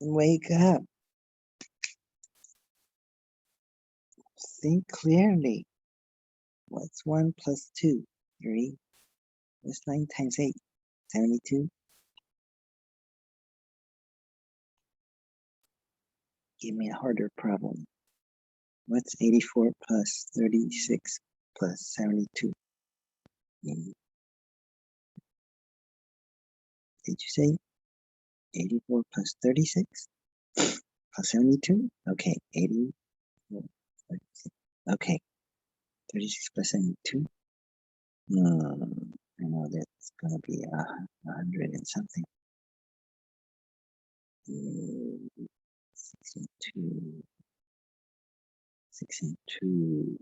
Wake up. Think clearly. What's 1 plus 2? 3. What's 9 times 8? 72. Give me a harder problem. What's 84 plus 36 plus 72? Did you say 84 plus 36 plus 72? Okay, 84 plus 36. Okay, 36 plus 72. I know that's gonna be 100 and something. 6 and 2. 6 and 2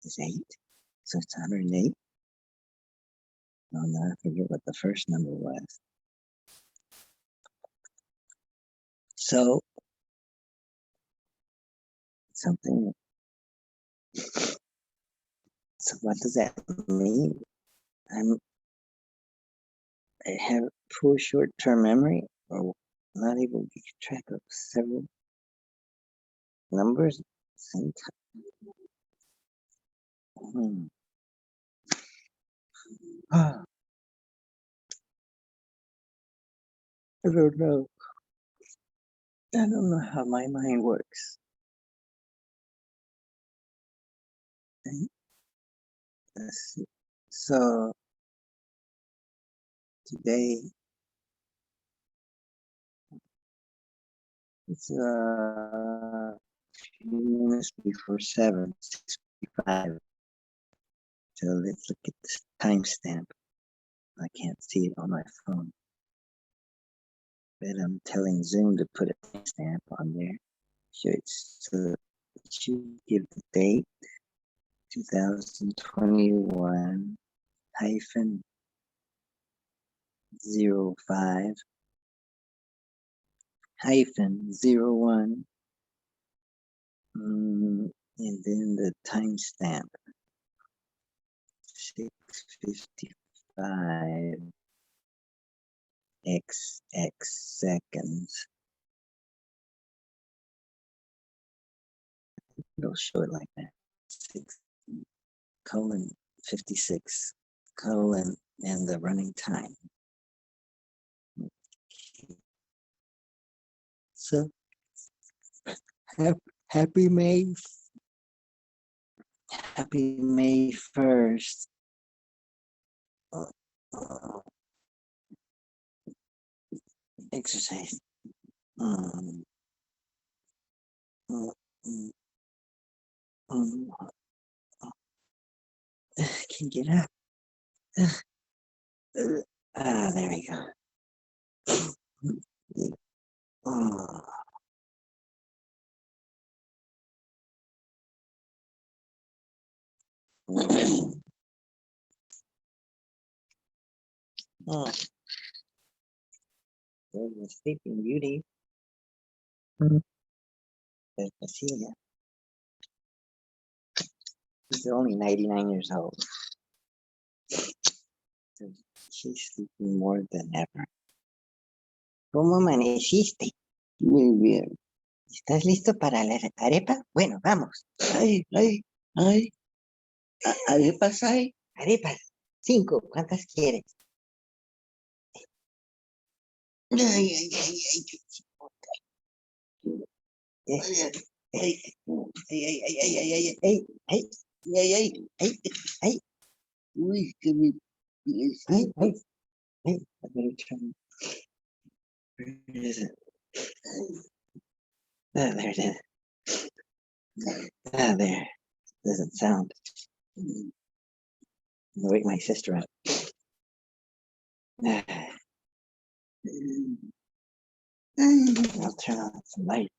is 8. So it's 108. Oh, now I forget what the first number was. So something. So what does that mean? I have poor short-term memory, or not able to keep track of several numbers at the same time. I don't know. I don't know how my mind works. Okay. Let's see. So today it's a few minutes before 7, 6:55. So let's look at this timestamp. I can't see it on my phone, but I'm telling Zoom to put a timestamp on there. So it should give the date 2021 hyphen 05 hyphen 01 and then the timestamp 6:55 XX seconds. It'll show it like that. 6:56 and the running time. Okay. So happy May 1st. Exercise. Can't get up. There we go. There's a sleeping beauty. Bertacilia. She's only 99 years old. So she's sleeping more than ever. ¿Cómo amaneciste? Muy bien. ¿Estás listo para la arepa? Bueno, vamos. Ay. ¿Arepas hay? Arepas. 5. ¿Cuántas quieres? Ay. Uy, que me... Ay. I better turn. Where is it? There it is. There. Doesn't sound. I'll wake my sister up. I'll turn on some light.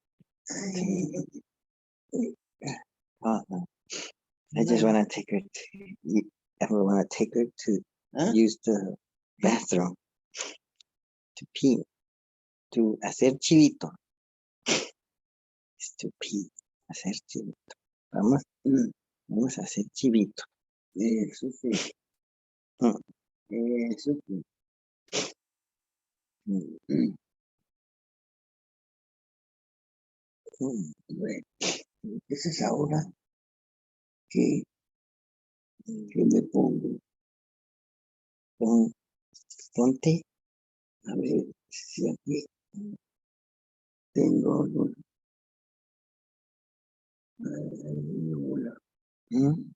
Oh, no. I just want to take her to. I want to take her to use the bathroom to pee, to hacer chivito. It's to pee, hacer chivito. Vamos. Vamos a hacer chivito. Eso sí. Mm. Eso sí. Bueno, entonces ahora que, que me pongo, Ponte. a ver si aquí tengo alguna. ¿Mm?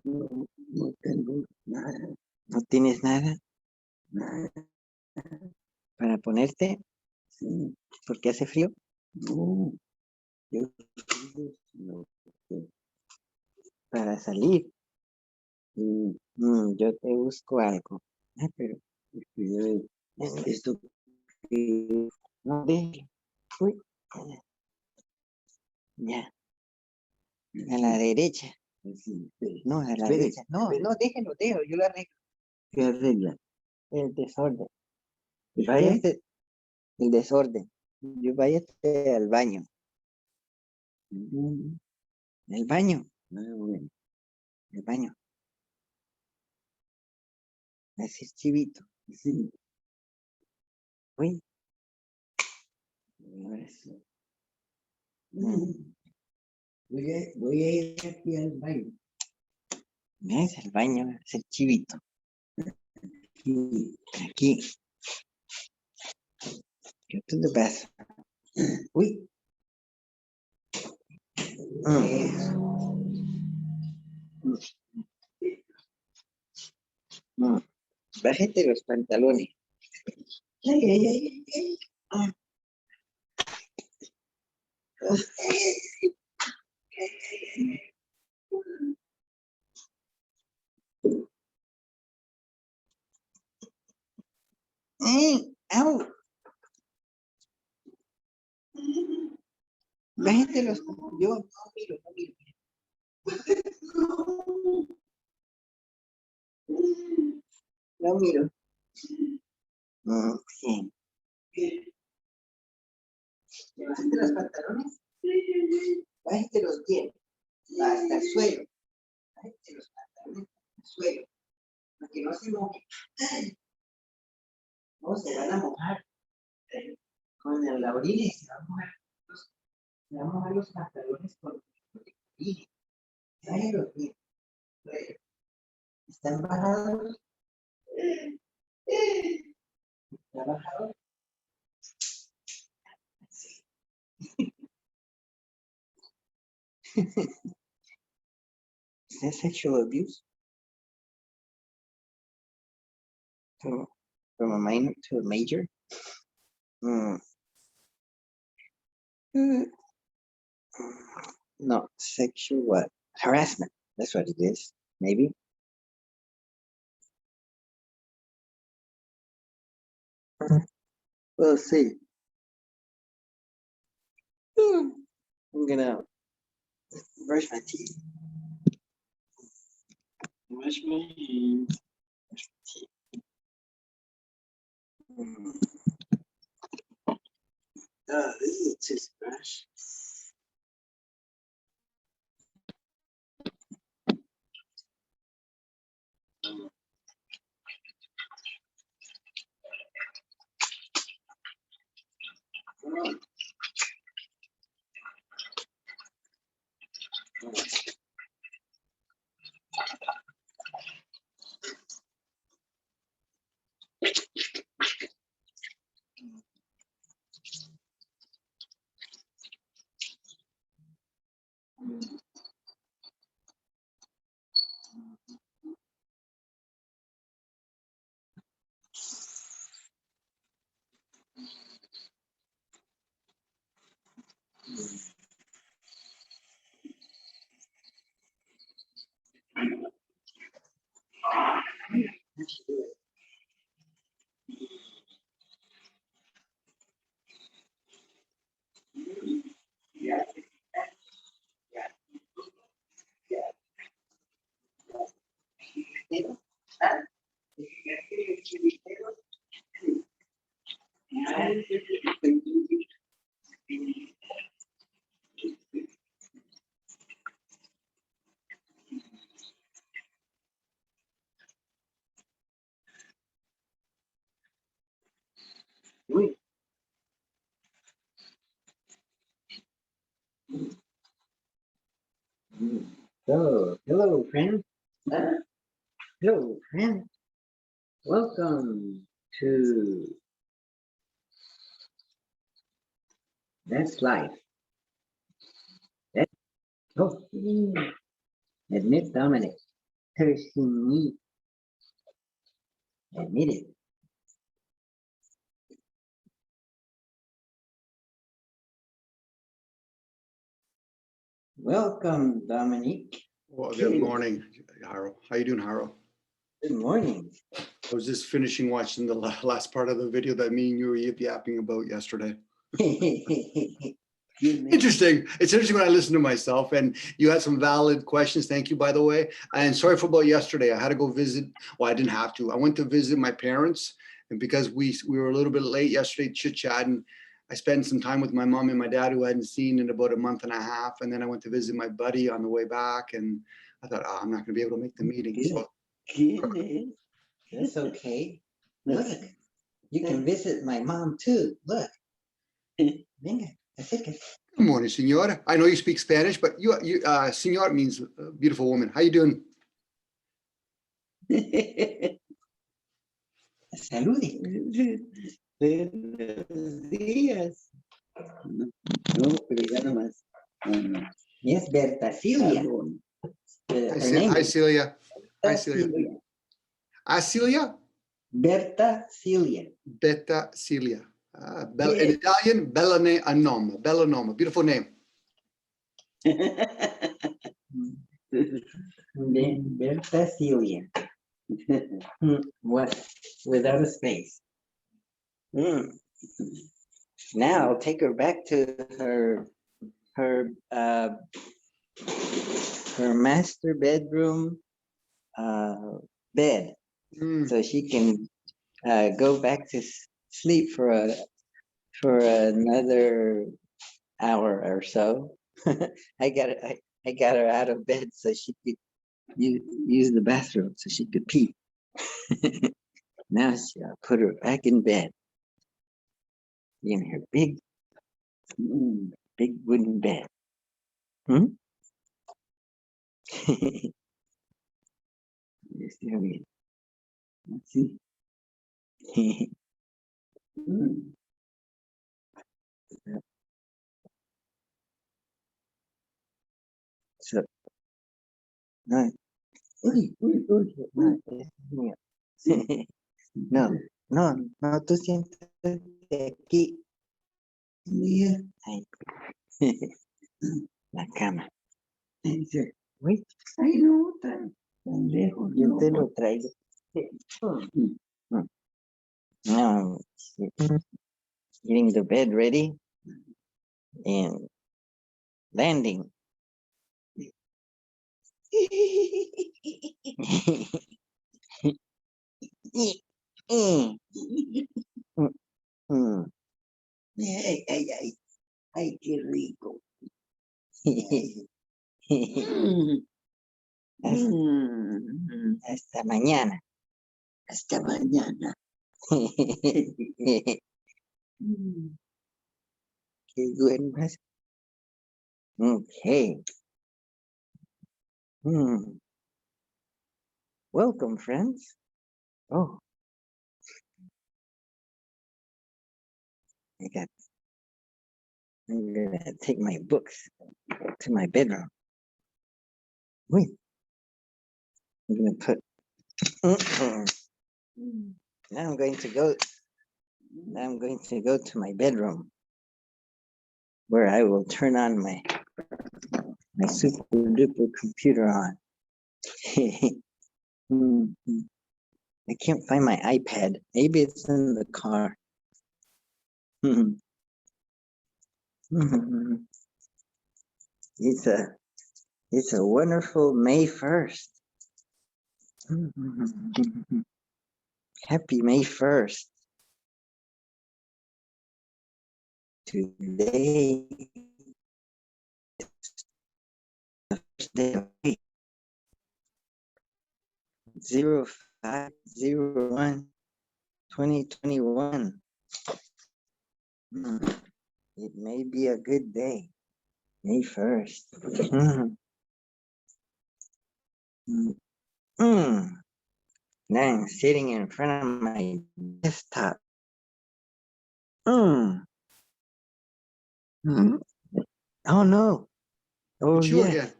No, no tengo nada, ¿No tienes nada nada. para ponerte Sí, porque hace frío? no, yo no, Para salir. sí, Yo te busco algo. Pero yo, esto que no, déjalo. Uy, ya, a la derecha. sí, No, a la espere, derecha. No, espere, no, déjalo, yo lo arreglo. ¿qué arregla? El desorden. ¿El qué? Váyase, el desorden. Yo váyate al baño. Mm, El baño, bueno, el baño. Ese es chivito. sí, Uy, ahora sí. mm, Voy a ir aquí al baño. es el baño, es el chivito. Y Aquí, ¿qué te pasa? Uy, mm, mm. Bájate los pantalones. ay, ay, ay, ay, Ah, au. Bájate los pantalones. Yo no miro, no miro. No miro. Bien. Bájate los pantalones. Bájatelos bien. Hasta el suelo. Bájate los pantalones hasta el suelo. Para que no se mojen. No, se van a mojar. Con el lauril se van a mojar. Se van a mojar los pantalones con el lauril. Bájalos bien. ¿Están bajados? ¿Están bajados? Sí. Is that sexual abuse? From, from a minor to a major? Mm. Mm. No, sexual what? Harassment. That's what it is. Maybe. We'll see. I'm gonna brush my teeth. Brush my hands. Brush my teeth. Oh, this is a toothbrush. Hello, friend. Hello, friend. Welcome to That's Life. That's talking. Admit Domenic. Cursing me. Admit it. Welcome, Dominic. Well, good morning, Jairo. How you doing, Jairo? Good morning. I was just finishing watching the last part of the video that me and you were yapping about yesterday. Interesting. It's interesting when I listen to myself, and you had some valid questions. Thank you, by the way. And sorry for about yesterday. I had to go visit. Well, I didn't have to. I went to visit my parents, and because we were a little bit late yesterday chit-chatting, I spent some time with my mom and my dad, who I hadn't seen in about a month and a half. And then I went to visit my buddy on the way back, and I thought, oh, I'm not going to be able to make the meeting. Good. So Goodness. That's okay. Look, you can visit my mom too. Look. Venga, acércate. good morning, senora. I know you speak Spanish, but senor means beautiful woman. How you doing? Salude. Buenos días. No, pero ya nomás. Yes, Bertacilia. Hi, Celia. Hi, Celia. Celia? Bertacilia. Bertacilia. In Yes. Italian, bella nome. Bella nome. Beautiful name. Bertacilia. What? Without a space. Now I'll take her back to her master bedroom bed, so she can go back to sleep for another hour or so. I got her out of bed so she could use the bathroom so she could pee. Now I'll put her back in bed in her big wooden bed. Let's see. So, no, no, tú siéntate aquí. Ahí. La cama. Uy, ay, no, tan lejos. Yo te lo traigo. Now, getting the bed ready and landing. Ay, qué rico. Hasta mañana. Hasta mañana. Que duermas. Okay. Welcome, friends. Oh. I'm gonna take my books to my bedroom. Wait. I'm gonna put now I'm going to go to my bedroom where I will turn on my super duper computer on. I can't find my iPad. Maybe it's in the car. It's a wonderful May 1st. Happy May 1st. Today is the first day of May. 05/01/2021. It may be a good day. May 1st. Now I'm sitting in front of my desktop. Oh no. Oh It's you yeah. again.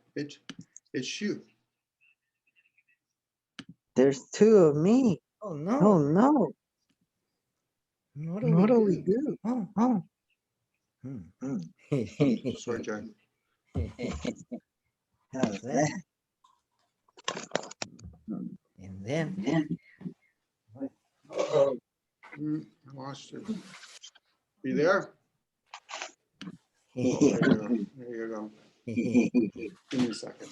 It's you. There's two of me. Oh no. What do we do? Oh. Sorry, Jack. How's that? And then I lost you. You there? There you go. There you go. Give me a second.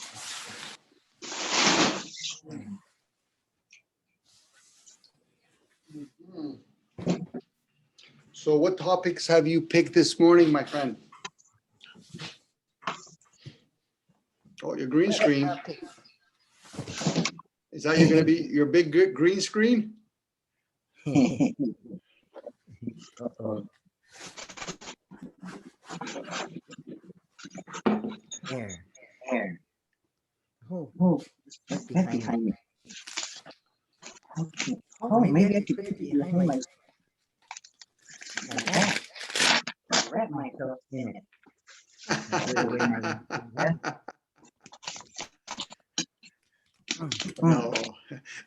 So what topics have you picked this morning, my friend? Oh, your green screen. Is that going to be your big green screen? Uh-oh. There. Oh, that's behind me. Oh, maybe I could put it behind my like that. Wrap myself in it. No,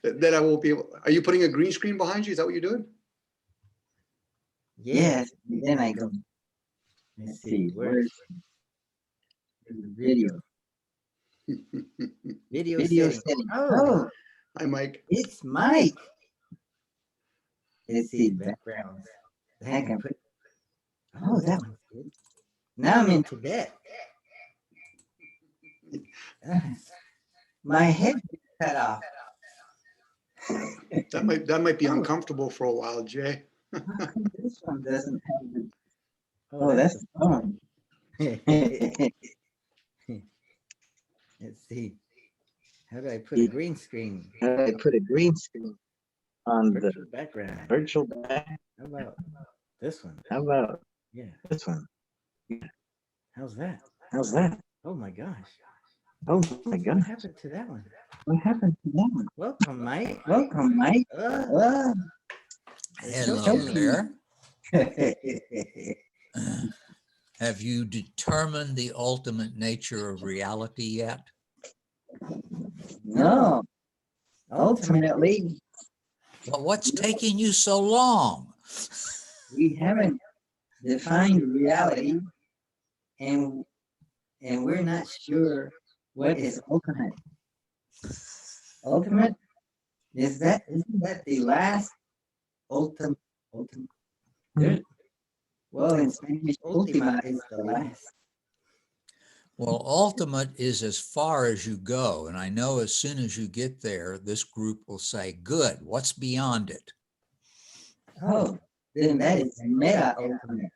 then I won't be able. Are you putting a green screen behind you? Is that what you're doing? Yes. Then I go. Let's see. Where's the video? Video setting. Oh, Hi, Mike. it's Mike. Let's see backgrounds. I can put. Oh, that one's good. Now I'm in Tibet. My head cut off. That might be uncomfortable for a while, Jay. This one doesn't have the. Oh, that's the phone. Let's see. How do I put a green screen? How do I put a green screen on the background? Virtual background. How about this one? How about this one? Yeah. How's that? Oh my gosh. Oh my gosh. What happened to that one? Welcome, Mike. Hello there. Have you determined the ultimate nature of reality yet? No. Ultimately, Well, what's taking you so long? we haven't defined reality, and we're not sure what is ultimate. Ultimate isn't that the last ultimate? Well, in Spanish, ultima is the last. Well, ultimate is as far as you go. And I know as soon as you get there, this group will say, good, what's beyond it? Oh, then that is meta ultimate.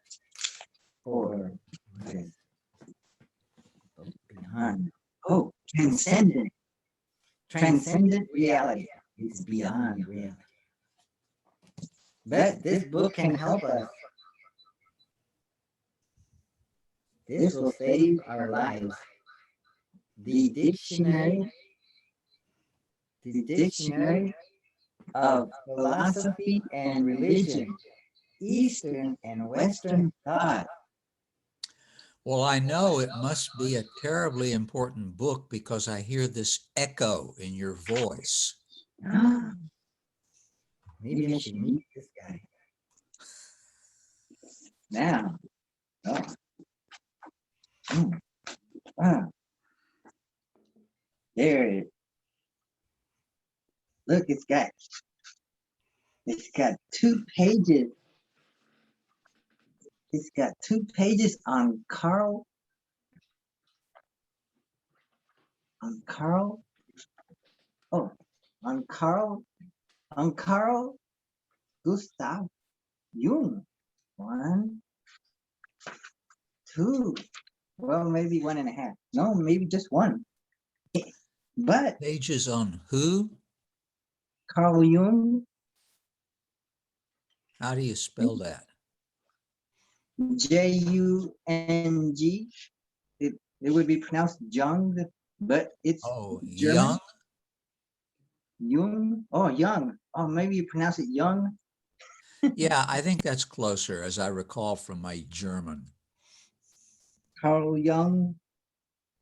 Or what is beyond? Oh, transcendent. Transcendent reality is beyond reality. But this book can help us. This will save our lives. The dictionary of philosophy and religion, Eastern and Western thought. Well, I know it must be a terribly important book because I hear this echo in your voice. Maybe I should meet this guy. Now. There it is. Look, it's got 2 pages. It's got 2 pages on Carl Gustav Jung. 1, 2. Well, maybe 1.5. No, maybe just 1. But Pages on who? Carl Jung, How do you spell that? Jung. It would be pronounced Jung, but it's Oh, German. Young? Jung. Oh, Young. Oh, maybe you pronounce it Young. Yeah, I think that's closer, as I recall from my German. Carl Jung.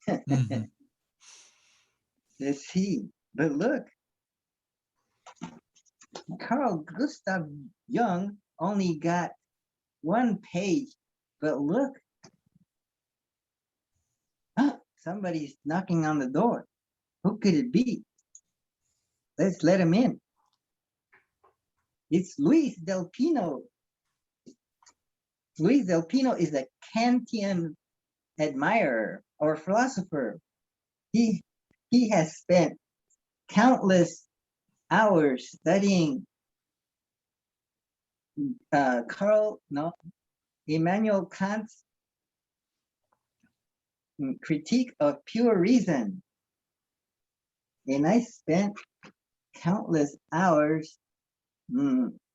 Mhm. Let's see. But look, Carl Gustav Jung only got one page. But look, somebody's knocking on the door. Who could it be? Let's let him in. It's Luis del Pino. Luis del Pino is a Kantian admirer or philosopher. He has spent countless hours studying Immanuel Kant's critique of pure reason. And I spent countless hours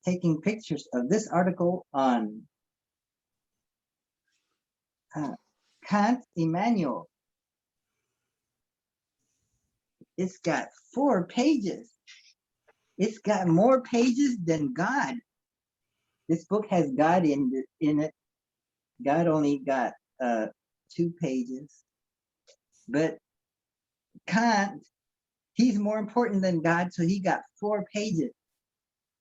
taking pictures of this article on Kant Immanuel. It's got 4 pages. It's got more pages than God. This book has God in it. God only got 2 pages. But Kant, he's more important than God, so he got 4 pages.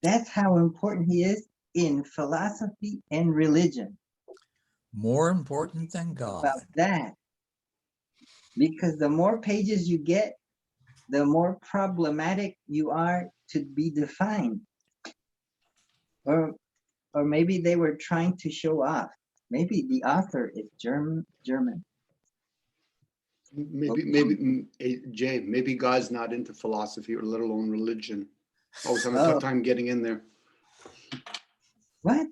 That's how important he is in philosophy and religion. More important than God. About that. Because the more pages you get, the more problematic you are to be defined. Or maybe they were trying to show off. Maybe the author is German. Jay, maybe God's not into philosophy or let alone religion. I was having a tough time getting in there. What?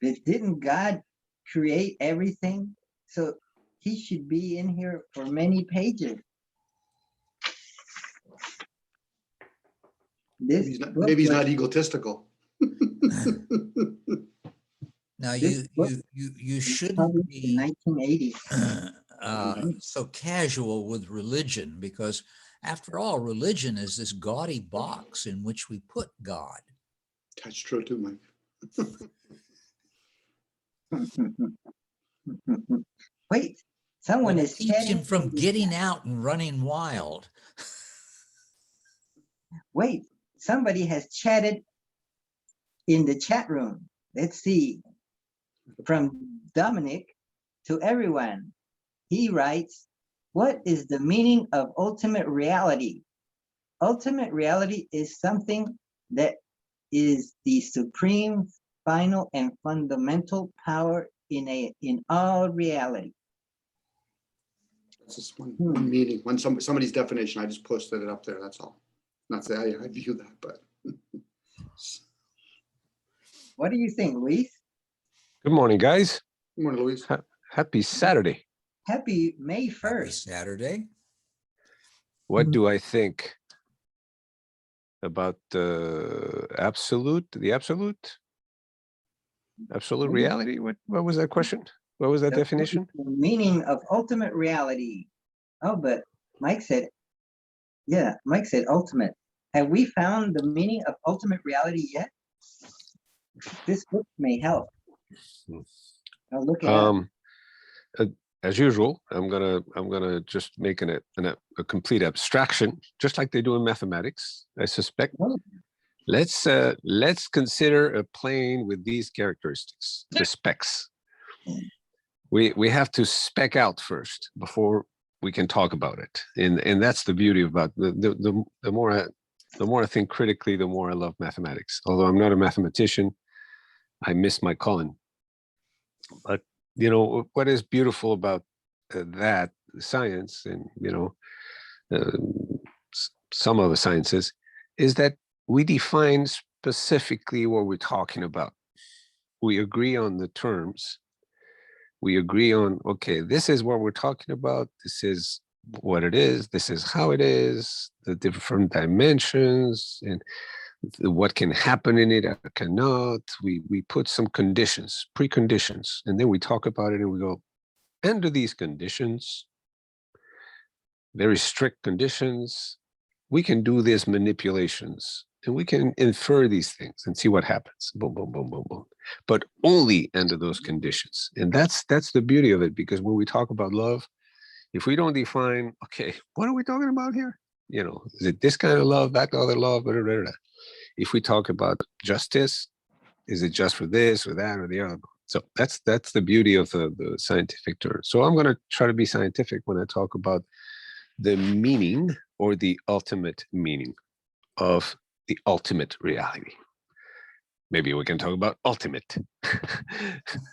But didn't God create everything? So he should be in here for many pages. Maybe he's not egotistical. Now you shouldn't be 1980. so casual with religion, because after all, religion is this gaudy box in which we put God. That's true too, Mike. Wait, someone is keeps him chatting from getting out and running wild. Wait, somebody has chatted in the chat room. Let's see. From Domenic to everyone. He writes, what is the meaning of ultimate reality? Ultimate reality is something that is the supreme, final, and fundamental power in all reality. That's just one meaning. When somebody's definition, I just posted it up there. That's all. Not say I view that, but. What do you think, Luis? Good morning, guys. Good morning, Luis. Happy Saturday. Happy May 1st. Happy Saturday. What do I think about the absolute reality? What was that question? What was that definition? The meaning of ultimate reality. Oh, but Mike said ultimate. Have we found the meaning of ultimate reality yet? This book may help. I'll look it up. As usual, I'm gonna just make a complete abstraction, just like they do in mathematics, I suspect. Let's consider a plane with these characteristics, the specs. We have to spec out first before we can talk about it, and that's the beauty about the more I think critically, the more I love mathematics. Although I'm not a mathematician, I miss my calling. But you know what is beautiful about that science, and some other sciences, is that we define specifically what we're talking about. We agree on the terms. We agree on, okay, this is what we're talking about. This is what it is. This is how it is. The different dimensions and what can happen in it or cannot. We put some conditions, preconditions, and then we talk about it and we go, under these conditions, very strict conditions, we can do these manipulations and we can infer these things and see what happens. Boom, boom, boom, boom, boom. But only under those conditions. And that's the beauty of it, because when we talk about love, if we don't define, okay, what are we talking about here? You know, is it this kind of love, that other love, blah, blah, blah, blah. If we talk about justice, is it just for this or that or the other? So that's the beauty of the scientific term. So I'm going to try to be scientific when I talk about the meaning or the ultimate meaning of the ultimate reality. Maybe we can talk about ultimate.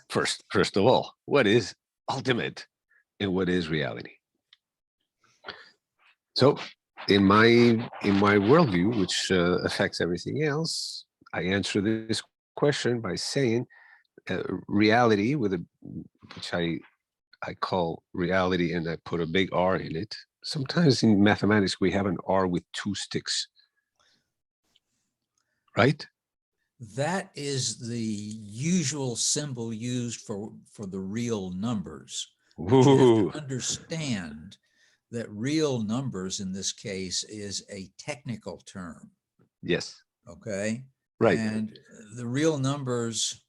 First of all, what is ultimate and what is reality? So in my worldview, which affects everything else, I answer this question by saying reality which I call reality, and I put a big R in it. Sometimes in mathematics, we have an R with two sticks, right? That is the usual symbol used for the real numbers. But you have to understand that real numbers in this case is a technical term. Yes. Okay. Right. And the real numbers,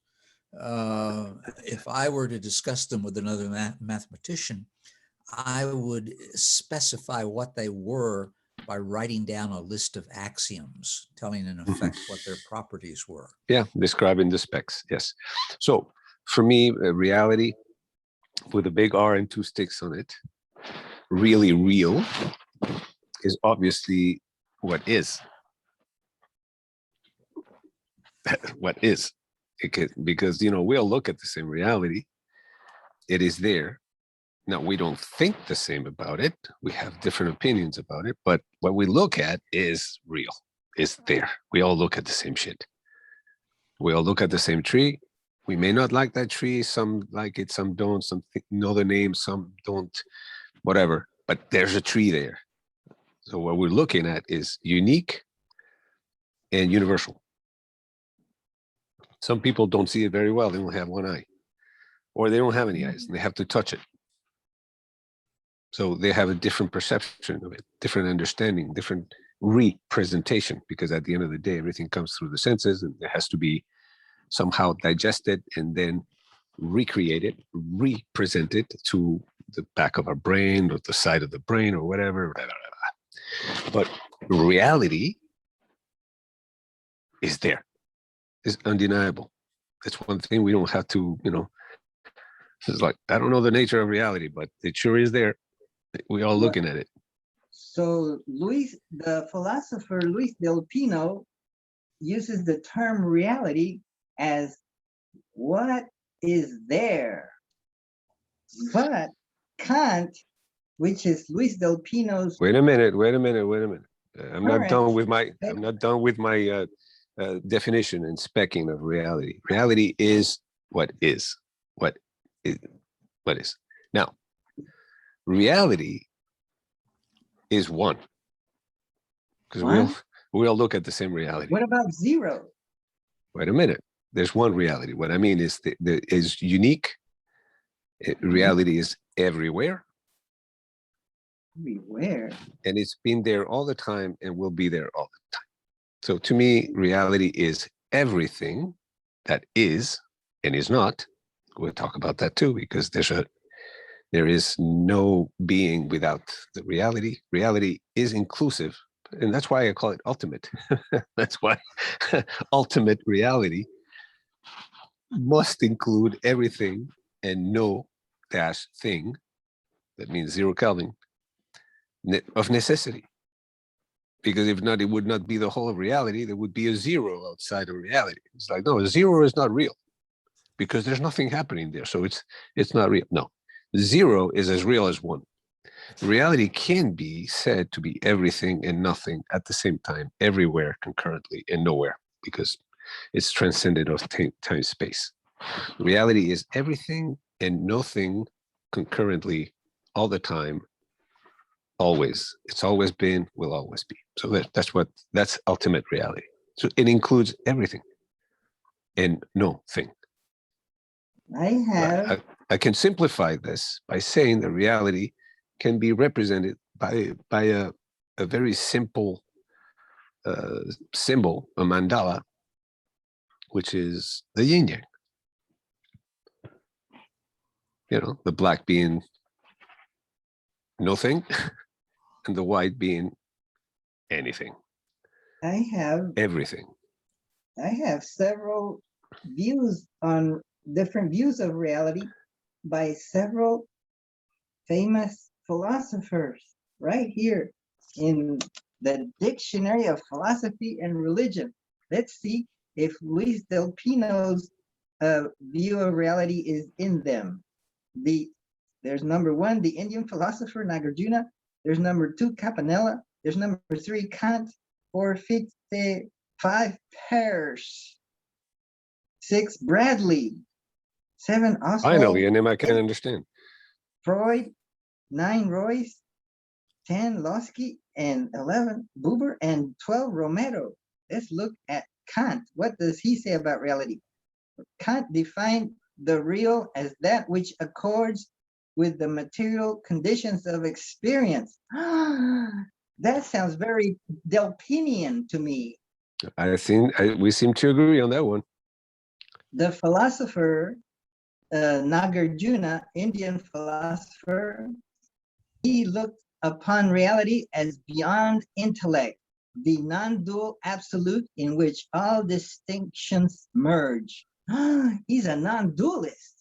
if I were to discuss them with another mathematician, I would specify what they were by writing down a list of axioms, telling in effect what their properties were. Yeah, describing the specs, yes. So for me, reality with a big R and two sticks on it, really real, is obviously what is. What is. Because, you know, we all look at the same reality. It is there. Now, we don't think the same about it. We have different opinions about it, but what we look at is real, is there. We all look at the same shit. We all look at the same tree. We may not like that tree. Some like it, some don't. Some know the name, some don't, whatever. But there's a tree there. So what we're looking at is unique and universal. Some people don't see it very well. They don't have one eye, or they don't have any eyes, and they have to touch it. So they have a different perception of it, different understanding, different representation, because at the end of the day, everything comes through the senses, and it has to be somehow digested and then recreated, represented to the back of our brain or the side of the brain or whatever. But reality is there, is undeniable. That's one thing we don't have to, you know, it's like, I don't know the nature of reality, but it sure is there. We all looking at it. So the philosopher Luis del Pino uses the term reality as what is there. But Kant, which is Luis del Pino's. Wait a minute. I'm not done with my definition and specking of reality. Reality is what is. What is. Now, reality is one. Because we all look at the same reality. What about zero? Wait a minute. There's one reality. What I mean is is unique. Reality is everywhere. Everywhere. And it's been there all the time and will be there all the time. So to me, reality is everything that is and is not. We'll talk about that too, because there is no being without the reality. Reality is inclusive, and that's why I call it ultimate. That's why ultimate reality must include everything and no dash thing, that means zero Kelvin, of necessity. Because if not, it would not be the whole of reality. There would be a zero outside of reality. It's like, no, a zero is not real because there's nothing happening there. So it's not real. No, zero is as real as one. Reality can be said to be everything and nothing at the same time, everywhere concurrently and nowhere, because it's transcendent of time space. Reality is everything and nothing concurrently all the time, always. It's always been, will always be. So that's ultimate reality. So it includes everything and no thing. I can simplify this by saying that reality can be represented by a a very simple symbol, a mandala, which is the yin yang. You know, the black being nothing, and the white being anything, I have everything. several views on different views of reality by several famous philosophers right here in the Dictionary of Philosophy and Religion. Let's see if Luis del Pino's view of reality is in them. There's number 1, the Indian philosopher Nagarjuna. There's number 2, Campanella. There's number 3, Kant. 4, Fichte. 5, Peirce. 6, Bradley. 7, Oswald. Finally, a name I can understand. Freud. 9, Royce. 10, Losky. And 11, Buber. And 12, Romero. Let's look at Kant. What does he say about reality? Kant defined the real as that which accords with the material conditions of experience. That sounds very Delpinian to me. We seem to agree on that one. The philosopher Nagarjuna, Indian philosopher, he looked upon reality as beyond intellect, the non-dual absolute in which all distinctions merge. He's a non-dualist.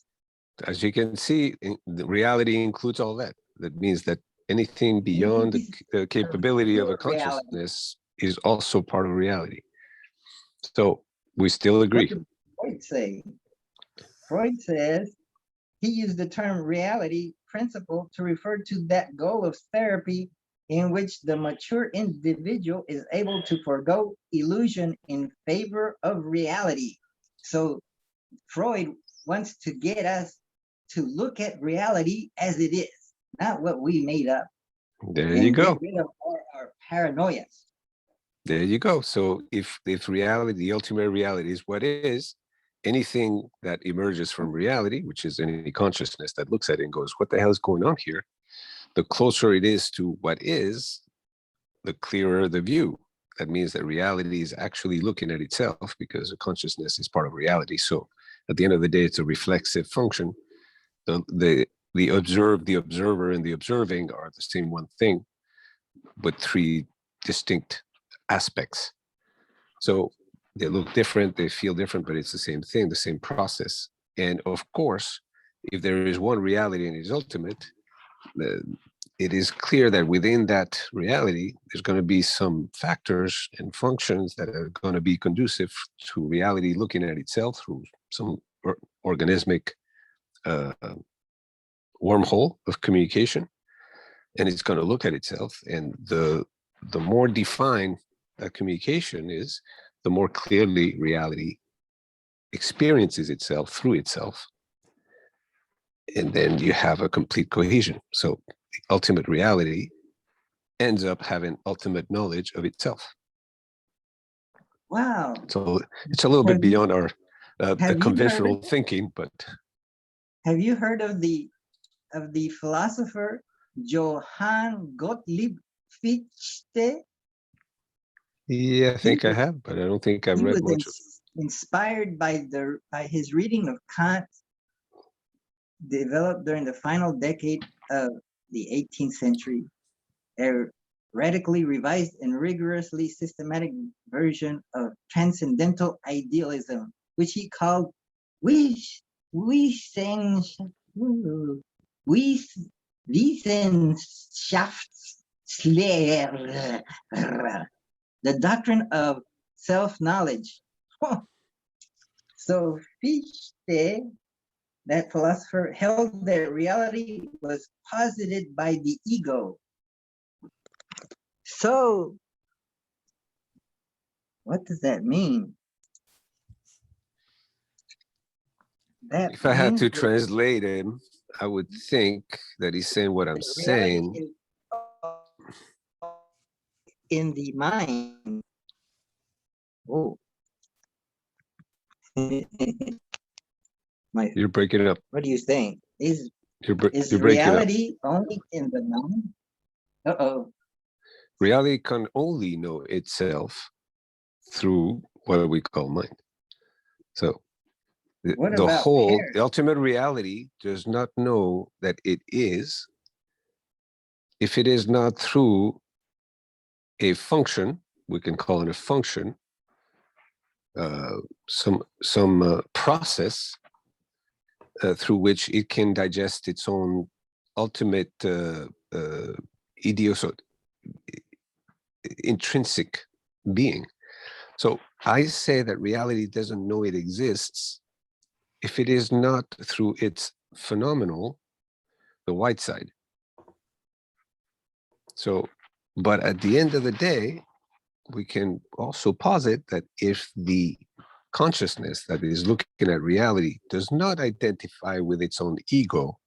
As you can see, the reality includes all that. That means that anything beyond the capability of a consciousness is also part of reality. So we still agree. What did Freud say? Freud says he used the term reality principle to refer to that goal of therapy in which the mature individual is able to forego illusion in favor of reality. So Freud wants to get us to look at reality as it is, not what we made up. There you go. Get rid of our paranoias. There you go. So if reality, the ultimate reality is what is, anything that emerges from reality, which is any consciousness that looks at it and goes, what the hell is going on here? The closer it is to what is, the clearer the view. That means that reality is actually looking at itself because the consciousness is part of reality. So at the end of the day, it's a reflexive function. The observer, and the observing are the same one thing, but 3 distinct aspects. So they look different, they feel different, but it's the same thing, the same process. And of course, if there is one reality and it is ultimate, it is clear that within that reality, there's going to be some factors and functions that are going to be conducive to reality looking at itself through some organismic wormhole of communication, and it's going to look at itself. And the more defined that communication is, the more clearly reality experiences itself through itself. And then you have a complete cohesion. So the ultimate reality ends up having ultimate knowledge of itself. Wow. So it's a little bit beyond our conventional thinking, but have you heard of the philosopher Johann Gottlieb Fichte? yeah, I think I have, but I don't think I've read much of it. Inspired by his reading of Kant, developed during the final decade of the 18th century, a radically revised and rigorously systematic version of transcendental idealism, which he called Wissenschaftslehre, the doctrine of self-knowledge. So Fichte, that philosopher, held that reality was posited by the ego. So what does that mean? If I had to translate him, I would think that he's saying what I'm saying. In the mind. Oh. You're breaking it up. What do you think? Is you're breaking reality only in the mind? Uh-oh. Reality can only know itself through what we call mind. So What the about whole, pairs? the ultimate reality does not know that it is, if it is not through a function, we can call it a function, some process through which it can digest its own ultimate intrinsic being. So I say that reality doesn't know it exists if it is not through its phenomenal, the white side. So, but at the end of the day, we can also posit that if the consciousness that is looking at reality does not identify with its own ego,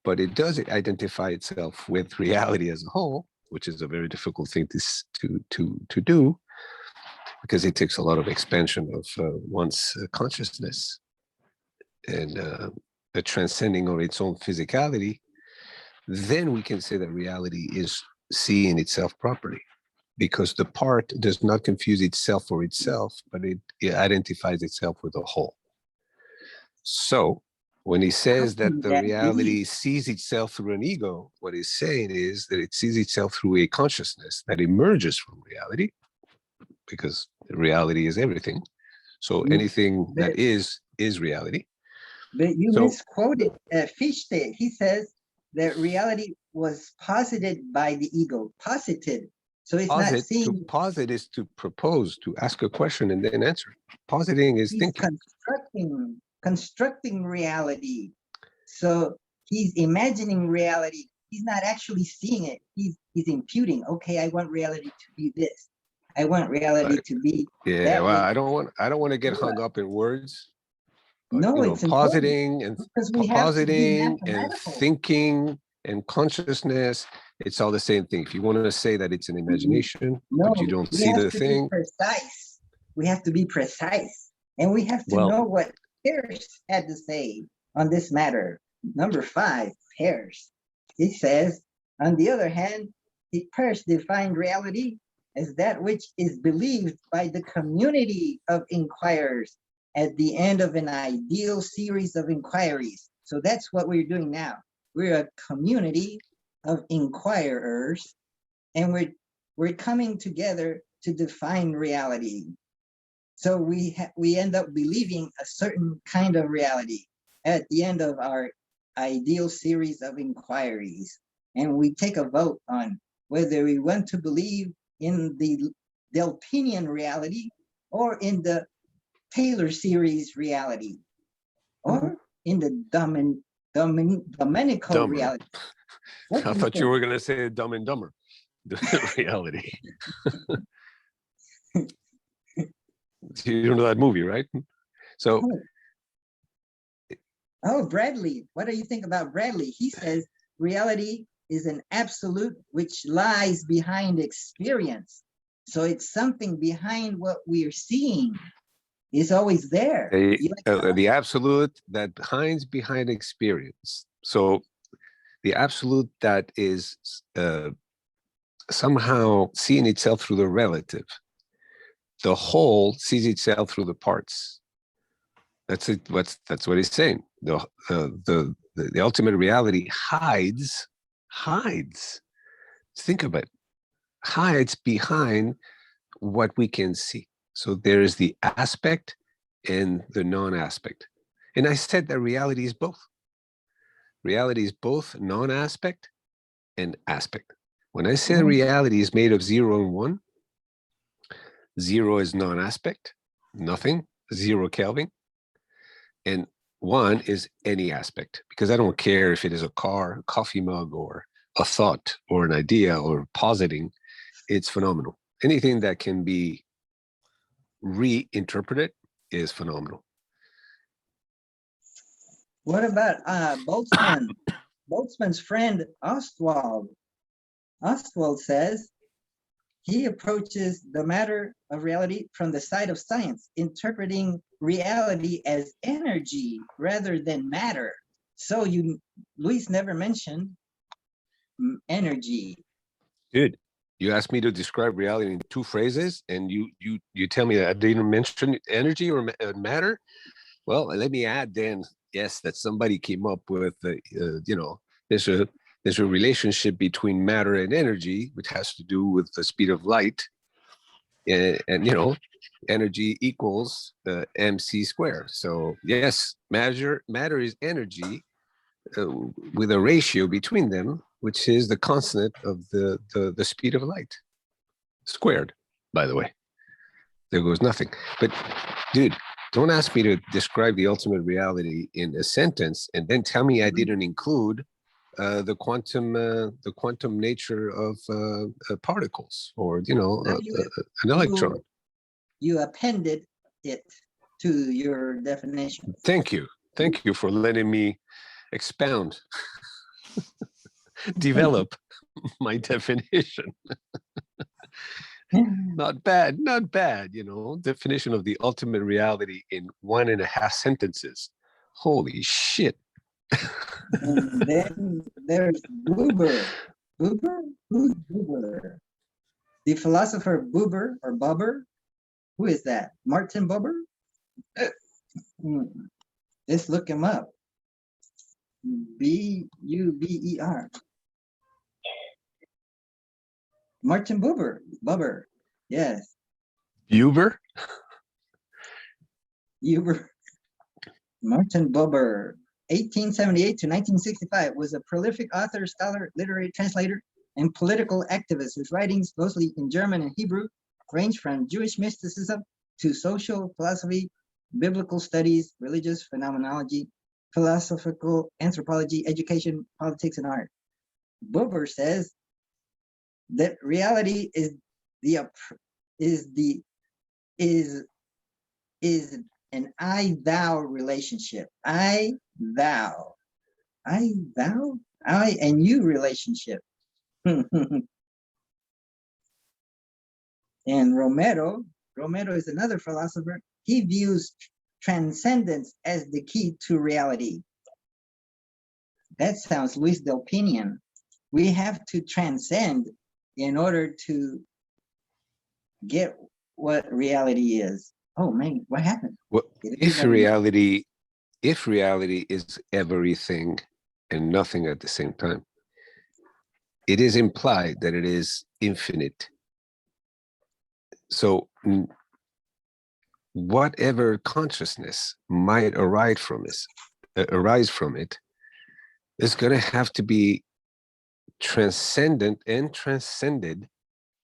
but it does identify itself with reality as a whole, which is a very difficult thing to do, because it takes a lot of expansion of one's consciousness and the transcending of its own physicality, then we can say that reality is seeing itself properly, because the part does not confuse itself for itself, but it identifies itself with the whole. So when he says that the reality sees itself through an ego, what he's saying is that it sees itself through a consciousness that emerges from reality, because reality is everything. So anything that is reality. But you So- misquoted Fichte. He says that reality was posited by the ego, posited. So it's not To seeing, posit is to propose, to ask a question and then answer it. Positing is he's thinking. constructing reality. So he's imagining reality. He's not actually seeing it. He's imputing. Okay, I want reality to be this. I want reality Right. to be Yeah, that well, way. I don't want to get hung up in words. But, No, it's important positing and because we have to be positing and mathematical. thinking and consciousness, it's all the same thing. If you want to say that it's an imagination, No, but you don't we see have the to thing, be precise. We have to be precise. And we have to Well- know what Peirce had to say on this matter. Number 5, Peirce. He says, on the other hand, Peirce defined reality as that which is believed by the community of inquirers at the end of an ideal series of inquiries. So that's what we're doing now. We're a community of inquirers, and we're coming together to define reality. So we end up believing a certain kind of reality at the end of our ideal series of inquiries. And we take a vote on whether we want to believe in the Delpinian reality or in the Taylor series reality or in the Domenico Dumber. reality. I thought you were going to say Dumb and Dumber, the reality. You don't know that movie, right? So, Oh, Bradley. What do you think about Bradley? He says reality is an absolute which lies behind experience. So it's something behind what we are seeing. It's always there. the absolute that hides behind experience. So the absolute that is somehow seeing itself through the relative. The whole sees itself through the parts. That's it. That's what he's saying. The ultimate reality hides. Think of it. Hides behind what we can see. So there is the aspect and the non-aspect. And I said that reality is both. Reality is both non-aspect and aspect. When I say reality is made of 0 and 1, 0 is non-aspect, nothing, 0 Kelvin. And 1 is any aspect, because I don't care if it is a car, a coffee mug, or a thought, or an idea, or positing, it's phenomenal. Anything that can be reinterpreted is phenomenal. What about Boltzmann? Boltzmann's friend Ostwald. Ostwald says he approaches the matter of reality from the side of science, interpreting reality as energy rather than matter. So Luis never mentioned energy. Good. You asked me to describe reality in 2 phrases, and you tell me that I didn't mention energy or matter. Well, let me add then, yes, that somebody came up with, there's a relationship between matter and energy, which has to do with the speed of light, and energy equals mc squared. So yes, matter is energy with a ratio between them, which is the constant of the speed of light squared. By the way, there goes nothing. But dude, don't ask me to describe the ultimate reality in a sentence and then tell me I didn't include the quantum nature of particles, or an electron. You appended it to your definition. Thank you for letting me expound, develop my definition. Not bad. Definition of the ultimate reality in 1.5 sentences. Holy shit. And then there's Buber. Buber? Who's Buber? The philosopher Buber or Buber? Who is that? Martin Buber? Let's look him up. Buber. Martin Buber. Buber. Yes. Buber? Buber. Martin Buber. 1878 to 1965 was a prolific author, scholar, literary translator, and political activist whose writings, mostly in German and Hebrew, range from Jewish mysticism to social philosophy, biblical studies, religious phenomenology, philosophical anthropology, education, politics, and art. Buber says that reality is an I-thou relationship. I-thou, I and you relationship. And Romero is another philosopher. He views transcendence as the key to reality. That sounds Luis del Pinian. We have to transcend in order to get what reality is. Oh man, what happened? Well, if reality is everything and nothing at the same time, it is implied that it is infinite. So whatever consciousness might arise from it is going to have to be transcendent and transcended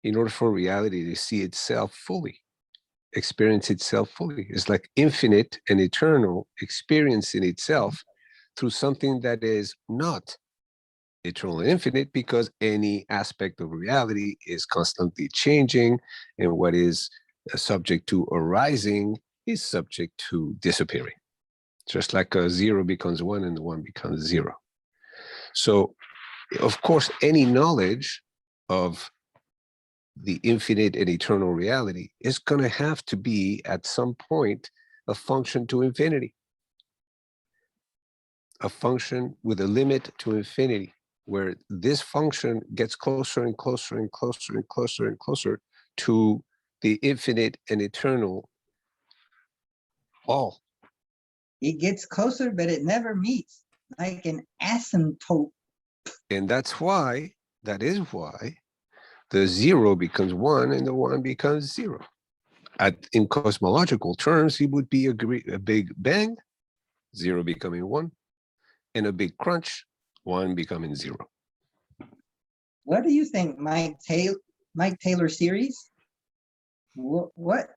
in order for reality to see itself fully, experience itself fully. It's like infinite and eternal experiencing itself through something that is not eternal and infinite, because any aspect of reality is constantly changing, and what is subject to arising is subject to disappearing. Just like a 0 becomes 1 and the 1 becomes 0. So, of course, any knowledge of the infinite and eternal reality is going to have to be, at some point, a function to infinity. A function with a limit to infinity, where this function gets closer and closer and closer and closer and closer to the infinite and eternal all. It gets closer, but it never meets, like an asymptote. And that is why the 0 becomes 1 and the 1 becomes 0. In cosmological terms, it would be a big bang, 0 becoming 1, and a big crunch, 1 becoming 0. What do you think, Mike Taylor series? What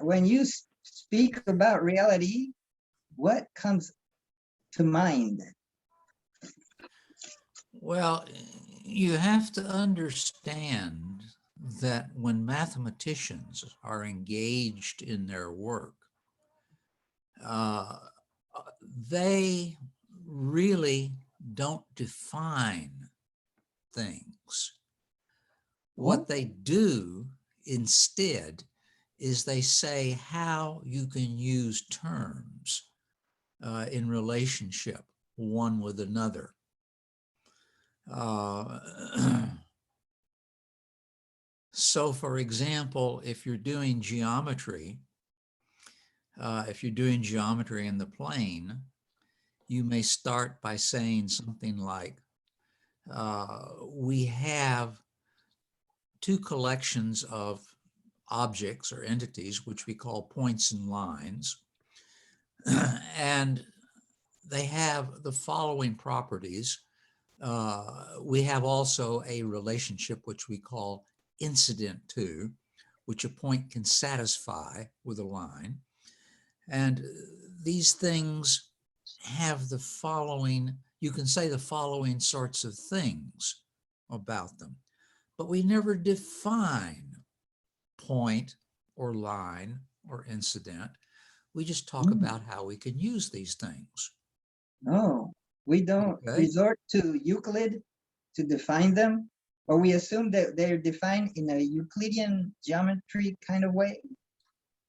when you speak about reality, what comes to mind? Well, you have to understand that when mathematicians are engaged in their work, they really don't define things. What they do instead is they say how you can use terms in relationship one with another. So for example, if you're doing geometry in the plane, you may start by saying something like, we have two collections of objects or entities, which we call points and lines, and they have the following properties. We have also a relationship which we call incident to, which a point can satisfy with a line. And these things have the following, you can say the following sorts of things about them, but we never define point or line or incident. We just talk about how we can use these things. No, we don't Okay. resort to Euclid to define them, or we assume that they're defined in a Euclidean geometry kind of way.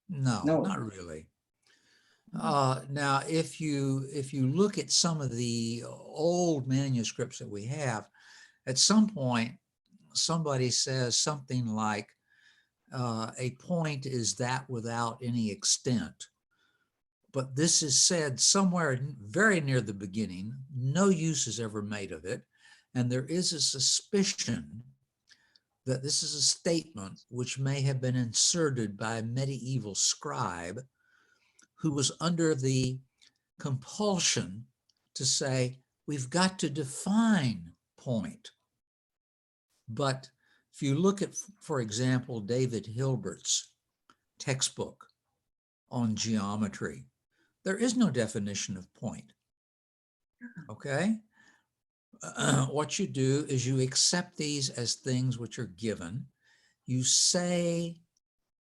No, No. not really. Now, if you look at some of the old manuscripts that we have, at some point, somebody says something like, a point is that without any extent. But this is said somewhere very near the beginning. No use is ever made of it. And there is a suspicion that this is a statement which may have been inserted by a medieval scribe who was under the compulsion to say, we've got to define point. But if you look at, for example, David Hilbert's textbook on geometry, there is no definition of point. Okay? What you do is you accept these as things which are given. You say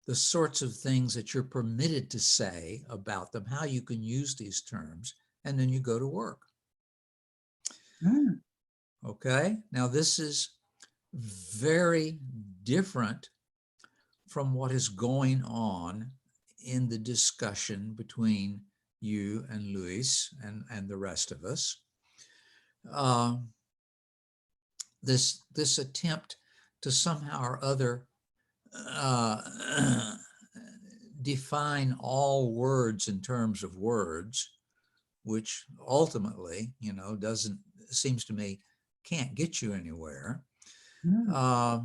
the sorts of things that you're permitted to say about them, how you can use these terms, and then you go to work. Okay? Now, this is very different from what is going on in the discussion between you and Luis and the rest of us. This attempt to somehow or other define all words in terms of words, which ultimately, seems to me, can't get you anywhere. I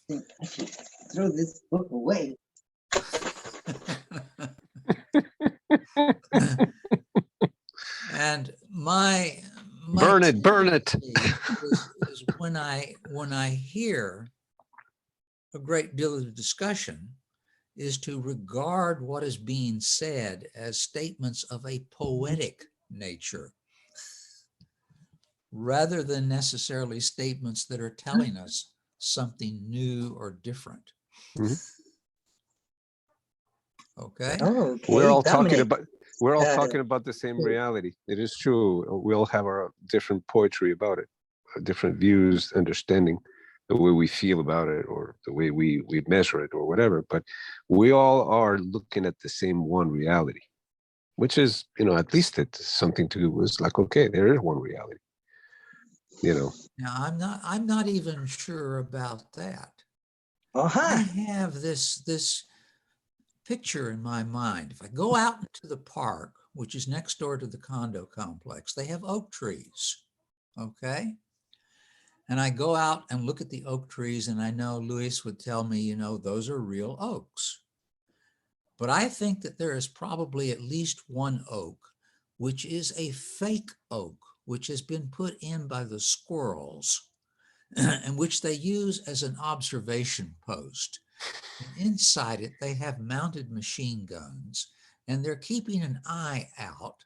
think I should throw this book away. And my Burn it, burn it. tendency is when I hear a great deal of discussion is to regard what is being said as statements of a poetic nature, rather than necessarily statements that are telling us something new or different. Mhm. Okay? Oh, okay. We're all Dominic. talking about the same reality. It is true. We all have our different poetry about it, different views, understanding, the way we feel about it, or the way we measure it, or whatever. But we all are looking at the same one reality, which is, at least it's something to do with, like, okay, there is one reality. Now, I'm not even sure about that. I Uh-huh. have this picture in my mind. If I go out into the park, which is next door to the condo complex, they have oak trees, okay? And I go out and look at the oak trees, and I know Luis would tell me, those are real oaks. But I think that there is probably at least one oak, which is a fake oak, which has been put in by the squirrels and which they use as an observation post. And inside it, they have mounted machine guns, and they're keeping an eye out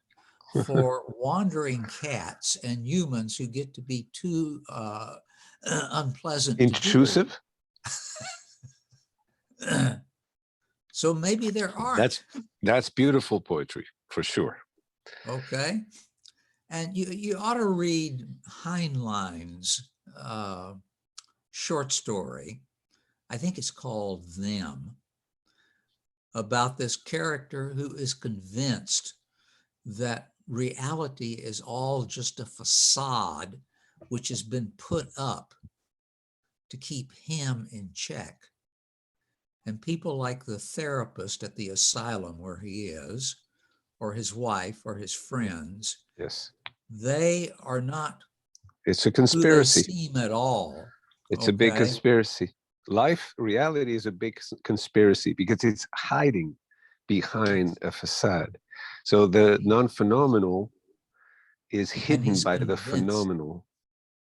for wandering cats and humans who get to be too unpleasant Intrusive. to deal with. So maybe there aren't. That's beautiful poetry, for sure. Okay. And you ought to read Heinlein's short story. I think it's called Them, about this character who is convinced that reality is all just a facade which has been put up to keep him in check. And people like the therapist at the asylum where he is, or his wife, or his friends, Yes. they are not It's a who they conspiracy. seem at all. It's a big Okay? conspiracy. Reality is a big conspiracy because it's hiding behind a facade. So the non-phenomenal is And hidden he's by the convinced. phenomenal.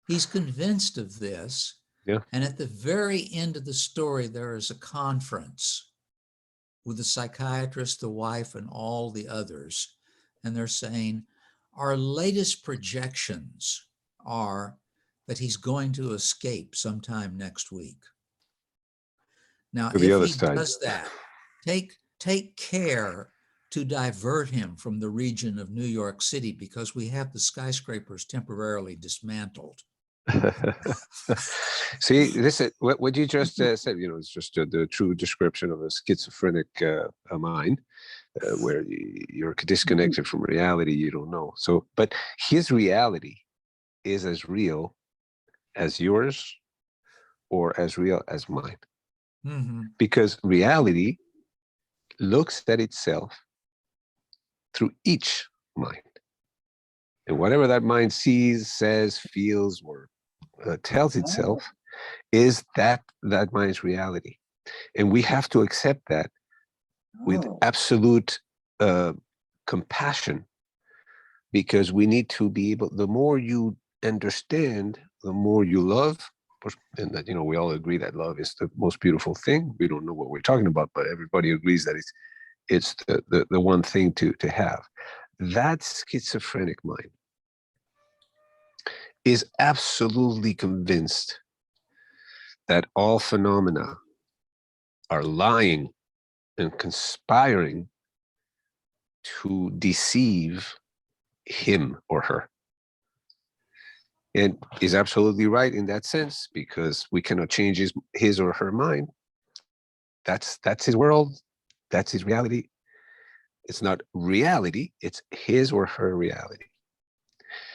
He's convinced of this. Yeah. And at the very end of the story, there is a conference with the psychiatrist, the wife, and all the others. And they're saying, our latest projections are that he's going to escape sometime next week. Now, To the if other he side. does that, take care to divert him from the region of New York City, because we have the skyscrapers temporarily dismantled. See, this is what you just said. It's just the true description of a schizophrenic mind, where you're disconnected from reality. You don't know. So, but his reality is as real as yours, or as real as mine, because reality looks at itself through each mind, and whatever that mind sees, says, feels, or tells itself is that mind's reality. And we have to accept that with absolute compassion, because we need to be able, the more you understand, the more you love. And that, we all agree that love is the most beautiful thing. We don't know what we're talking about, but everybody agrees that it's the one thing to have. That schizophrenic mind is absolutely convinced that all phenomena are lying and conspiring to deceive him or her. And is absolutely right in that sense, because we cannot change his or her mind. That's his world. That's his reality. It's not reality. It's his or her reality.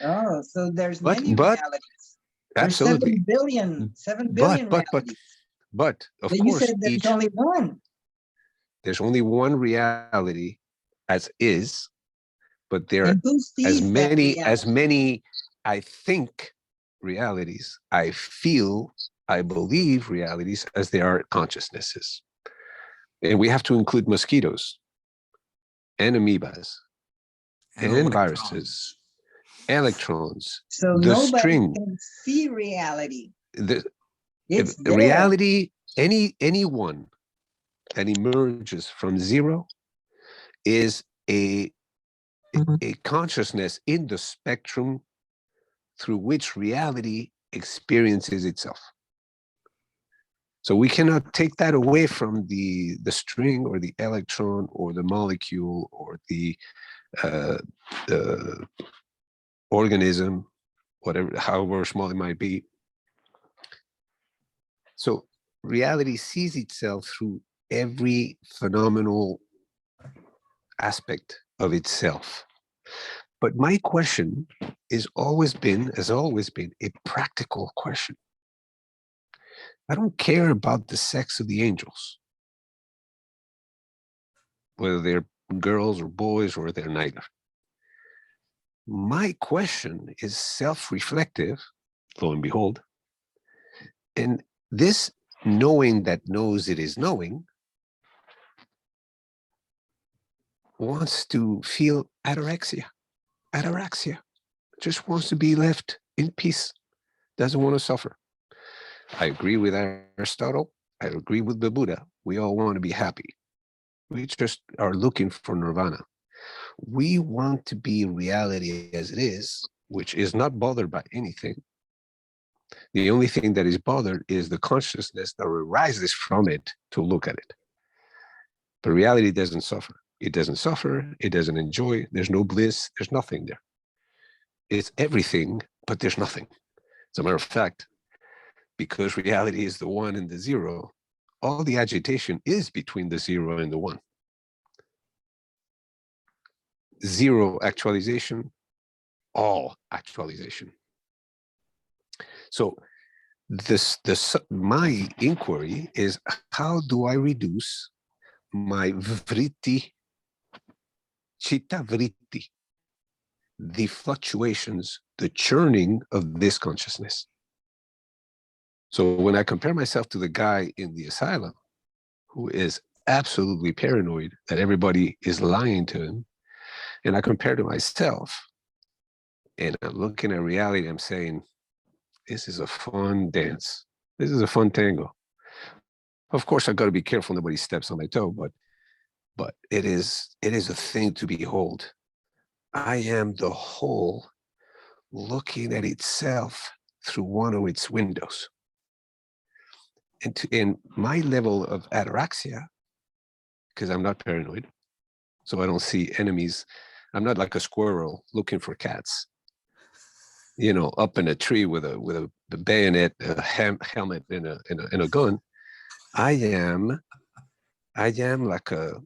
Oh, so there's But many realities. There's absolutely. 7 billion realities. But of But course, you said there's only one. There's only one reality as is, but there are who sees as many, I think, realities, I feel, I believe realities as there are consciousnesses. And we have to include mosquitoes and amoebas and viruses, electrons, So the nobody string, can see reality. the It's there. reality, anyone that emerges from zero is a consciousness in the spectrum through which reality experiences itself. So we cannot take that away from the string or the electron or the molecule or the organism, whatever, however small it might be. So reality sees itself through every phenomenal aspect of itself. But my question has always been a practical question. I don't care about the sex of the angels, whether they're girls or boys or they're neither. My question is self-reflective, lo and behold. And this knowing that knows it is knowing wants to feel ataraxia, just wants to be left in peace, doesn't want to suffer. I agree with Aristotle. I agree with the Buddha. We all want to be happy. We just are looking for nirvana. We want to be reality as it is, which is not bothered by anything. The only thing that is bothered is the consciousness that arises from it to look at it. But reality doesn't suffer. It doesn't suffer. It doesn't enjoy. There's no bliss. There's nothing there. It's everything, but there's nothing. As a matter of fact, because reality is the one and the zero, all the agitation is between the zero and the one. Zero actualization, all actualization. So my inquiry is, how do I reduce my vritti, chitta vritti, the fluctuations, the churning of this consciousness? So when I compare myself to the guy in the asylum who is absolutely paranoid that everybody is lying to him, and I compare to myself, and I'm looking at reality, I'm saying, this is a fun dance. This is a fun tango. Of course, I've got to be careful nobody steps on my toe, but it is a thing to behold. I am the whole looking at itself through one of its windows. And in my level of ataraxia, because I'm not paranoid, so I don't see enemies. I'm not like a squirrel looking for cats, up in a tree with a bayonet, a helmet, and a gun. I am like a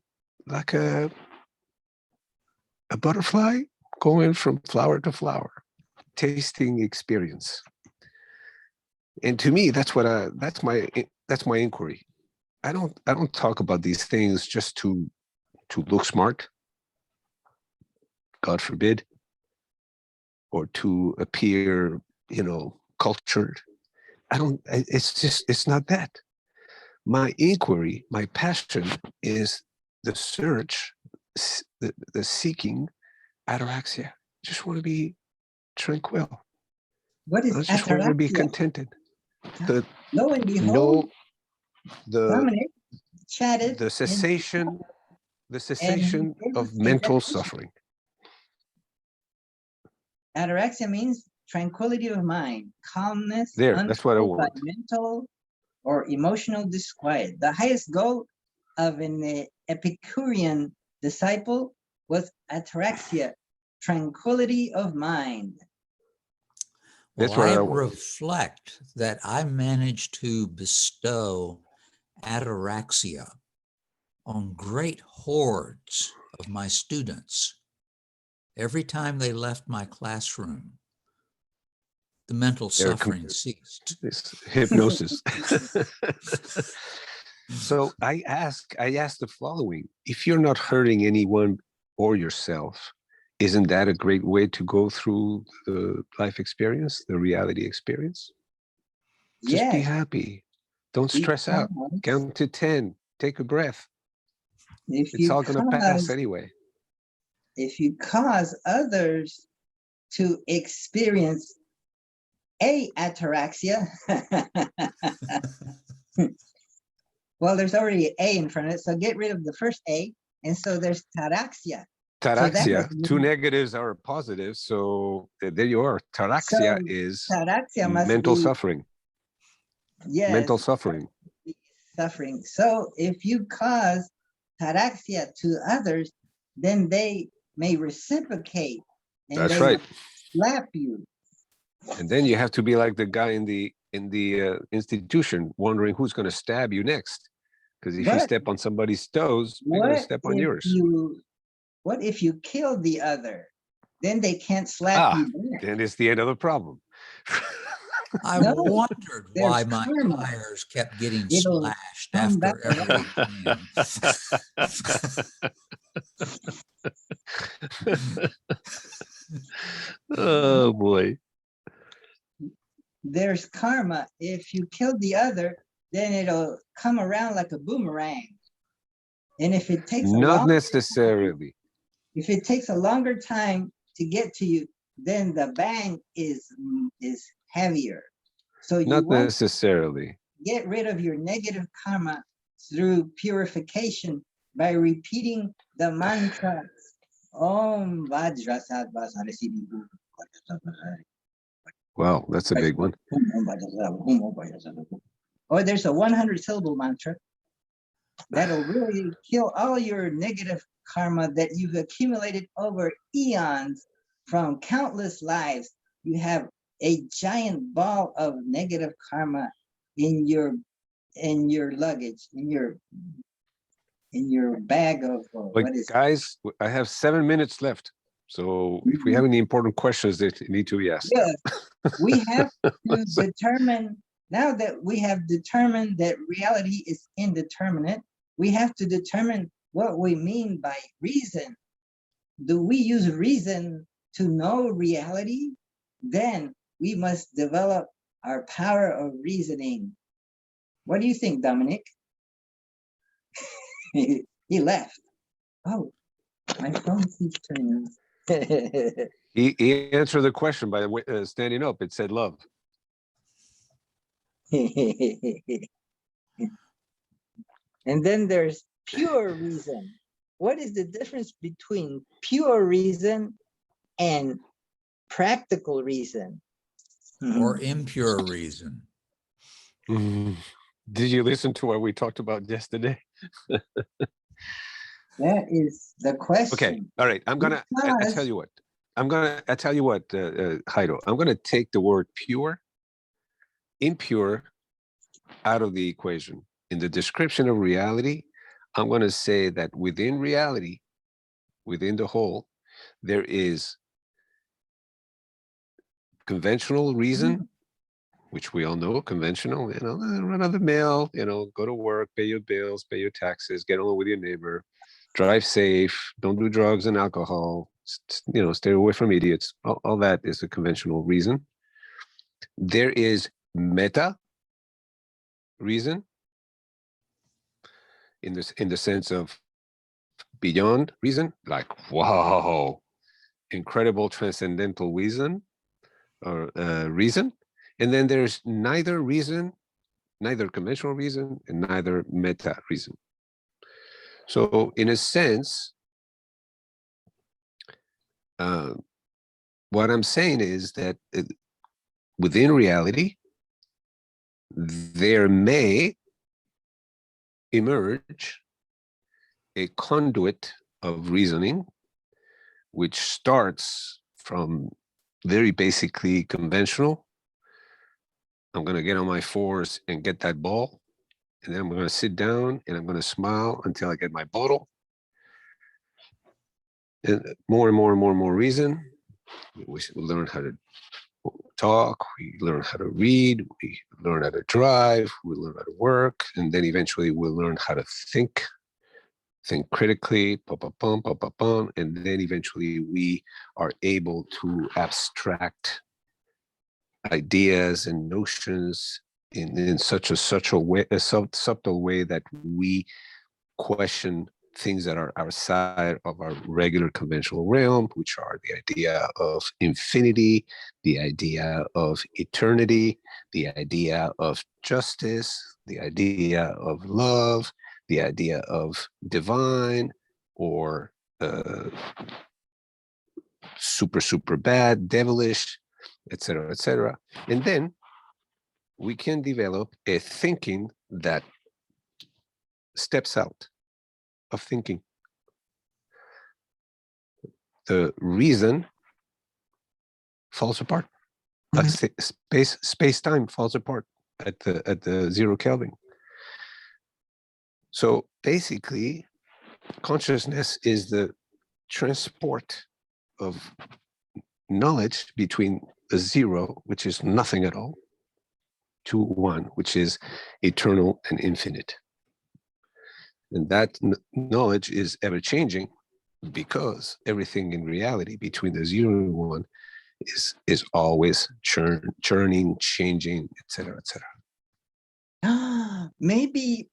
butterfly going from flower to flower, tasting experience. And to me, that's my inquiry. I don't talk about these things just to look smart, God forbid, or to appear, cultured. It's not that. My inquiry, my passion is the search, the seeking ataraxia. Just want to be tranquil. What is I just want to be ataraxia? contented. Lo and behold, Domenic the chatted in cessation gave of us a mental definition. suffering. Ataraxia means tranquility of mind, calmness, That's what I untroubled by want. mental or emotional disquiet. The highest goal of an Epicurean disciple was ataraxia, tranquility of mind. Well, That's what I I want. reflect that I managed to bestow ataraxia on great hordes of my students. Every time they left my classroom, the mental suffering ceased. It's hypnosis. So I ask the following: if you're not hurting anyone or yourself, isn't that a great way to go through the life experience, the reality experience? Just be happy. Don't stress out. Count to 10. Take a breath. It's all going to pass anyway. If you cause others to experience ataraxia, well, there's already an A in front of it, so get rid of the first A, and so there's taraxia. Taraxia, two negatives are positive, so there you are. Taraxia is mental suffering. Yes. Mental suffering. Suffering. So if you cause taraxia to others, then they may reciprocate. And that's they right. Slap you. And then you have to be like the guy in the institution, wondering who's going to stab you next. Because if you step on somebody's toes, they're going to step on yours. What if you kill the other? Then they can't slap you back. Then it's the end of the problem. I wondered why my tires kept getting slashed after every exam. Oh boy. There's karma. If you kill the other, then it'll come around like a boomerang. And if it takes not necessarily. If it takes a longer time to get to you, then the bang is heavier. So you not necessarily get rid of your negative karma through purification by repeating the mantra Om Vajrasat Vasarasiddhi. Wow, that's a big one. Or there's a 100 syllable mantra that'll really kill all your negative karma that you've accumulated over eons from countless lives. You have a giant ball of negative karma in your luggage, in your bag of guys, I have 7 minutes left. So if we have any important questions that need to be asked. Yes, we have to determine now that we have determined that reality is indeterminate, we have to determine what we mean by reason. Do we use reason to know reality? Then we must develop our power of reasoning. What do you think, Dominic? He left. Oh, my phone keeps turning on. He answered the question by standing up. It said love. And then there's pure reason. What is the difference between pure reason and practical reason? Or impure reason. Did you listen to what we talked about yesterday? That is the question. Okay, all right. I tell you what. I tell you what, Jairo. I'm gonna take the word pure, impure, out of the equation. In the description of reality, I'm gonna say that within reality, within the whole, there is conventional reason, which we all know, conventional, run of the mill, go to work, pay your bills, pay your taxes, get along with your neighbor, drive safe, don't do drugs and alcohol, stay away from idiots. All that is a conventional reason. There is meta reason in the sense of beyond reason, like, wow, incredible transcendental reason or reason. And then there's neither conventional reason and neither meta reason. So in a sense, what I'm saying is that within reality, there may emerge a conduit of reasoning, which starts from very basically conventional. I'm going to get on my fours and get that ball. And then I'm going to sit down and I'm going to smile until I get my bottle. And more and more and more and more reason. We learn how to talk. We learn how to read. We learn how to drive. We learn how to work. And then eventually we'll learn how to think critically, and then eventually we are able to abstract ideas and notions in such a way, a subtle way that we question things that are outside of our regular conventional realm, which are the idea of infinity, the idea of eternity, the idea of justice, the idea of love, the idea of divine or super bad, devilish, etc., etc. And then we can develop a thinking that steps out of thinking. The reason falls apart. Space-time falls apart at the 0 Kelvin. So basically, consciousness is the transport of knowledge between a 0, which is nothing at all, to 1, which is eternal and infinite. And that knowledge is ever changing because everything in reality between the 0 and 1 is always churning, changing, etc., etc. Maybe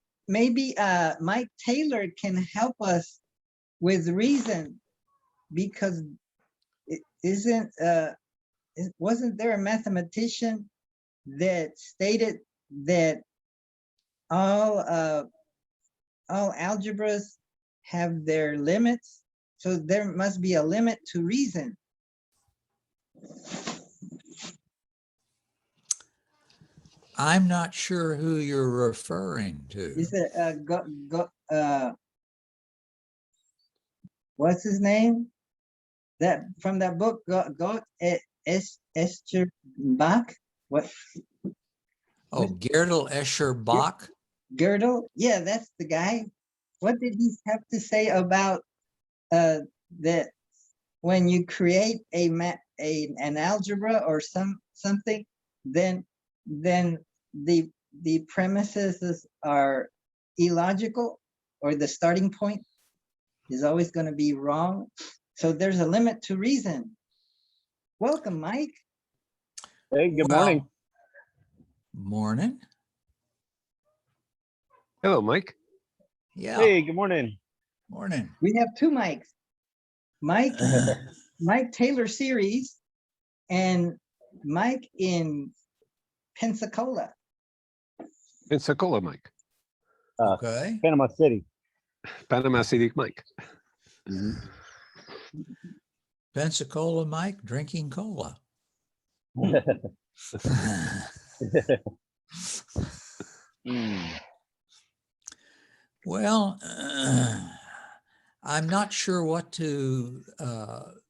Mike Taylor can help us with reason, because wasn't there a mathematician that stated that all algebras have their limits, so there must be a limit to reason? I'm not sure who you're referring to. Is it what's his name? That from that book, Gott Escher Bach? What? Oh, Gödel Escher Bach? Gödel? Yeah, that's the guy. What did he have to say about that when you create an algebra or something, then the premises are illogical, or the starting point is always going to be wrong. So there's a limit to reason. Welcome, Mike. Hey, good Well, morning. Morning. Hello, Mike. Yeah. Hey, good morning. Morning. We have two Mikes. Mike Taylor series and Mike in Pensacola. Pensacola, Mike. Okay. Panama City. Panama City, Mike. Mhm. Pensacola Mike drinking cola. Mm. Well, I'm not sure what to,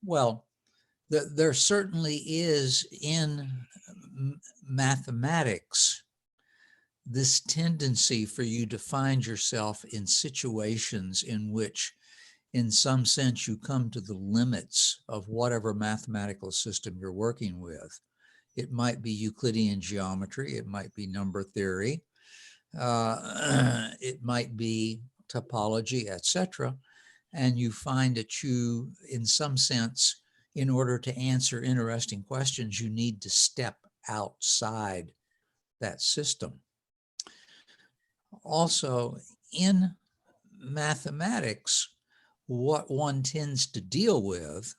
well, there certainly is in mathematics this tendency for you to find yourself in situations in which, in some sense, you come to the limits of whatever mathematical system you're working with. It might be Euclidean geometry, it might be number theory, it might be topology, etc. And you find that you, in some sense, in order to answer interesting questions, you need to step outside that system. Also, in mathematics, what one tends to deal with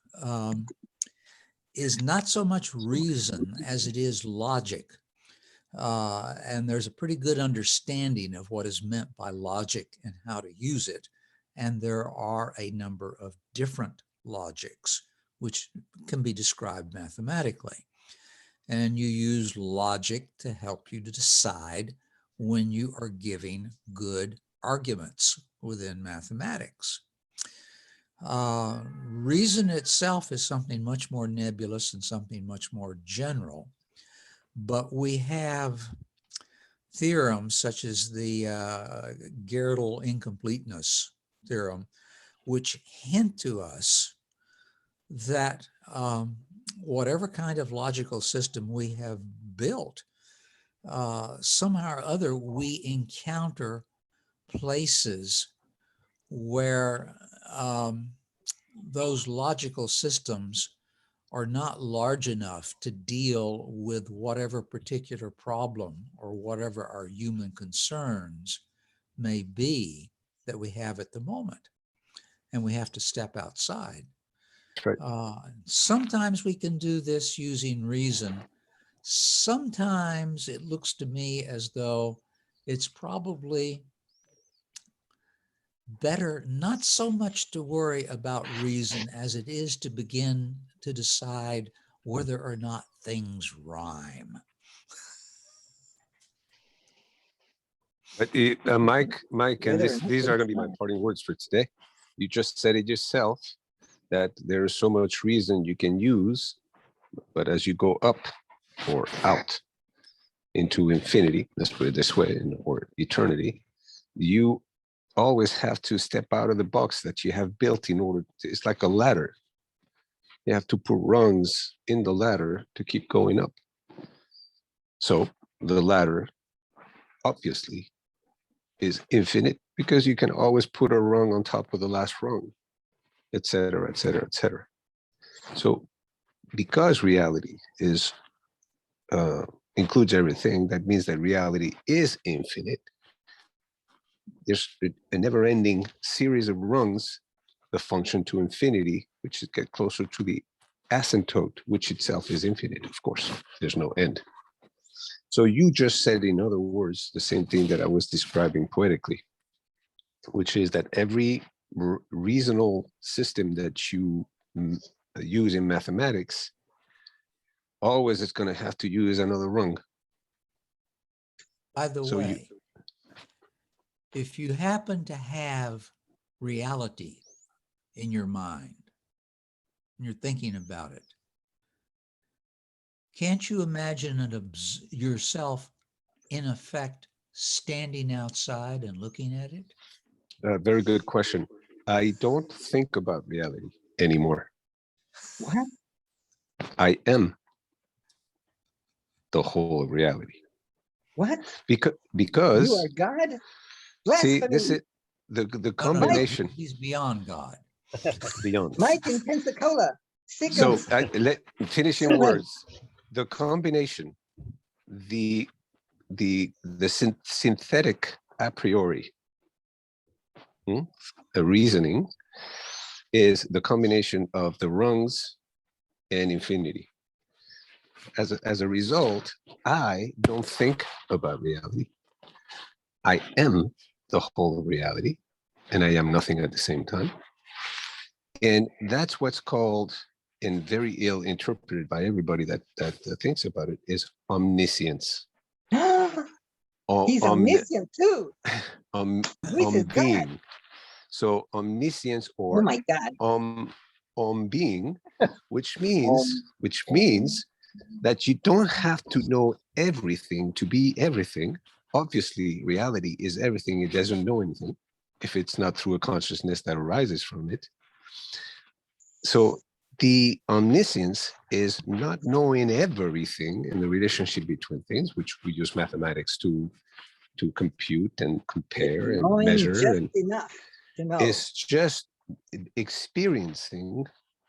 is not so much reason as it is logic. And there's a pretty good understanding of what is meant by logic and how to use it. And there are a number of different logics which can be described mathematically. And you use logic to help you to decide when you are giving good arguments within mathematics. Reason itself is something much more nebulous and something much more general, but we have theorems such as the Gödel incompleteness theorem, which hint to us that whatever kind of logical system we have built, somehow or other we encounter places where those logical systems are not large enough to deal with whatever particular problem or whatever our human concerns may be that we have at the moment. And we have to step outside. That's right. Sometimes we can do this using reason. Sometimes it looks to me as though it's probably better not so much to worry about reason as it is to begin to decide whether or not things rhyme. But Mike, and Whether or not these are going to be my they- parting words for today. You just said it yourself that there is so much reason you can use, but as you go up or out into infinity, let's put it this way, or eternity, you always have to step out of the box that you have built in order to, it's like a ladder. You have to put rungs in the ladder to keep going up. So the ladder obviously is infinite because you can always put a rung on top of the last rung, et cetera, et cetera, et cetera. So because reality is includes everything, that means that reality is infinite. There's a never-ending series of rungs that function to infinity, which is get closer to the asymptote, which itself is infinite, of course. There's no end. So you just said, in other words, the same thing that I was describing poetically, which is that every reasonable system that you use in mathematics always is going to have to use another rung. By the So way, if you happen to have reality in your mind and you're thinking about it, can't you imagine yourself in effect standing outside and looking at it? Very good question. I don't think about reality anymore. What? I am the whole of reality. What? Because You are God? see, Blasphemy. this is the No, no, no, combination He's beyond God. beyond. Mike in Pensacola. Sick So of finishing Come on. words, the combination, the synthetic a priori, a reasoning is the combination of the rungs and infinity. As a result, I don't think about reality. I am the whole of reality, and I am nothing at the same time. And that's what's called, and very ill interpreted by everybody that thinks about it, is omniscience. He's omniscient too. Luis is God. Being. So omniscience Oh or my God. being, which means that you don't have to know everything to be everything. Obviously, reality is everything. It doesn't know anything if it's not through a consciousness that arises from it. So the omniscience is not knowing everything in the relationship between things, which we use mathematics to compute and compare and Knowing measure. just And enough to know. it's just experiencing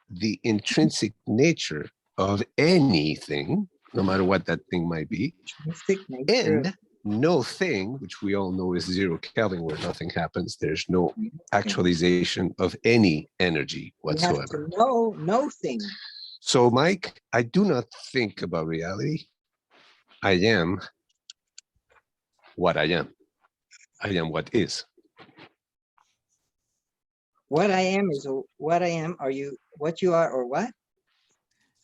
the intrinsic nature of anything, no matter what that thing might be, Intrinsic nature. and no thing, which we all know is 0 Kelvin, where nothing happens. There's no actualization of any energy You have whatsoever. to know no thing. So, Mike, I do not think about reality. I am what I am. I am what is. What I am is what I am. Are you what you are or what?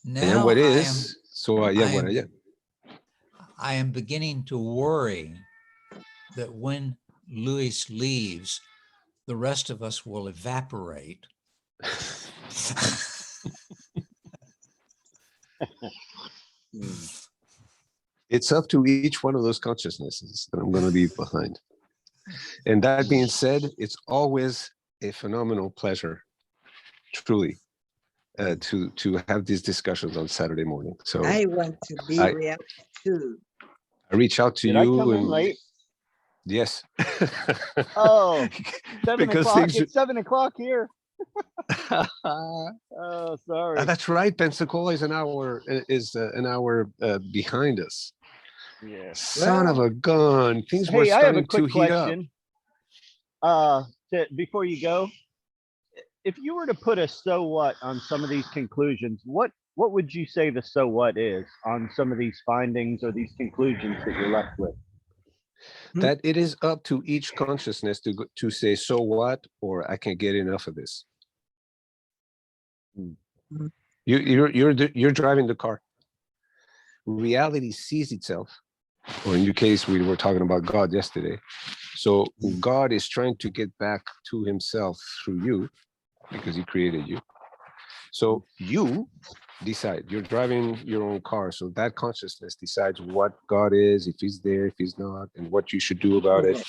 I am Now what is, so I am what I am. I am beginning to worry that when Luis leaves, the rest of us will evaporate. It's up to each one of those consciousnesses that I'm going to leave behind. And that being said, it's always a phenomenal pleasure, truly, to have these discussions on Saturday morning. So I want to be reality too. I reach out to Did you. I come in and late? Yes. Oh, 7 Because o'clock. things- It's 7 o'clock here. Oh, sorry. That's right. Pensacola is an hour behind us. Yeah. Son of a gun. Things were Hey, I have a starting to quick heat up. question. Before you go, if you were to put a so what on some of these conclusions, what would you say the so what is on some of these findings or these conclusions that you're left with? That it is up to each consciousness to say, so what, or I can't get enough of this. You're driving the car. Reality sees itself, or in your case, we were talking about God yesterday. So God is trying to get back to himself through you because he created you. So you decide, you're driving your own car. So that consciousness decides what God is, if he's there, if he's not, and what you should do about it.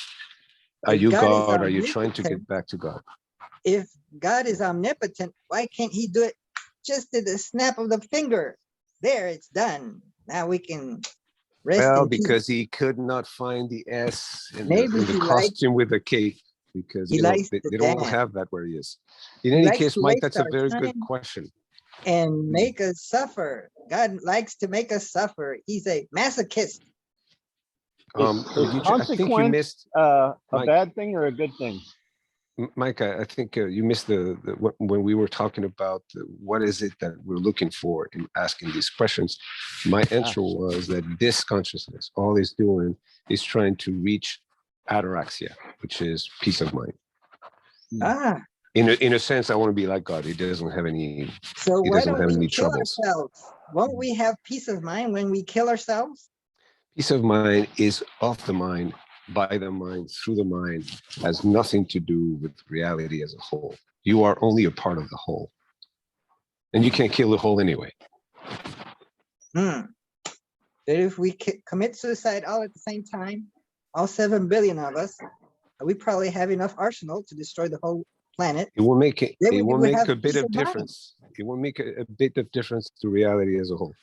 Are you God? Are you trying to get back to God? If God is omnipotent, why can't he do it just at the snap of the finger? There, it's done. Now we can rest Well, in peace. because he could not find the S in Maybe the he likes- costume with the K, because he you know, likes they to don't dance. have that where he is. In He any likes case, to Mike, waste that's a our very good time. question. And make us suffer. God likes to make us suffer. He's a masochist. Is I think you consequence missed, a Mike. bad thing or a good thing? Mike, I think you missed when we were talking about what is it that we're looking for in asking these questions. My answer was that this consciousness, all it's doing is trying to reach ataraxia, which is peace of mind. Ah, In a sense, I want to be like God. He doesn't have any. so He why doesn't don't have we any kill troubles. ourselves? Won't we have peace of mind when we kill ourselves? Peace of mind is of the mind, by the mind, through the mind, has nothing to do with reality as a whole. You are only a part of the whole. And you can't kill the whole anyway. But if we commit suicide all at the same time, all 7 billion of us, we probably have enough arsenal to destroy the whole planet. It will make it. Then It we will would make have a bit peace of of mind. difference. It will make a bit of difference to reality as a whole.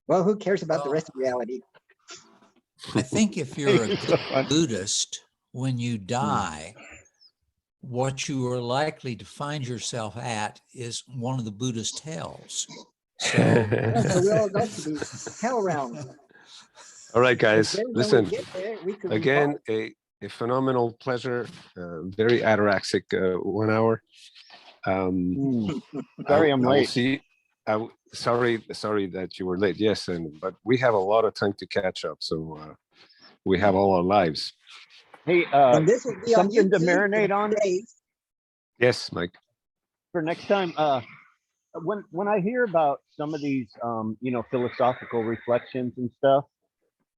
Well, who cares about the rest of reality? I think if you're a It's so good funny. Buddhist, when you die, what you are likely to find yourself at is one of the Buddhist hells. So Yeah, so we all go to the hell realm. All right, And guys, then when listen, we get there, we could again, revolt. a phenomenal pleasure, very ataraxic 1 hour. Sorry, I'm I will late. see. Sorry that you were late. Yes, but we have a lot of time to catch up. So we have all our lives. Hey, And this will be on something to YouTube in marinate a on few days. Yes, Mike. for next time. When I hear about some of these, philosophical reflections and stuff,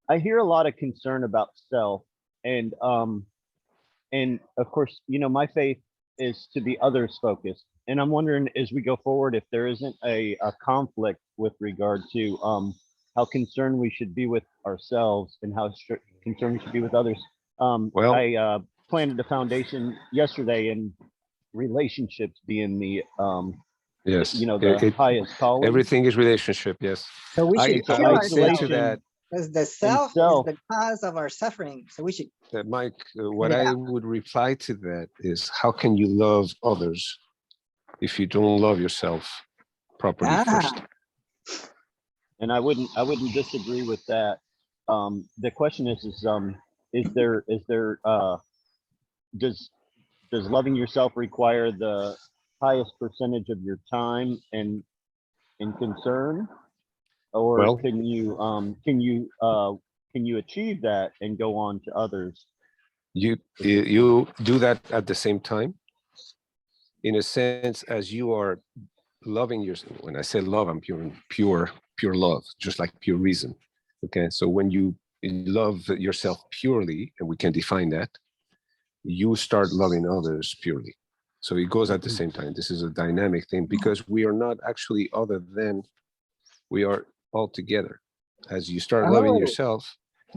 I hear a lot of concern about self, and of course, my faith is to be others focused. And I'm wondering, as we go forward, if there isn't a conflict with regard to how concerned we should be with ourselves and how concerned we should be with others. Well- I planted a foundation yesterday in relationships being the Yes. the highest calling. Everything is relationship. Yes. So we I should so kill would say to ourselves that, because the self self. is the cause of our suffering. So we should. Mike, what Yeah. I would reply to that is, how can you love others if you don't love yourself properly first? And I wouldn't disagree with that. The question is there does loving yourself require the highest percentage of your time and concern, or Well- can you achieve that and go on to others? You do that at the same time, in a sense, as you are loving yourself. When I say love, I'm pure love, just like pure reason. Okay, so when you love yourself purely, and we can define that, you start loving others purely. So it goes at the same time. This is a dynamic thing, because we are not actually other than, we are all together. As you start loving Oh. yourself,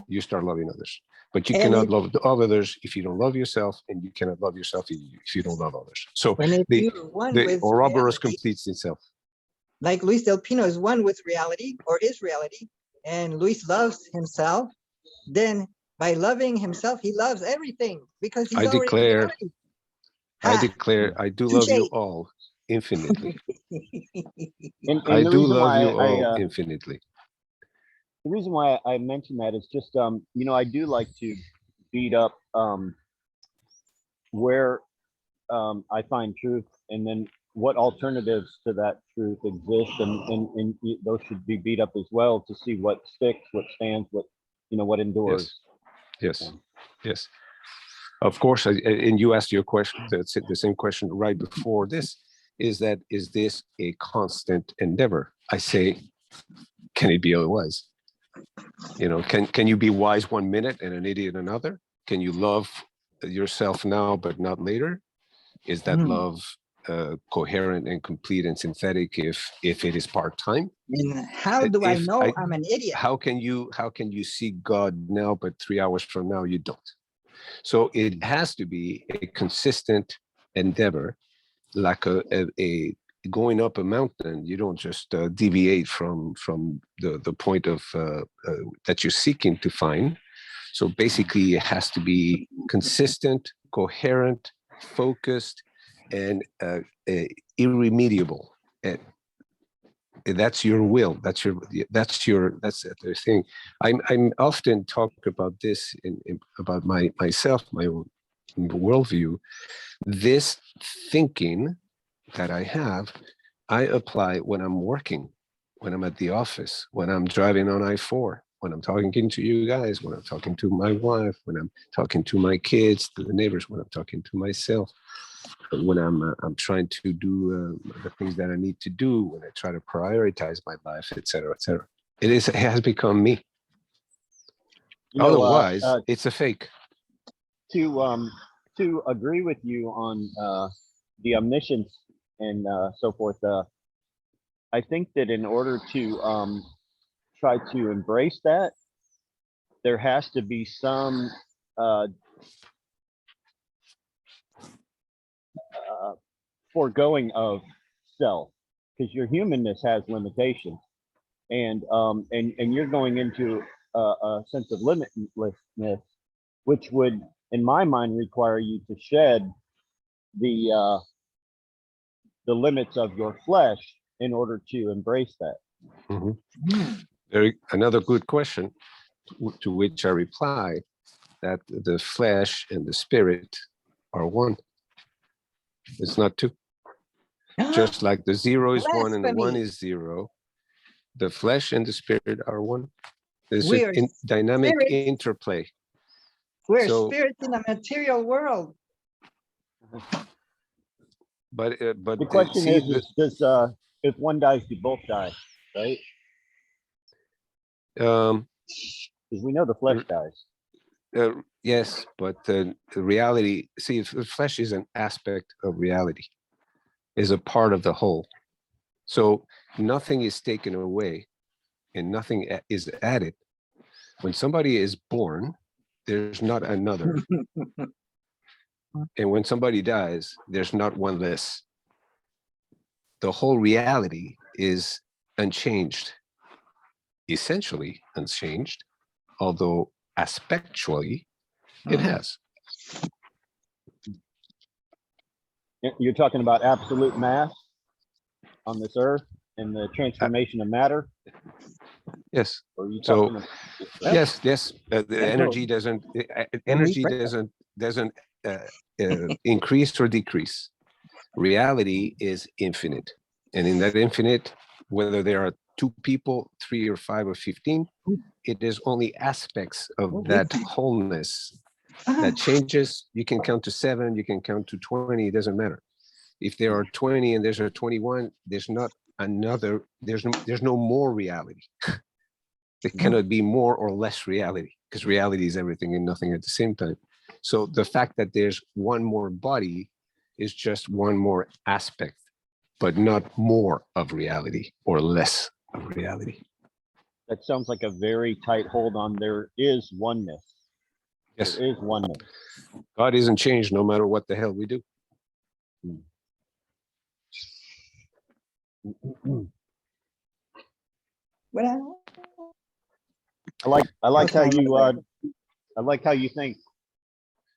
you start loving others. But you And cannot if- love others if you don't love yourself, and you cannot love yourself if you don't love others. So And if the you're one with Ouroboros reality, completes itself. like Luis Del Pino is one with reality or is reality, and Luis loves himself, then by loving himself, he loves everything because he's I already declare- reality. I Ha. declare, I do love you Touche. all infinitely. And I the do reason love why you all infinitely. the reason why I mentioned that is just I do like to beat up where I find truth, and then what alternatives to that truth exist, and those should be beat up as well to see what sticks, what stands, what endures. Yes, yes. Of course, and you asked your question, the same question right before this, is this a constant endeavor? I say, can it be otherwise? Can you be wise 1 minute and an idiot another? Can you love yourself now but not later? Is that love coherent and complete and synthetic if it is part-time? And how do I know I'm an idiot? How can you see God now but 3 hours from now you don't? So it has to be a consistent endeavor, like a going up a mountain. You don't just deviate from the point of that you're seeking to find. So basically, it has to be consistent, coherent, focused, and irremediable. And that's your will. That's the thing. I'm often talk about this about myself, my own worldview. This thinking that I have, I apply when I'm working, when I'm at the office, when I'm driving on I-4, when I'm talking to you guys, when I'm talking to my wife, when I'm talking to my kids, to the neighbors, when I'm talking to myself, when I'm trying to do the things that I need to do, when I try to prioritize my life, etc., etc. It has become me. Otherwise, it's a fake. To agree with you on the omniscience and so forth, I think that in order to try to embrace that, there has to be some foregoing of self, because your humanness has limitations, and you're going into a sense of limitlessness, which would, in my mind, require you to shed the limits of your flesh in order to embrace that. Another good question, to which I reply that the flesh and the spirit are one. It's not two. Just like the 0 is 1 and the 1 Blasphemy. is 0, the flesh and the spirit are one. There's We're a dynamic spirits. interplay. We're So- spirits in a material world. But The question see, is does if one dies, do both die, right? Because we know the flesh dies. yes, but the reality, see, if the flesh is an aspect of reality, is a part of the whole. So nothing is taken away and nothing is added. When somebody is born, there's not another. And when somebody dies, there's not one less. The whole reality is unchanged, essentially unchanged, although aspectually it has. You're talking about absolute mass on this earth and the transformation of matter? Yes. Or are you So, talking about, yes, yes. The energy doesn't increase or decrease. Reality is infinite, and in that infinite, whether there are 2 people, 3 or 5 or 15, it is only aspects of that wholeness that changes. You can count to 7, you can count to 20, it doesn't matter. If there are 20 and there's a 21, there's not another, there's no more reality. There cannot be more or less reality, because reality is everything and nothing at the same time. So the fact that there's one more body is just one more aspect, but not more of reality or less of reality. that sounds like a very tight hold on there is oneness. Yes, There is oneness. God isn't changed no matter what the hell we do. Well, I like how Okay. you I like how you think.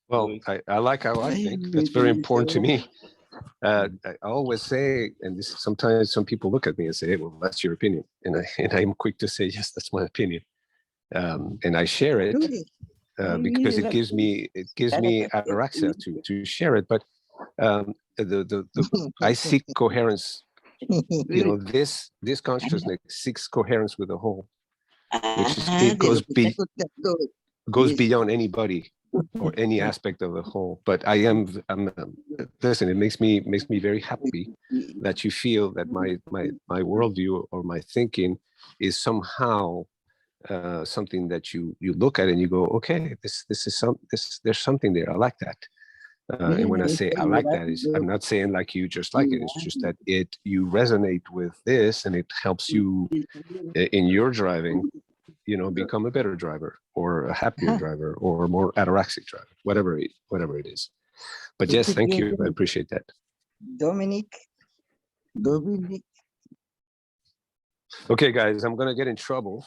Well, I like how I think. That's very important to me. I always say, and this sometimes some people look at me and say, well, that's your opinion. And I'm quick to say, yes, that's my opinion. And I share it because it gives me ataraxia to share it. But I seek coherence. You know, this consciousness seeks coherence with the whole, which is, it goes beyond anybody or any aspect of the whole. But I'm listen, it makes me very happy that you feel that my worldview or my thinking is somehow something that you look at and you go, okay, this is there's something there. I like that. And when I say I like that, I'm not saying like you just like it. It's just that you resonate with this and it helps you in your driving, you know, become a better driver or a happier driver or a more ataraxic driver, whatever it is. But yes, thank you. I appreciate that. Domenic. Okay, guys, I'm gonna get in trouble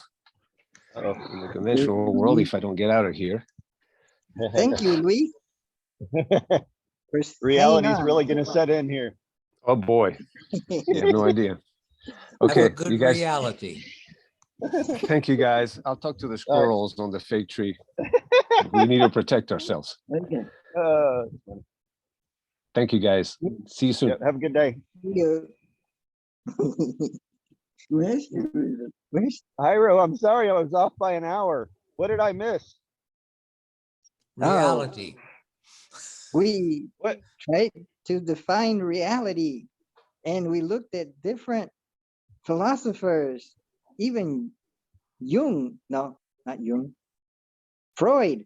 in the conventional world if I don't get out of here. Thank you, Luis. Reality is really going to set in here. Oh boy, you have no idea. Have Okay, a good you guys. reality. Thank you, guys. I'll talk to the squirrels on the fig tree. We need to protect ourselves. Okay. Thank you, guys. See you soon. Yeah, have a good day. Where's Jairo, I'm sorry I was off by an hour. What did I miss? Reality. we tried to define reality, and we looked at different philosophers, even Jung. No, not Jung. Freud.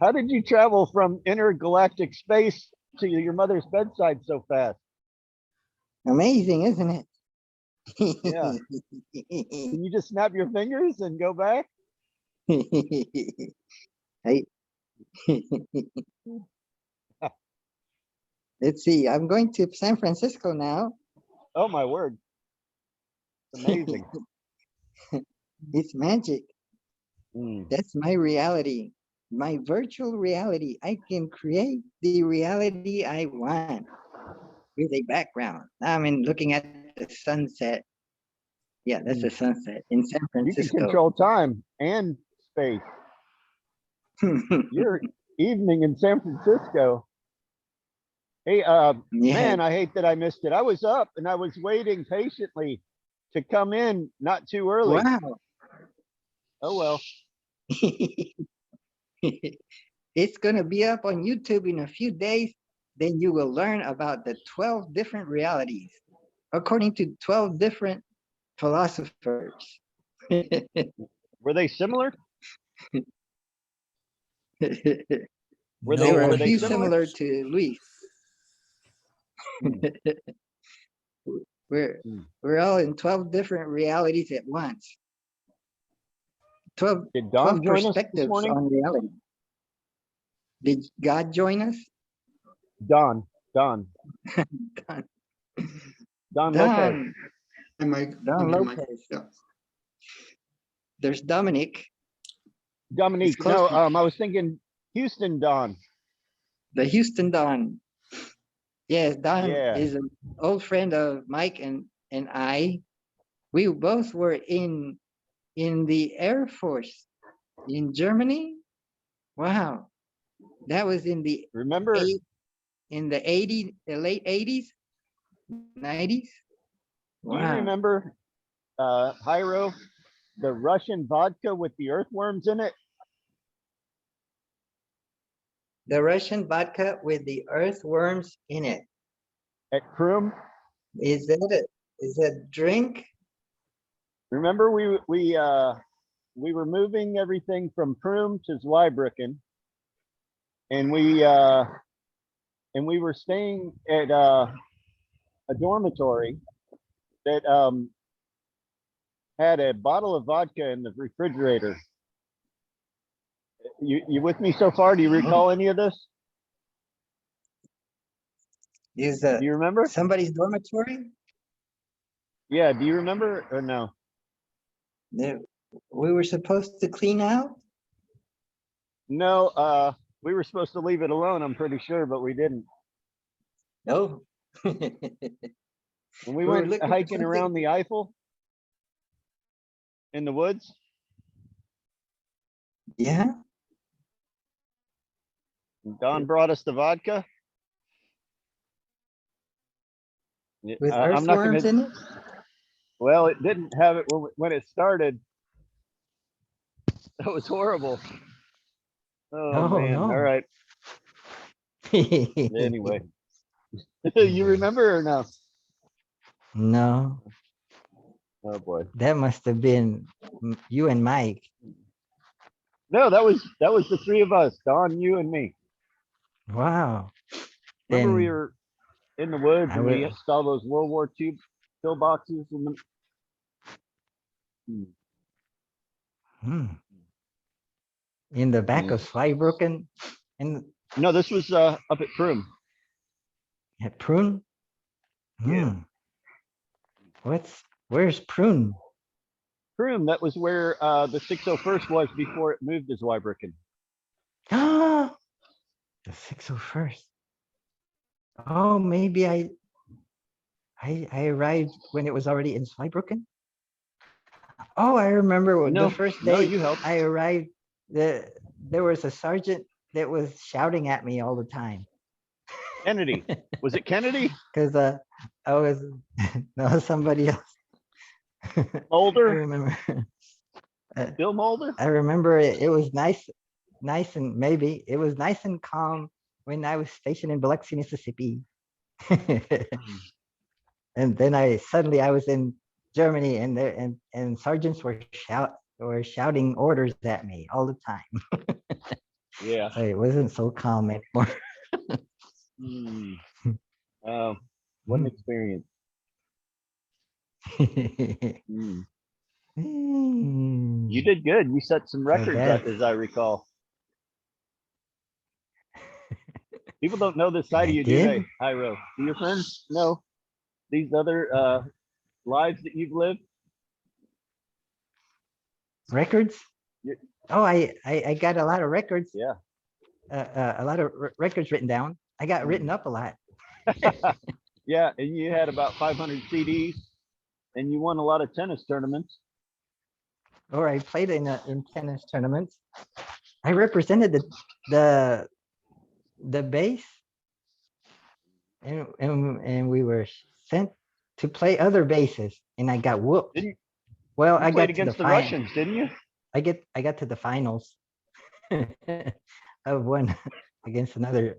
How did you travel from intergalactic space to your mother's bedside so fast? Amazing, isn't it? Yeah. Can you just snap your fingers and go back? Hey. Let's see. I'm going to San Francisco now. Oh my word. Amazing. It's magic. Mm. That's my reality, my virtual reality. I can create the reality I want with a background. I mean, looking at the sunset. Yeah, that's a sunset in San You can Francisco. control time and space. You're evening in San Francisco. Hey, Yeah. man, I hate that I missed it. I was up and I was waiting patiently to come in, not too early. Wow. Oh well. It's going to be up on YouTube in a few days. Then you will learn about the 12 different realities according to 12 different philosophers. Were they similar? There Were No were a were one they few knows. similar to Luis. Hmm. We're Hmm. we're all in 12 different realities at once. 12, Did 12 Don join us this perspectives morning? on reality. Did God join us? Don Lopez. Don, And Mike. Don Okay, Mike. Lopez. Yeah. There's Domenic, Dominique. close No, to- I was thinking Houston Don. the Houston Don. Yes, Don Yeah. is an old friend of Mike and I. We both were in the Air Force in Germany. Wow. That was in the Remember? the late 80s, 90s. Do you Wow. remember Jairo, the Russian vodka with the earthworms in it? The Russian vodka with the earthworms in it. At Krum? Is that drink? Remember we were moving everything from Krum to Zweibrücken, and we were staying at a dormitory that had a bottle of vodka in the refrigerator. You with me so far? Do you recall any of this? Is Do you remember? somebody's dormitory? Yeah, do you remember or no? That we were supposed to clean out? No, we were supposed to leave it alone, I'm pretty sure, but we didn't. No. When we We were went looking for hiking something- around the Eifel in the woods, Yeah. Don brought us the vodka. Yeah, With I'm not earthworms gonna. in it? Well, it didn't have it when it started. That was horrible. Oh Oh, man! no. All right. Anyway, you remember or no? No, Oh boy. that must have been you and Mike. No, that was the three of us, Don, you, and me. Wow. Remember we Then were in the woods I and we will- saw those World War II pillboxes in the. in the back Yeah. of Zweibrücken and No, this was up at Krum. at Prune? Yeah. Where's Prune? Krum, that was where the 601st was before it moved to Zweibrücken. Ah, the 601st. Oh, maybe I arrived when it was already in Zweibrücken. Oh, I remember when No, the first no, day you helped. I arrived. There was a sergeant that was shouting at me all the time Kennedy. Was it Kennedy? because I was no somebody else. I Mulder? remember. Bill Mulder? I remember it was nice and maybe it was nice and calm when I was stationed in Biloxi, Mississippi. And then I was in Germany and sergeants were shouting orders at me all the time. Yeah. So it wasn't so calm anymore. Hmm. What an experience. Hmm. You did good. You set some records, that- as I recall. People don't know this side I of you, do they, did. Jairo? Do your friends know these other lives that you've lived? Records? Yeah. Oh, I got a lot of records. Yeah. A lot of records written down. I got written up a lot. Yeah, and you had about 500 CDs, and you won a lot of tennis tournaments. Or I played in tennis tournaments. I represented the base, and we were sent to play other bases, and I got whooped. Didn't Well, you I played got to the against the final. Russians, didn't you? I got to the finals of one against another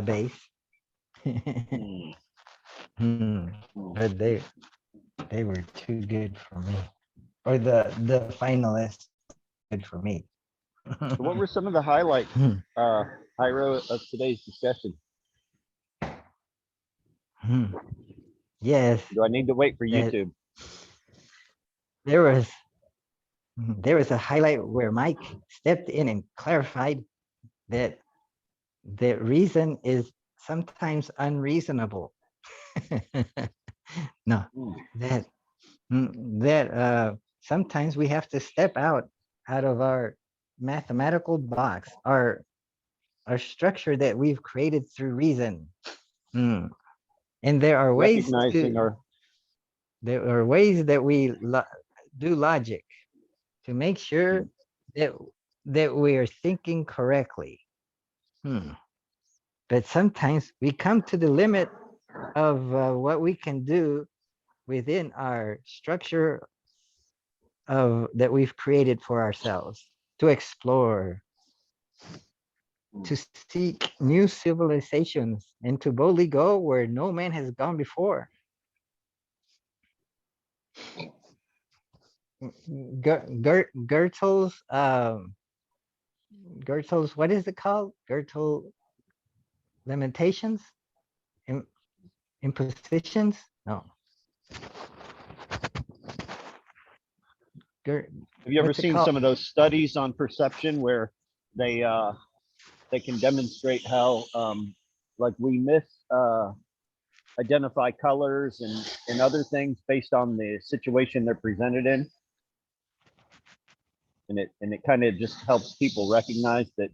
base. But they were too good for me, or the finalists good for me. So what were some of the highlights, Jairo, of today's discussion? Yes, Do I need to wait for That- YouTube? there was a highlight where Mike stepped in and clarified that reason is sometimes unreasonable. No, that sometimes we have to step out of our mathematical box, our structure that we've created through reason. And there are ways Recognizing to, there are ways that we do logic to make sure that we are thinking correctly. But sometimes we come to the limit of what we can do within our structure of that we've created for ourselves to explore, to seek new civilizations, and to boldly go where no man has gone before. Goethe's, what is it called? Goethe Limitations? Impositions? No. Have you ever what's it seen called? some of those studies on perception where they can demonstrate how like we identify colors and other things based on the situation they're presented in? And it kind of just helps people recognize that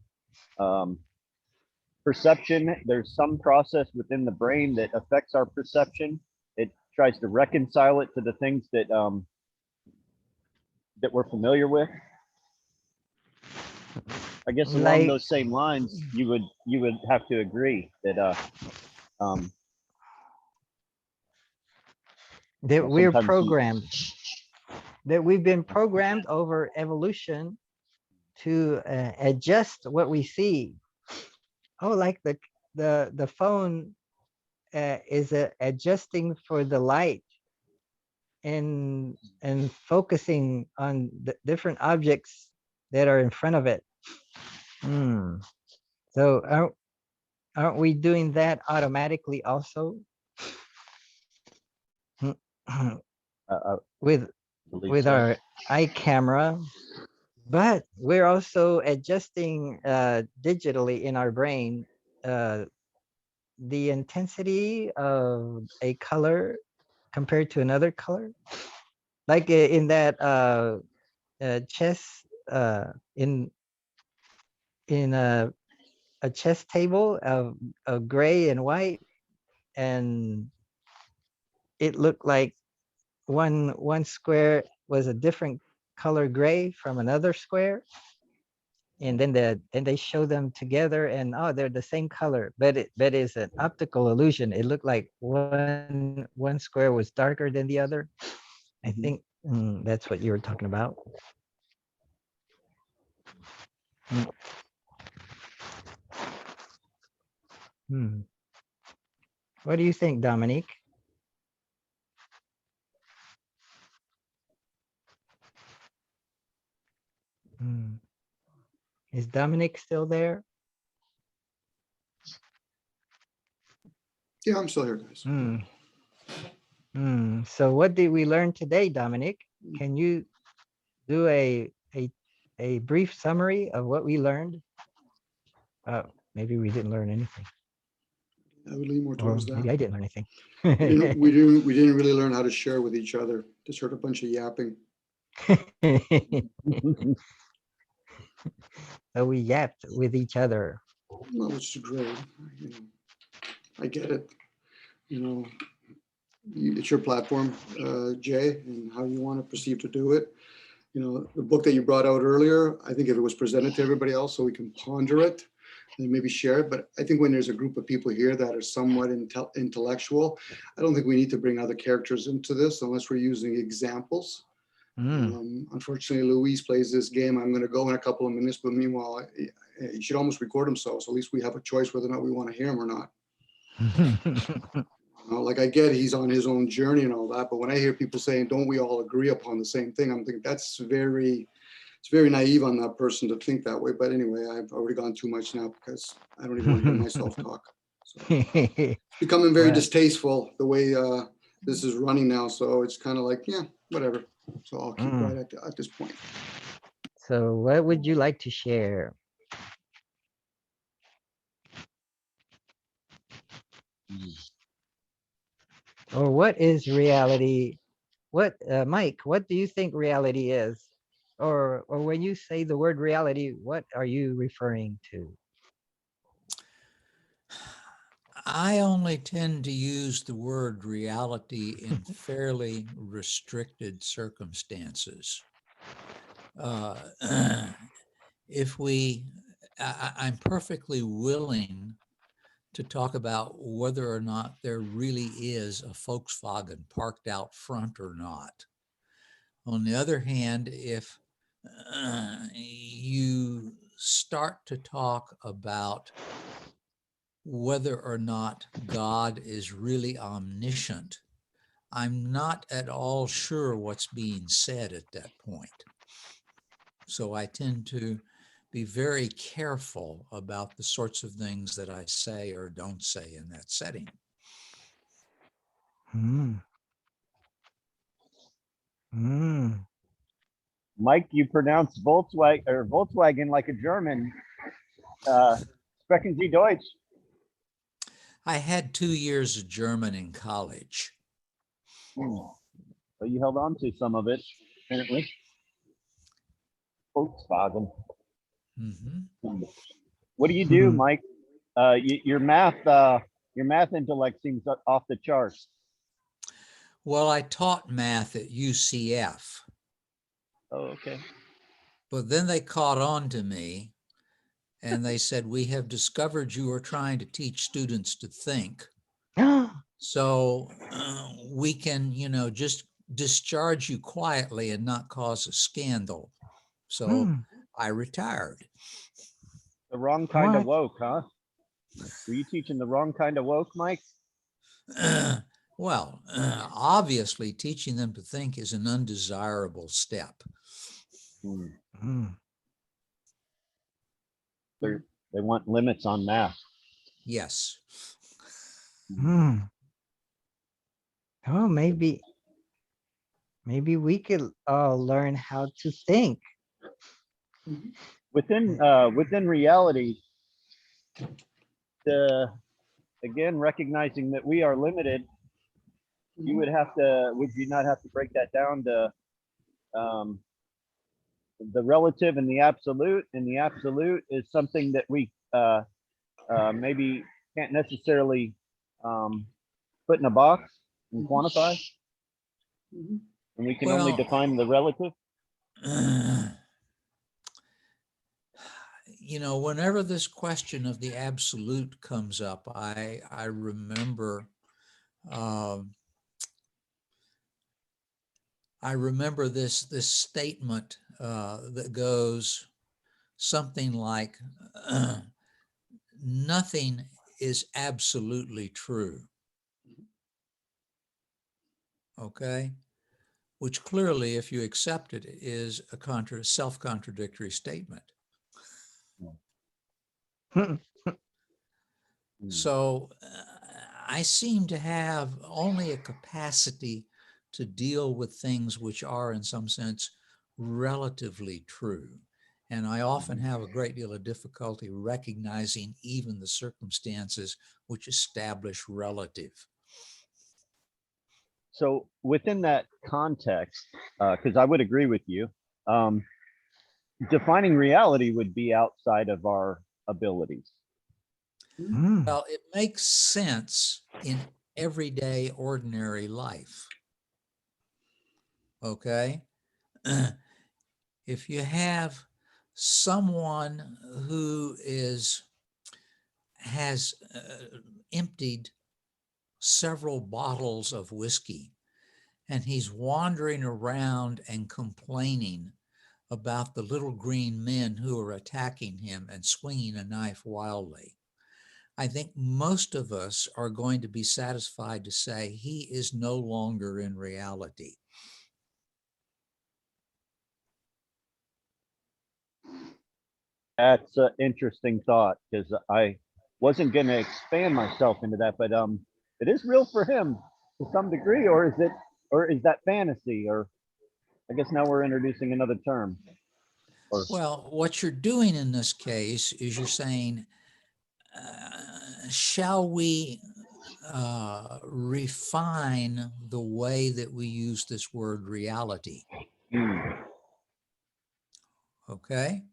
perception, there's some process within the brain that affects our perception. It tries to reconcile it to the things that that we're familiar with. I guess along Like- those same lines, you would have to agree that that well, we're sometimes programmed, that we've been programmed over evolution to adjust what we see. Oh, like the phone is adjusting for the light and focusing on the different objects that are in front of it. So aren't we doing that automatically also? With so. our eye camera, but we're also adjusting digitally in our brain the intensity of a color compared to another color, like in that chess in a chess table of gray and white, and it looked like one square was a different color gray from another square, and then they show them together, and oh, they're the same color, but it's an optical illusion. It looked like one square was darker than the other. I think that's what you were talking about. What do you think, Dominic? Is Dominic still there? Yeah, I'm still here, guys. So what did we learn today, Dominic? Can you do a brief summary of what we learned? Maybe we didn't learn anything. I would lean more Or towards that. maybe I didn't learn anything. We didn't really learn how to share with each other. Just heard a bunch of yapping. So we yapped with each other. No, it's great. You know, I get it. You know, it's your platform, Jay, and how you want to proceed to do it. You know, the book that you brought out earlier, I think if it was presented to everybody else so we can ponder it and maybe share it, but I think when there's a group of people here that are somewhat intellectual, I don't think we need to bring other characters into this unless we're using examples. Unfortunately, Luis plays this game. I'm going to go in a couple of minutes, but meanwhile, he should almost record himself. So at least we have a choice whether or not we want to hear him or not. Like I get he's on his own journey and all that, but when I hear people saying, don't we all agree upon the same thing? I'm thinking it's very naive on that person to think that way. But anyway, I've already gone too much now because I don't even want to hear myself talk. So it's becoming very Well- distasteful the way this is running now. So it's kind of like, yeah, whatever. So I'll keep right at this point. So what would you like to share? Or what is reality? What, Mike, what do you think reality is? Or when you say the word reality, what are you referring to? I only tend to use the word reality in fairly restricted circumstances. If I'm perfectly willing to talk about whether or not there really is a Volkswagen parked out front or not. On the other hand, if you start to talk about whether or not God is really omniscient, I'm not at all sure what's being said at that point. So I tend to be very careful about the sorts of things that I say or don't say in that setting. Mike, you pronounce Volkswagen like a German. Sprechen Sie Deutsch? I had 2 years of German in college. So you held on to some of it, apparently. Volkswagen. Mm-hmm. What do you do, Mike? Your math intellect seems off the charts. Well, I taught math at UCF. Oh, okay. But then they caught on to me and they said, we have discovered you are trying to teach students to think. So we can, just discharge you quietly and not cause a scandal. So I retired. The wrong kind of woke, huh? Were you teaching the wrong kind of woke, Mike? Well, obviously teaching them to think is an undesirable step. They want limits on math. Yes. Oh, maybe we could all learn how to think. Within reality, again, recognizing that we are limited, would you not have to break that down to the relative and the absolute? And the absolute is something that we maybe can't necessarily put in a box and quantify. And we can only define the relative. Whenever this question of the absolute comes up, I remember this statement that goes something like, nothing is absolutely true. Okay? Which clearly, if you accept it, is a self-contradictory statement. So I seem to have only a capacity to deal with things which are, in some sense, relatively true. And I often have a great deal of difficulty recognizing even the circumstances which establish relative. So within that context, because I would agree with you, defining reality would be outside of our abilities. Mm. Well, it makes sense in everyday, ordinary life. Okay? If you have someone who has emptied several bottles of whiskey and he's wandering around and complaining about the little green men who are attacking him and swinging a knife wildly, I think most of us are going to be satisfied to say he is no longer in reality. That's an interesting thought, because I wasn't going to expand myself into that, but it is real for him to some degree, or is that fantasy? Or I guess now we're introducing another term. Or Well, what you're doing in this case is you're saying, shall we refine the way that we use this word reality? Okay.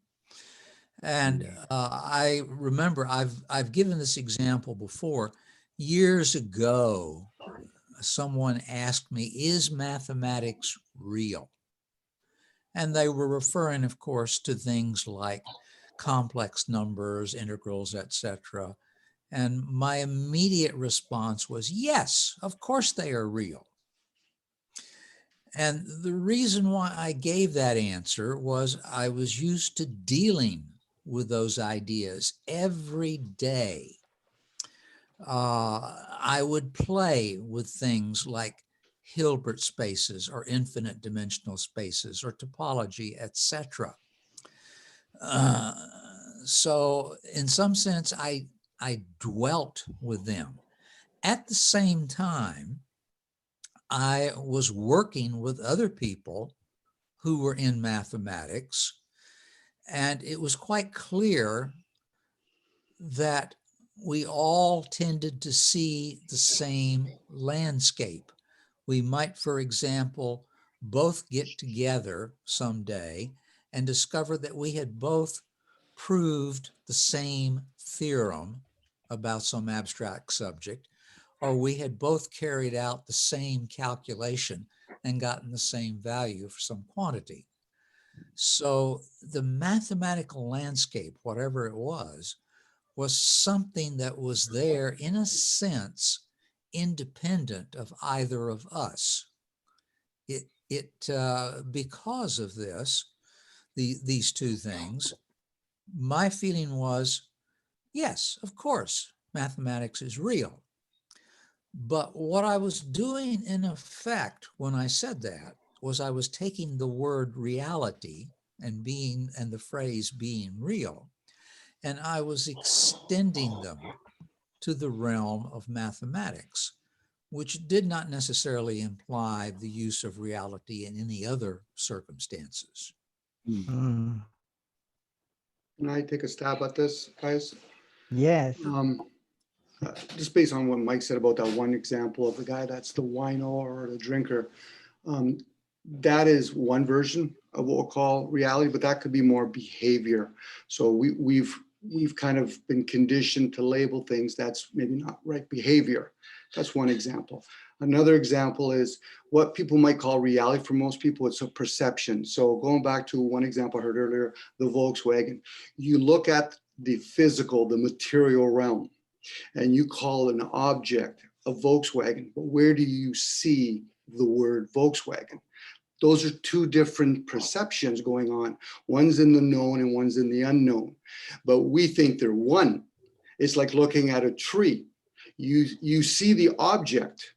And I remember I've given this example before. Years ago, someone asked me, is mathematics real? And they were referring, of course, to things like complex numbers, integrals, etc. And my immediate response was, yes, of course they are real. And the reason why I gave that answer was I was used to dealing with those ideas every day. I would play with things like Hilbert spaces or infinite dimensional spaces or topology, etc. So in some sense, I dwelt with them. At the same time, I was working with other people who were in mathematics, and it was quite clear that we all tended to see the same landscape. We might, for example, both get together someday and discover that we had both proved the same theorem about some abstract subject, or we had both carried out the same calculation and gotten the same value for some quantity. So the mathematical landscape, whatever it was something that was there in a sense, independent of either of us. Because of this, these two things, my feeling was, yes, of course, mathematics is real. But what I was doing in effect when I said that was I was taking the word reality and the phrase being real, and I was extending them to the realm of mathematics, which did not necessarily imply the use of reality in any other circumstances. Mm. Can I take a stab at this, guys? Yes. Just based on what Mike said about that one example of the guy that's the wino or the drinker, that is one version of what we'll call reality, but that could be more behavior. So we've kind of been conditioned to label things that's maybe not right behavior. That's one example. Another example is what people might call reality. For most people, it's a perception. So going back to one example I heard earlier, the Volkswagen, you look at the physical, the material realm, and you call an object a Volkswagen, but where do you see the word Volkswagen? Those are two different perceptions going on. One's in the known and one's in the unknown, but we think they're one. It's like looking at a tree. You see the object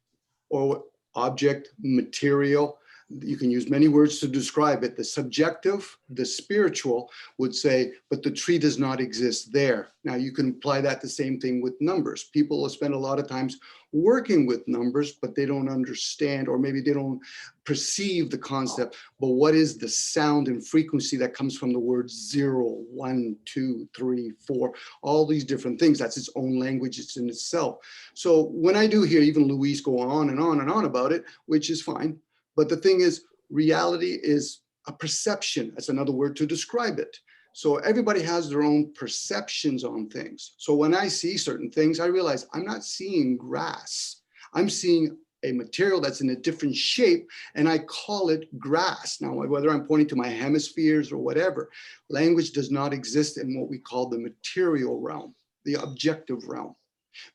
or object, material. You can use many words to describe it. The subjective, the spiritual would say, but the tree does not exist there. Now you can apply that the same thing with numbers. People will spend a lot of times working with numbers, but they don't understand, or maybe they don't perceive the concept. But what is the sound and frequency that comes from the word 0, 1, 2, 3, 4, all these different things? That's its own language. It's in itself. So when I do hear even Luis go on and on and on about it, which is fine. But the thing is, reality is a perception. That's another word to describe it. So everybody has their own perceptions on things. So when I see certain things, I realize I'm not seeing grass. I'm seeing a material that's in a different shape, and I call it grass. Now, whether I'm pointing to my hemispheres or whatever, language does not exist in what we call the material realm, the objective realm.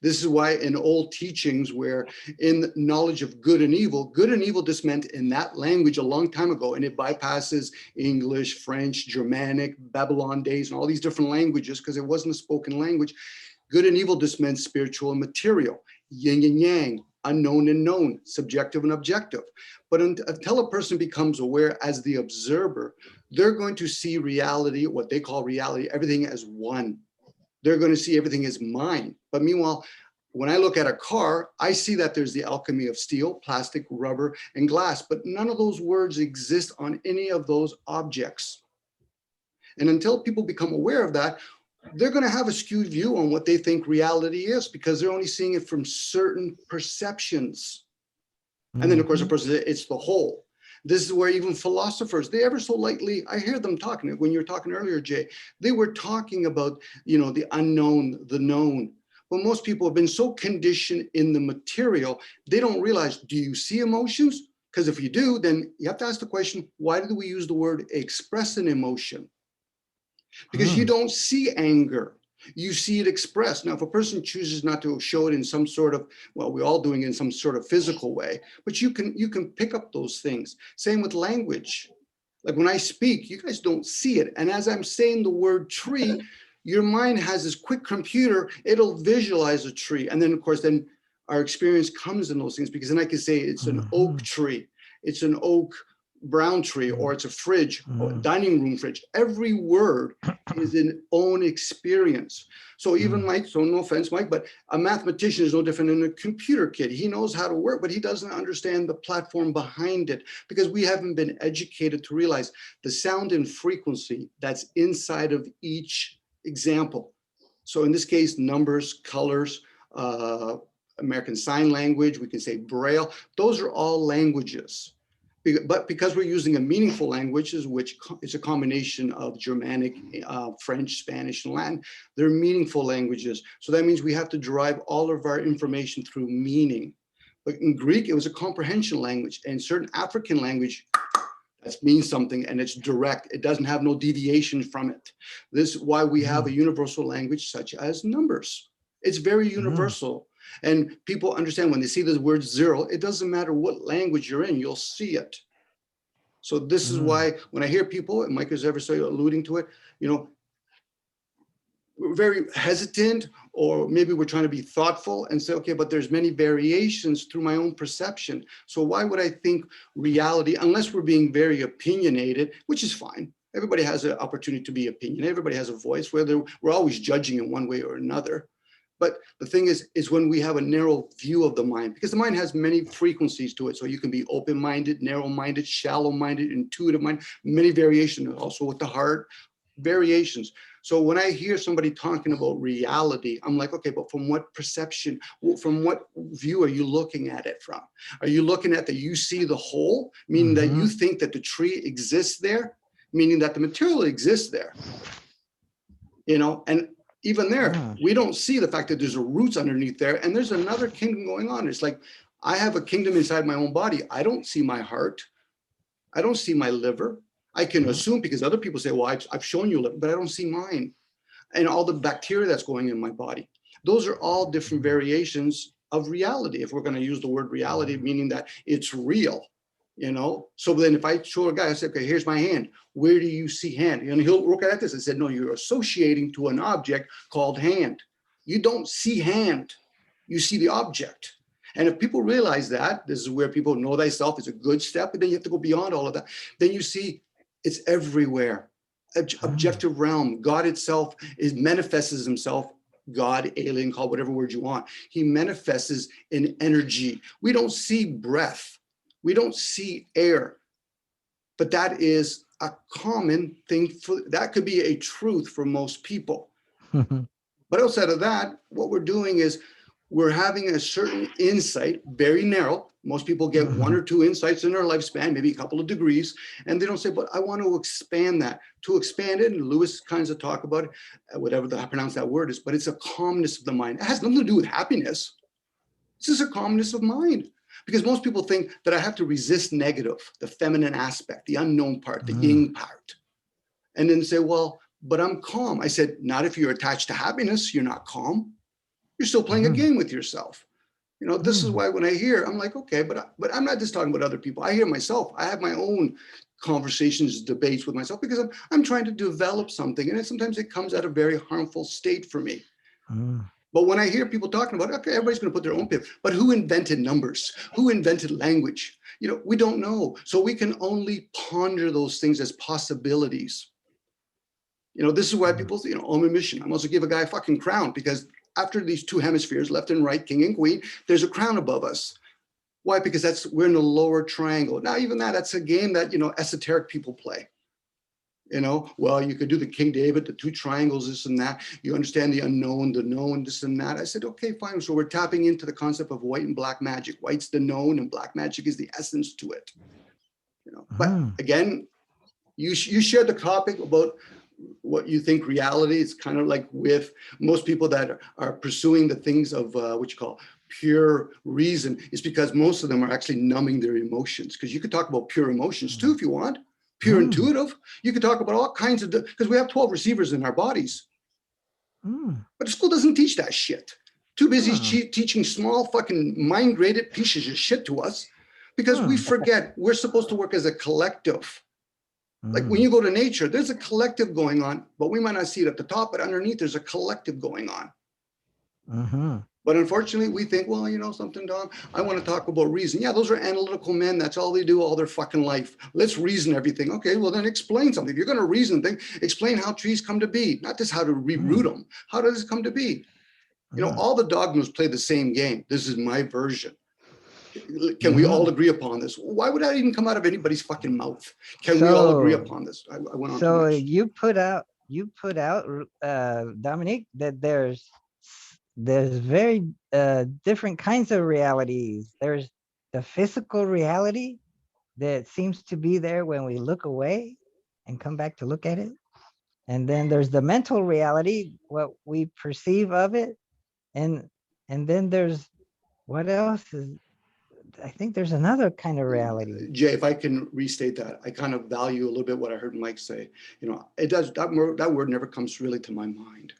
This is why in old teachings, where in knowledge of good and evil just meant in that language a long time ago, and it bypasses English, French, Germanic, Babylon days, and all these different languages, because it wasn't a spoken language. Good and evil just meant spiritual and material, yin and yang, unknown and known, subjective and objective. But until a person becomes aware as the observer, they're going to see reality, what they call reality, everything as one. They're going to see everything as mine. But meanwhile, when I look at a car, I see that there's the alchemy of steel, plastic, rubber, and glass, but none of those words exist on any of those objects. And until people become aware of that, they're going to have a skewed view on what they think reality is, because they're only seeing it from certain perceptions. And then, of course, the person says it's the whole. This is where even philosophers, they ever so lightly, I hear them talking, when you were talking earlier, Jay, they were talking about, the unknown, the known. But most people have been so conditioned in the material, they don't realize, do you see emotions? Because if you do, then you have to ask the question, why do we use the word express an emotion? Because you don't see anger. You see it expressed. Now, if a person chooses not to show it in some sort of, well, we're all doing it in some sort of physical way, but you can pick up those things. Same with language. Like when I speak, you guys don't see it. And as I'm saying the word tree, your mind has this quick computer, it'll visualize a tree. And then, of course, then our experience comes in those things, because then I can say it's an oak tree, it's an oak brown tree, or it's a fridge, or a dining room fridge. Every word is an own experience. So even Mike, so no offense, Mike, but a mathematician is no different than a computer kid. He knows how to work, but he doesn't understand the platform behind it, because we haven't been educated to realize the sound and frequency that's inside of each example. So in this case, numbers, colors, American Sign Language, we can say Braille, those are all languages. But because we're using a meaningful language, which is a combination of Germanic, French, Spanish, and Latin, they're meaningful languages. So that means we have to derive all of our information through meaning. But in Greek, it was a comprehension language, and certain African language, that means something, and it's direct. It doesn't have no deviation from it. This is why we have a universal language such as numbers. It's very universal. And people understand when they see the word 0, it doesn't matter what language you're in, you'll see it. So this is why when I hear people, and Mike is ever so alluding to it, we're very hesitant, or maybe we're trying to be thoughtful and say, okay, but there's many variations through my own perception. So why would I think reality, unless we're being very opinionated, which is fine. Everybody has an opportunity to be opinionated. Everybody has a voice, whether we're always judging in one way or another. But the thing is when we have a narrow view of the mind, because the mind has many frequencies to it. So you can be open-minded, narrow-minded, shallow-minded, intuitive mind, many variations, also with the heart, variations. So when I hear somebody talking about reality, I'm like, okay, but from what perception, from what view are you looking at it from? Are you looking at that you see the whole, meaning that you think that the tree exists there, meaning that the material exists there, and even there, we don't see the fact that there's a roots underneath there, and there's another kingdom going on. It's like, I have a kingdom inside my own body. I don't see my heart. I don't see my liver. I can assume, because other people say, well, I've shown you liver, but I don't see mine. And all the bacteria that's going in my body. Those are all different variations of reality. If we're going to use the word reality, meaning that it's real, So then if I show a guy, I say, okay, here's my hand. Where do you see hand? And he'll look at this and say, no, you're associating to an object called hand. You don't see hand. You see the object. And if people realize that, this is where people know thyself is a good step, and then you have to go beyond all of that. Then you see it's everywhere. Objective realm. God itself manifests himself God, alien, call whatever word you want. He manifests in energy. We don't see breath. We don't see air. But that is a common thing. That could be a truth for most people. But outside of that, what we're doing is we're having a certain insight, very narrow. Most people get one or two insights in their lifespan, maybe a couple of degrees, and they don't say, but I want to expand that. To expand it, and Lewis kinds of talk about it, whatever I pronounce that word is, but it's a calmness of the mind. It has nothing to do with happiness. This is a calmness of mind. Because most people think that I have to resist negative, the feminine aspect, the unknown part, the yin part. And then say, well, but I'm calm. I said, not if you're attached to happiness, you're not calm. You're still playing a game with yourself. You know, this is why when I hear, I'm like, okay, but I'm not just talking about other people. I hear myself. I have my own conversations, debates with myself because I'm trying to develop something. And sometimes it comes at a very harmful state for me. But when I hear people talking about, okay, everybody's going to put their own pip, but who invented numbers? Who invented language? You know, we don't know. So we can only ponder those things as possibilities. You know, this is why people say, you know, I'm a mission. I'm also give a guy a fucking crown because after these two hemispheres, left and right, king and queen, there's a crown above us. Why? Because we're in the lower triangle. Now, even that's a game that, you know, esoteric people play. You know, well, you could do the King David, the two triangles, this and that. You understand the unknown, the known, this and that. I said, okay, fine. So we're tapping into the concept of white and black magic. White's the known and black magic is the essence to it. You know, but again, you shared the topic about what you think reality is kind of like with most people that are pursuing the things of what you call pure reason is because most of them are actually numbing their emotions. Because you could talk about pure emotions too if you want. Pure intuitive. You could talk about all kinds of, because we have 12 receivers in our bodies. But the school doesn't teach that shit. Too busy teaching small fucking mind-graded pieces of shit to us because we forget we're supposed to work as a collective. Like when you go to nature, there's a collective going on, but we might not see it at the top, but underneath there's a collective going on. But unfortunately, we think, well, you know something, Dom, I want to talk about reason. Yeah, those are analytical men. That's all they do all their fucking life. Let's reason everything. Okay, well, then explain something. If you're going to reason things, explain how trees come to be, not just how to reroot them. How does it come to be? You know, all the dogmas play the same game. This is my version. Can we all agree upon this? Why would that even come out of anybody's fucking mouth? Can we all agree upon this? I went on too So much. you put out, Dominic, that there's very different kinds of realities. There's the physical reality that seems to be there when we look away and come back to look at it. And then there's the mental reality, what we perceive of it. And then there's what else is, I think there's another kind of reality. Jay, if I can restate that, I kind of value a little bit what I heard Mike say. You know, it does that word never comes really to my mind.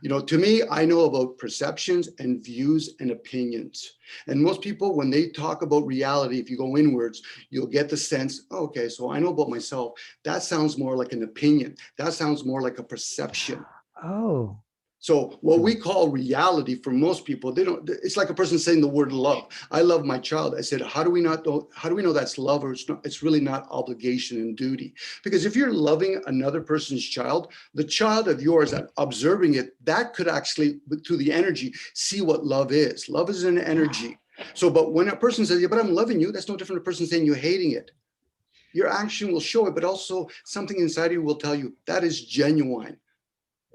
You know, to me, I know about perceptions and views and opinions. And most people, when they talk about reality, if you go inwards, you'll get the sense, oh, okay, so I know about myself. That sounds more like an opinion. That sounds more like a perception. Oh. So what we call reality for most people, they don't, it's like a person saying the word love. I love my child. I said, how do we know that's love or it's really not obligation and duty? Because if you're loving another person's child, the child of yours that observing it, that could actually, through the energy, see what love is. Love is an energy. So, but when a person says, yeah, but I'm loving you, that's no different than a person saying you're hating it. Your action will show it, but also something inside you will tell you that is genuine.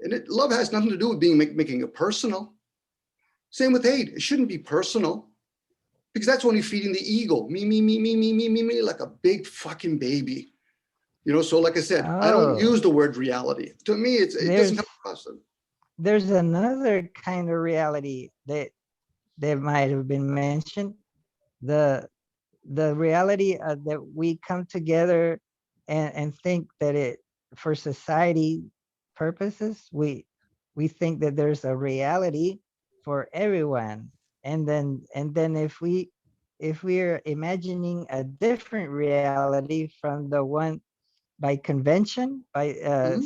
And love has nothing to do with making it personal. Same with hate. It shouldn't be personal because that's only feeding the ego. Me, like a big fucking baby. You know, so like I said, I don't use the word reality. To me, it doesn't come across. There's another kind of reality that might have been mentioned. The reality that we come together and think that it, for society purposes, we think that there's a reality for everyone, and then if we're imagining a different reality from the one by convention, by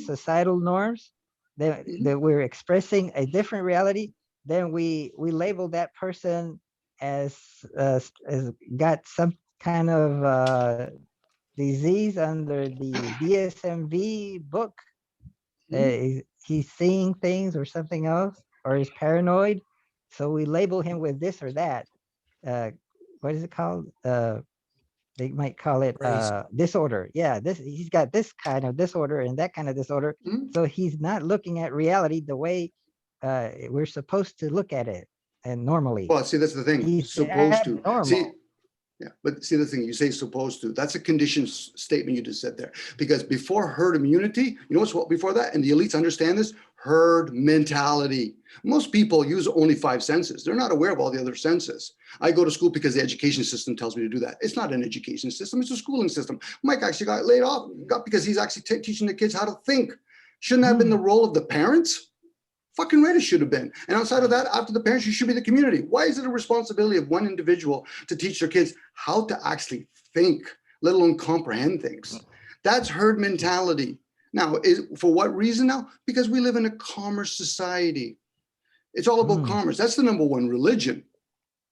societal norms, that we're expressing a different reality, then we label that person as got some kind of disease under the DSMV book. He's seeing things or something else. or is paranoid. So we label him with this or that. What is it called? They might call it Crazy. disorder. Yeah, he's got this kind of disorder and that kind of disorder. Mhm. So he's not looking at reality the way we're supposed to look at it and normally. Well, see, that's the thing. He's Supposed to. abnormal. See, yeah, but see the thing, you say supposed to. That's a conditioned statement you just said there. Because before herd immunity, you know what's what before that? And the elites understand this, herd mentality. Most people use only 5 senses. They're not aware of all the other senses. I go to school because the education system tells me to do that. It's not an education system, it's a schooling system. Mike actually got laid off because he's actually teaching the kids how to think. Shouldn't that have been the role of the parents? Fucking right, it should have been. And outside of that, after the parents, you should be the community. Why is it a responsibility of one individual to teach their kids how to actually think, let alone comprehend things? That's herd mentality. Now, for what reason now? Because we live in a commerce society. It's all about commerce. That's the number one religion.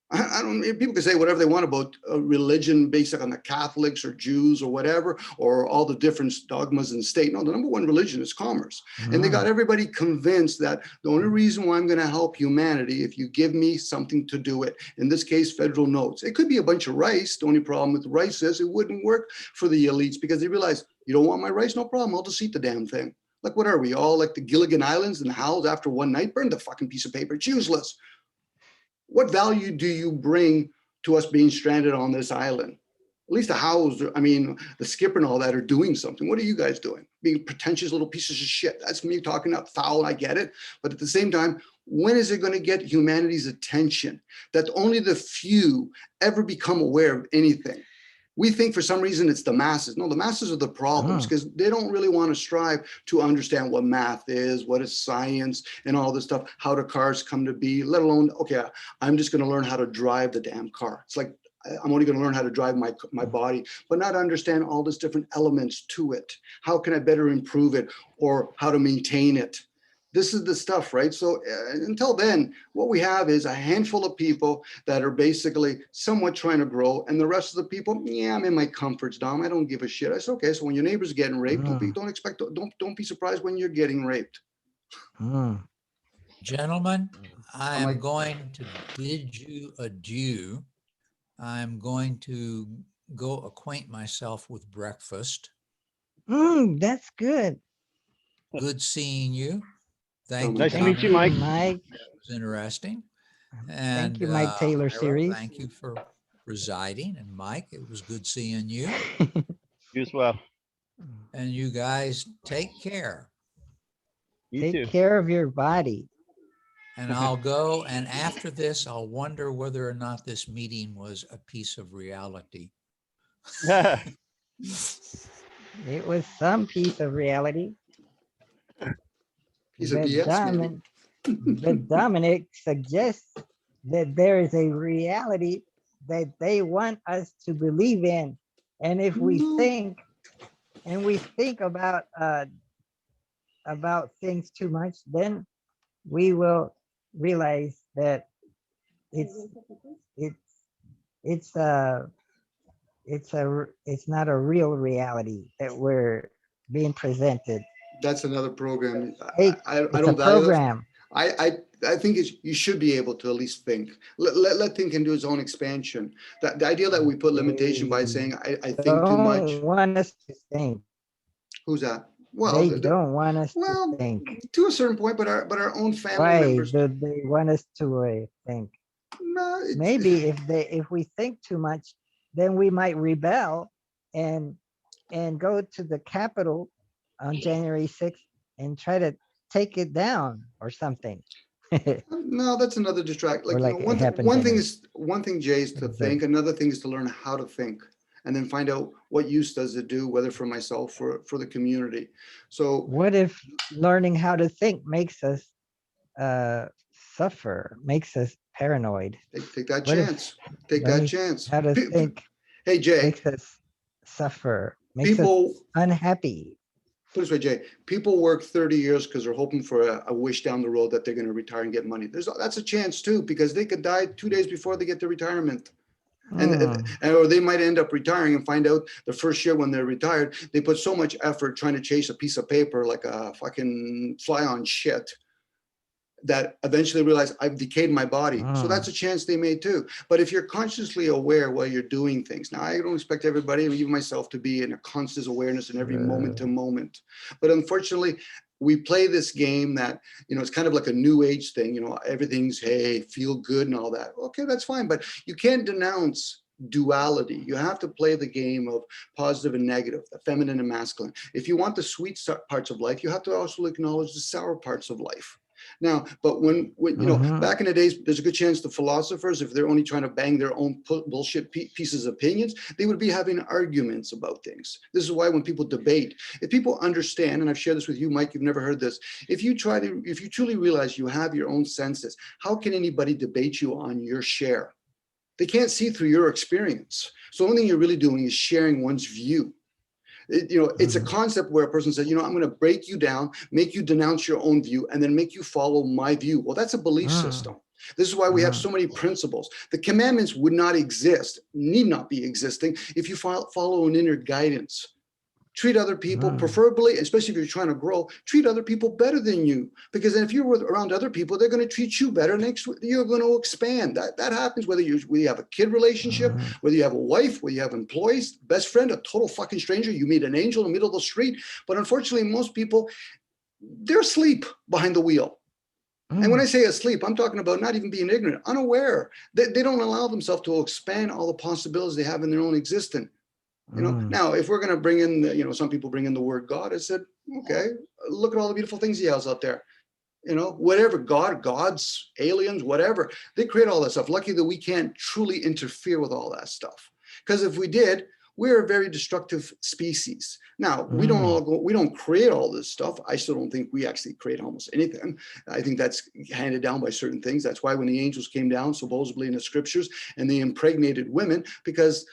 I don't. People can say whatever they want about religion based on the Catholics or Jews or whatever, or all the different dogmas and state. No, the number one religion is commerce, and they got everybody convinced that the only reason why I'm going to help humanity if you give me something to do it. In this case, federal notes. It could be a bunch of rice. The only problem with rice is it wouldn't work for the elites because they realize you don't want my rice, no problem. I'll just eat the damn thing. Like what are we all like the Gilligan Islands and the Howls after one night? Burn the fucking piece of paper. It's useless. What value do you bring to us being stranded on this island? At least the Howls, I mean, the skipper and all that are doing something. What are you guys doing? Being pretentious little pieces of shit. That's me talking up foul, I get it. But at the same time, when is it going to get humanity's attention that only the few ever become aware of anything? We think for some reason it's the masses. No, the masses are the problems because they don't really want to strive to understand what math is, what is science and all this stuff, how do cars come to be, let alone, okay, I'm just going to learn how to drive the damn car. It's like, I'm only going to learn how to drive my body, but not understand all these different elements to it. How can I better improve it or how to maintain it? This is the stuff, right? So until then, what we have is a handful of people that are basically somewhat trying to grow, and the rest of the people, yeah, I'm in my comforts, Dom. I don't give a shit. I said, okay, so when your neighbor's getting raped, don't be surprised when you're getting raped. Gentlemen, I I'm am like- going to bid you adieu. I'm going to go acquaint myself with breakfast. That's good. Good seeing you. Thank you. Nice to meet you, Dominic. Mike. Mike. That was interesting. Thank you, And, Mike Taylor Jairo, series. Thank you for residing. And Mike, it was good seeing you. You as well. And you guys take care. You Take too. care of your body. And I'll go. And after this, I'll wonder whether or not this meeting was a piece of reality. It was some piece of reality. Piece of But BS, maybe. But Dominic suggests that there is a reality that they want us to believe in. And if we think about things too much, then we will realize that it's not a real reality that we're being presented. That's another program. Hey, I it's don't a value that. program. I think you should be able to at least think. Let thinking do its own expansion. The idea that we put limitation by saying I think too much. Don't want us to think. Who's that? Well, They don't want us well, to think. to a certain point, but our own family Why members. do they want us to think? No, Maybe if we think too much, then we might rebel and go to the Capitol on January 6th and try to take it down or something. No, that's another distract. Like, Or you like know, it one happened thing in- is Jay, is to Exactly. think. Another thing is to learn how to think, and then find out what use does it do, whether for myself or for the community. So What if learning how to think makes us suffer, makes us paranoid? take that What if chance. Take that learning chance. How to think Hey Jay, makes us suffer, makes us people. unhappy. Put it this way, Jay. People work 30 years because they're hoping for a wish down the road that they're going to retire and get money. That's a chance too, because they could die 2 days before they get their retirement. Or they might end up retiring and find out the first year when they're retired, they put so much effort trying to chase a piece of paper like a fucking fly on shit that eventually realize I've decayed my body. So that's a chance they made too. But if you're consciously aware while you're doing things, now I don't expect everybody, even myself, to be in a constant awareness in every moment to moment. But unfortunately, we play this game that, it's kind of like a new age thing, everything's, hey, feel good and all that. Okay, that's fine. But you can't denounce duality. You have to play the game of positive and negative, the feminine and masculine. If you want the sweet parts of life, you have to also acknowledge the sour parts of life. Now, but when back in the days, there's a good chance the philosophers, if they're only trying to bang their own bullshit pieces of opinions, they would be having arguments about things. This is why when people debate, if people understand, and I've shared this with you, Mike, you've never heard this. If you truly realize you have your own senses, how can anybody debate you on your share? They can't see through your experience. So the only thing you're really doing is sharing one's view. It's a concept where a person says, I'm going to break you down, make you denounce your own view, and then make you follow my view. Well, that's a belief system. This is why we have so many principles. The commandments would not exist, need not be existing, if you follow an inner guidance. Treat other people, preferably, especially if you're trying to grow, treat other people better than you. Because then if you're around other people, they're going to treat you better. Next, you're going to expand. That happens whether you have a kid relationship, whether you have a wife, whether you have employees, best friend, a total fucking stranger. You meet an angel in the middle of the street. But unfortunately, most people, they're asleep behind the wheel. And when I say asleep, I'm talking about not even being ignorant, unaware. They don't allow themselves to expand all the possibilities they have in their own existence. Now, if we're going to bring in, some people bring in the word God, I said, okay, look at all the beautiful things he has out there. Whatever, gods, aliens, whatever, they create all that stuff. Lucky that we can't truly interfere with all that stuff. Because if we did, we're a very destructive species. Now, we don't create all this stuff. I still don't think we actually create almost anything. I think that's handed down by certain things. That's why when the angels came down, supposedly in the scriptures, and they impregnated women, because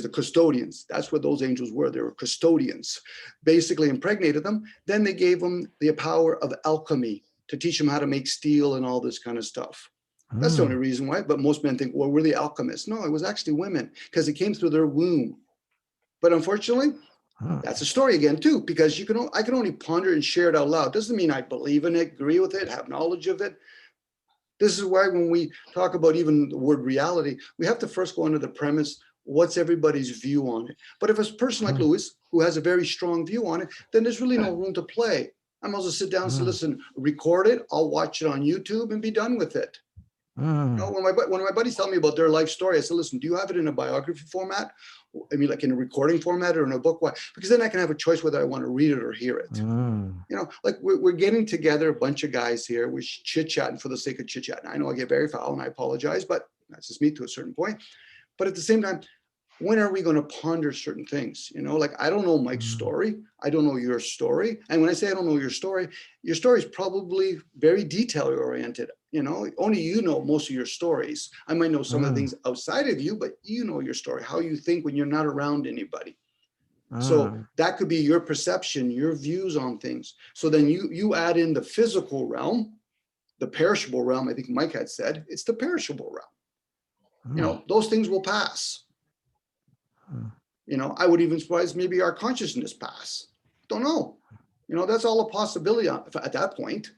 the custodians, that's what those angels were. They were custodians, basically impregnated them. Then they gave them the power of alchemy to teach them how to make steel and all this kind of stuff. That's the only reason why. But most men think, well, we're the alchemists. No, it was actually women because it came through their womb. But unfortunately, that's a story again, too, because I can only ponder and share it out loud. Doesn't mean I believe in it, agree with it, have knowledge of it. This is why when we talk about even the word reality, we have to first go under the premise, what's everybody's view on it? But if a person like Louis, who has a very strong view on it, then there's really no room to play. I might as well sit down and say, listen, record it. I'll watch it on YouTube and be done with it. When my buddies tell me about their life story, I said, listen, do you have it in a biography format? I mean, like in a recording format or in a book? Why? Because then I can have a choice whether I want to read it or hear it. Like we're getting together, a bunch of guys here, we're chit-chatting for the sake of chit-chatting. I know I get very foul and I apologize, but that's just me to a certain point. But at the same time, when are we going to ponder certain things? Like I don't know Mike's story. I don't know your story. And when I say I don't know your story is probably very detail oriented. Only you know most of your stories. I might know some of the things outside of you, but you know your story, how you think when you're not around anybody. So that could be your perception, your views on things. So then you add in the physical realm, the perishable realm. I think Mike had said it's the perishable realm. Those things will pass. I would even surprise maybe our consciousness pass. Don't know. That's all a possibility at that point.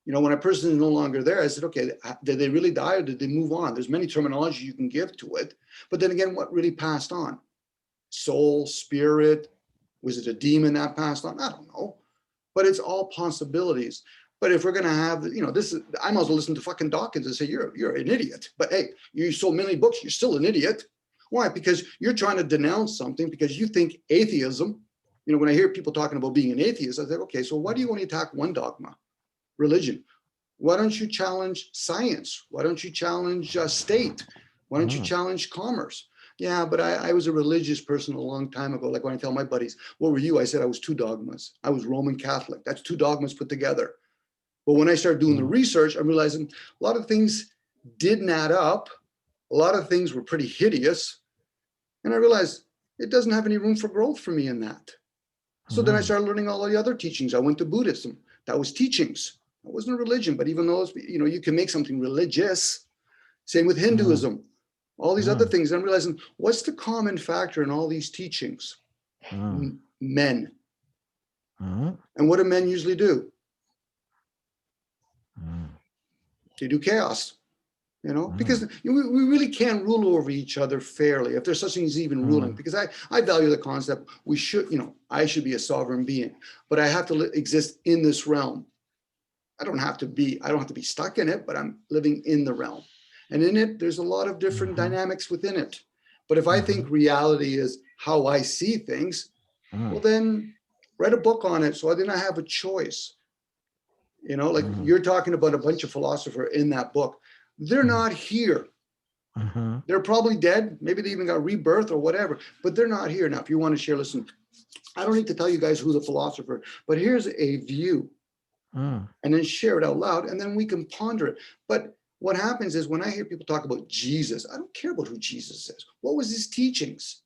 When a person is no longer there, I said, okay, did they really die or did they move on? There's many terminology you can give to it. But then again, what really passed on? Soul, spirit, was it a demon that passed on? I don't know. But it's all possibilities. But if we're going to have, this is, I might as well listen to fucking Dawkins and say, you're an idiot. But hey, you sold many books, you're still an idiot. Why? Because you're trying to denounce something because you think atheism, when I hear people talking about being an atheist, I think, okay, so why do you only attack one dogma? Religion. Why don't you challenge science? Why don't you challenge state? Why don't you challenge commerce? Yeah, but I was a religious person a long time ago. Like when I tell my buddies, what were you? I said I was two dogmas. I was Roman Catholic. That's two dogmas put together. But when I started doing the research, I'm realizing a lot of things didn't add up. A lot of things were pretty hideous. And I realized it doesn't have any room for growth for me in that. So then I started learning all the other teachings. I went to Buddhism. That was teachings. It wasn't a religion, but even though, you can make something religious. Same with Hinduism, all these other things. I'm realizing what's the common factor in all these teachings? Men. And what do men usually do? They do chaos. Because we really can't rule over each other fairly, if there's such thing as even ruling, because I value the concept, we should, I should be a sovereign being, but I have to exist in this realm. I don't have to be stuck in it, but I'm living in the realm. And in it, there's a lot of different dynamics within it. But if I think reality is how I see things, well, then write a book on it, so then I have a choice. Like you're talking about a bunch of philosophers in that book. They're not here. They're probably dead. Maybe they even got rebirth or whatever, but they're not here. Now, if you want to share, listen, I don't need to tell you guys who the philosopher, but here's a view. And then share it out loud, and then we can ponder it. But what happens is when I hear people talk about Jesus, I don't care about who Jesus is. What was his teachings?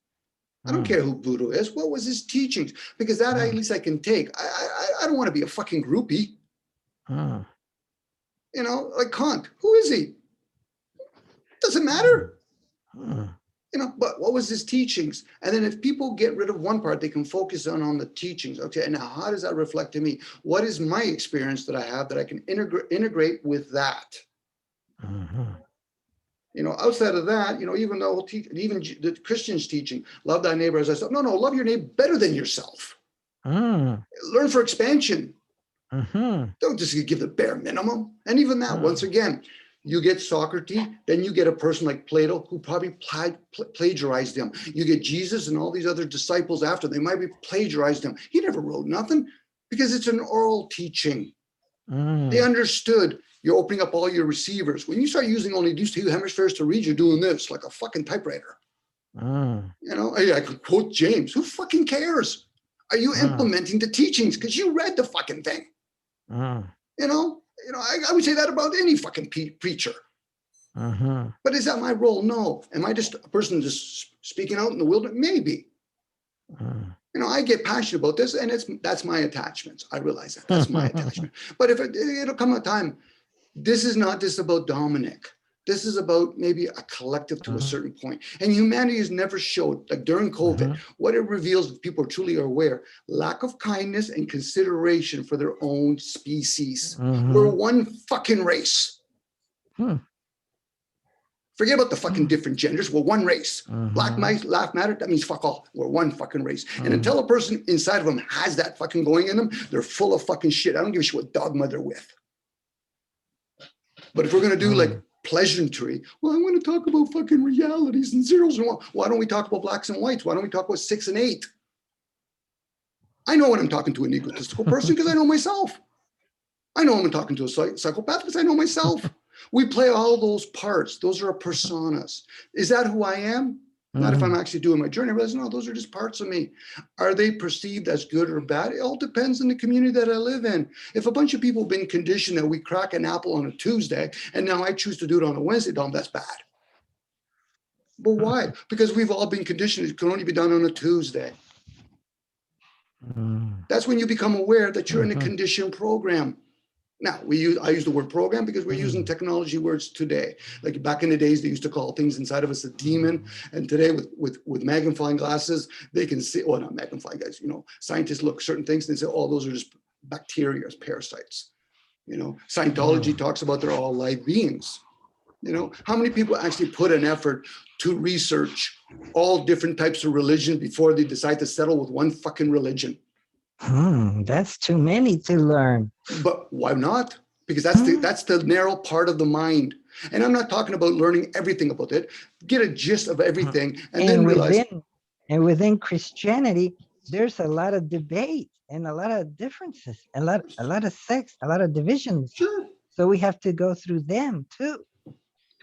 I don't care who Buddha is. What was his teachings? Because that at least I can take. I don't want to be a fucking groupie. Like Kant, who is he? Doesn't matter. But what was his teachings? And then if people get rid of one part, they can focus on the teachings. Okay, and now how does that reflect to me? What is my experience that I have that I can integrate with that? Outside of that, even though even the Christians teaching, love thy neighbor as thyself. No, love your neighbor better than yourself. Learn for expansion. Don't just give the bare minimum. And even that, once again, you get Socrates, then you get a person like Plato who probably plagiarized him. You get Jesus and all these other disciples after, they might be plagiarized him. He never wrote nothing because it's an oral teaching. They understood. You're opening up all your receivers. When you start using only these two hemispheres to read, you're doing this like a fucking typewriter. I could quote James. Who fucking cares? Are you implementing the teachings? Because you read the fucking thing. I would say that about any fucking preacher. But is that my role? No. Am I just a person just speaking out in the wilderness? Maybe. I get passionate about this, and that's my attachments. I realize that. That's my attachment. But if it'll come a time, this is not just about Domenic. This is about maybe a collective to a certain point. And humanity has never showed, like during COVID, what it reveals, if people are truly aware, lack of kindness and consideration for their own species. We're one fucking race. Forget about the fucking different genders. We're one race. Black lives matter. That means fuck all. We're one fucking race. And until a person inside of them has that fucking going in them, they're full of fucking shit. I don't give a shit what dogma they're with. But if we're going to do like pleasantry, well, I want to talk about fucking realities and zeros and one. Why don't we talk about blacks and whites? Why don't we talk about 6 and 8? I know when I'm talking to an egotistical person because I know myself. I know when I'm talking to a psychopath because I know myself. We play all those parts. Those are our personas. Is that who I am? Not if I'm actually doing my journey. I realize, no, those are just parts of me. Are they perceived as good or bad? It all depends on the community that I live in. If a bunch of people have been conditioned that we crack an apple on a Tuesday, and now I choose to do it on a Wednesday, that's bad. But why? Because we've all been conditioned. It can only be done on a Tuesday. That's when you become aware that you're in a conditioned program. Now, I use the word program because we're using technology words today. Like back in the days, they used to call things inside of us a demon. And today with magnifying glasses, they can see, well, not magnifying guys, scientists look certain things and they say, oh, those are just bacteria, parasites. Scientology talks about they're all live beings. How many people actually put an effort to research all different types of religion before they decide to settle with one fucking religion? That's too many to learn. But why not? Because that's the narrow part of the mind. And I'm not talking about learning everything about it. Get a gist of everything and then realize. Within Christianity, there's a lot of debate and a lot of differences, a lot of sects, a lot of divisions. Sure. So we have to go through them too.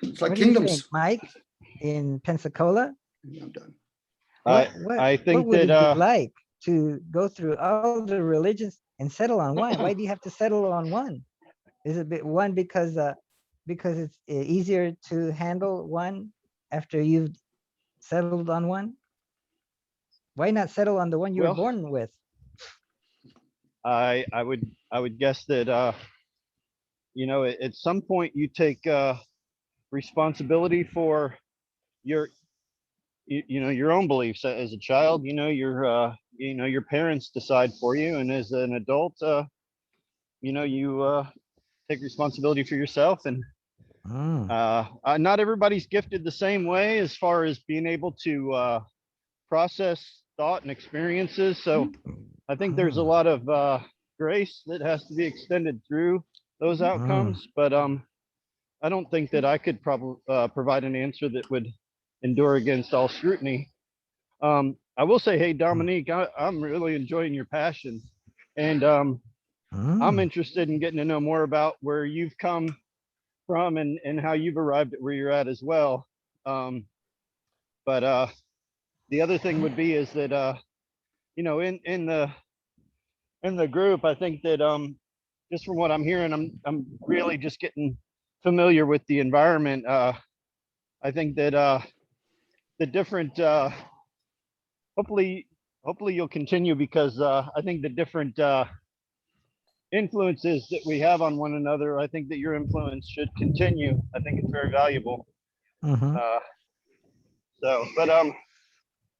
It's like what kingdoms. Do you think, Mike, in Pensacola? I'm done. I think what would that it be like to go through all the religions and settle on one? Why do you have to settle on one? Is it one because it's easier to handle one after you've settled on one? Why not settle on the one you were born with? I would guess that at some point you take responsibility for your own beliefs. As a child, your parents decide for you, and as an adult, you take responsibility for yourself, and Not everybody's gifted the same way as far as being able to process thought and experiences. So I think there's a lot of grace that has to be extended through those outcomes. But I don't think that I could probably provide an answer that would endure against all scrutiny. I will say, hey, Dominique, I'm really enjoying your passion. And I'm interested in getting to know more about where you've come from and how you've arrived at where you're at as well. But the other thing would be is that, you know, in the group, I think that just from what I'm hearing, I'm really just getting familiar with the environment. I think that the different, hopefully you'll continue, because I think the different influences that we have on one another, I think that your influence should continue. I think it's very valuable. But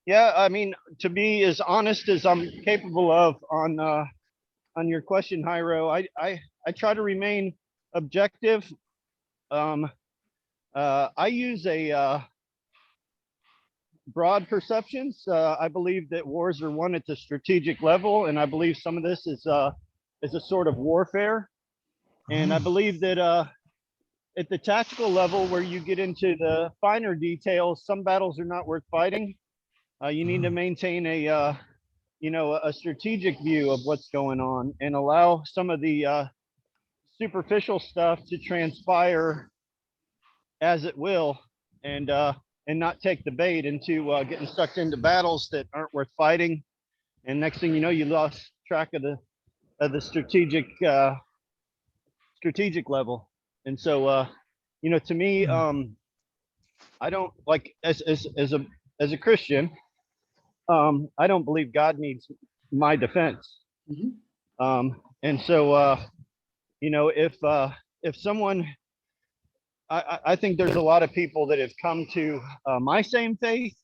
yeah, I mean, to be as honest as I'm capable of on your question, Jairo, I try to remain objective. I use a broad perceptions. I believe that wars are won at the strategic level, and I believe some of this is a sort of warfare. And I believe that at the tactical level, where you get into the finer details, some battles are not worth fighting. You need to maintain a you know, a strategic view of what's going on, and allow some of the superficial stuff to transpire as it will, and not take the bait into getting sucked into battles that aren't worth fighting. And next thing you know, you lost track of the strategic level. And so you know, to me, I don't like, as a Christian, I don't believe God needs my defense. And so you know, if someone, I think there's a lot of people that have come to my same faith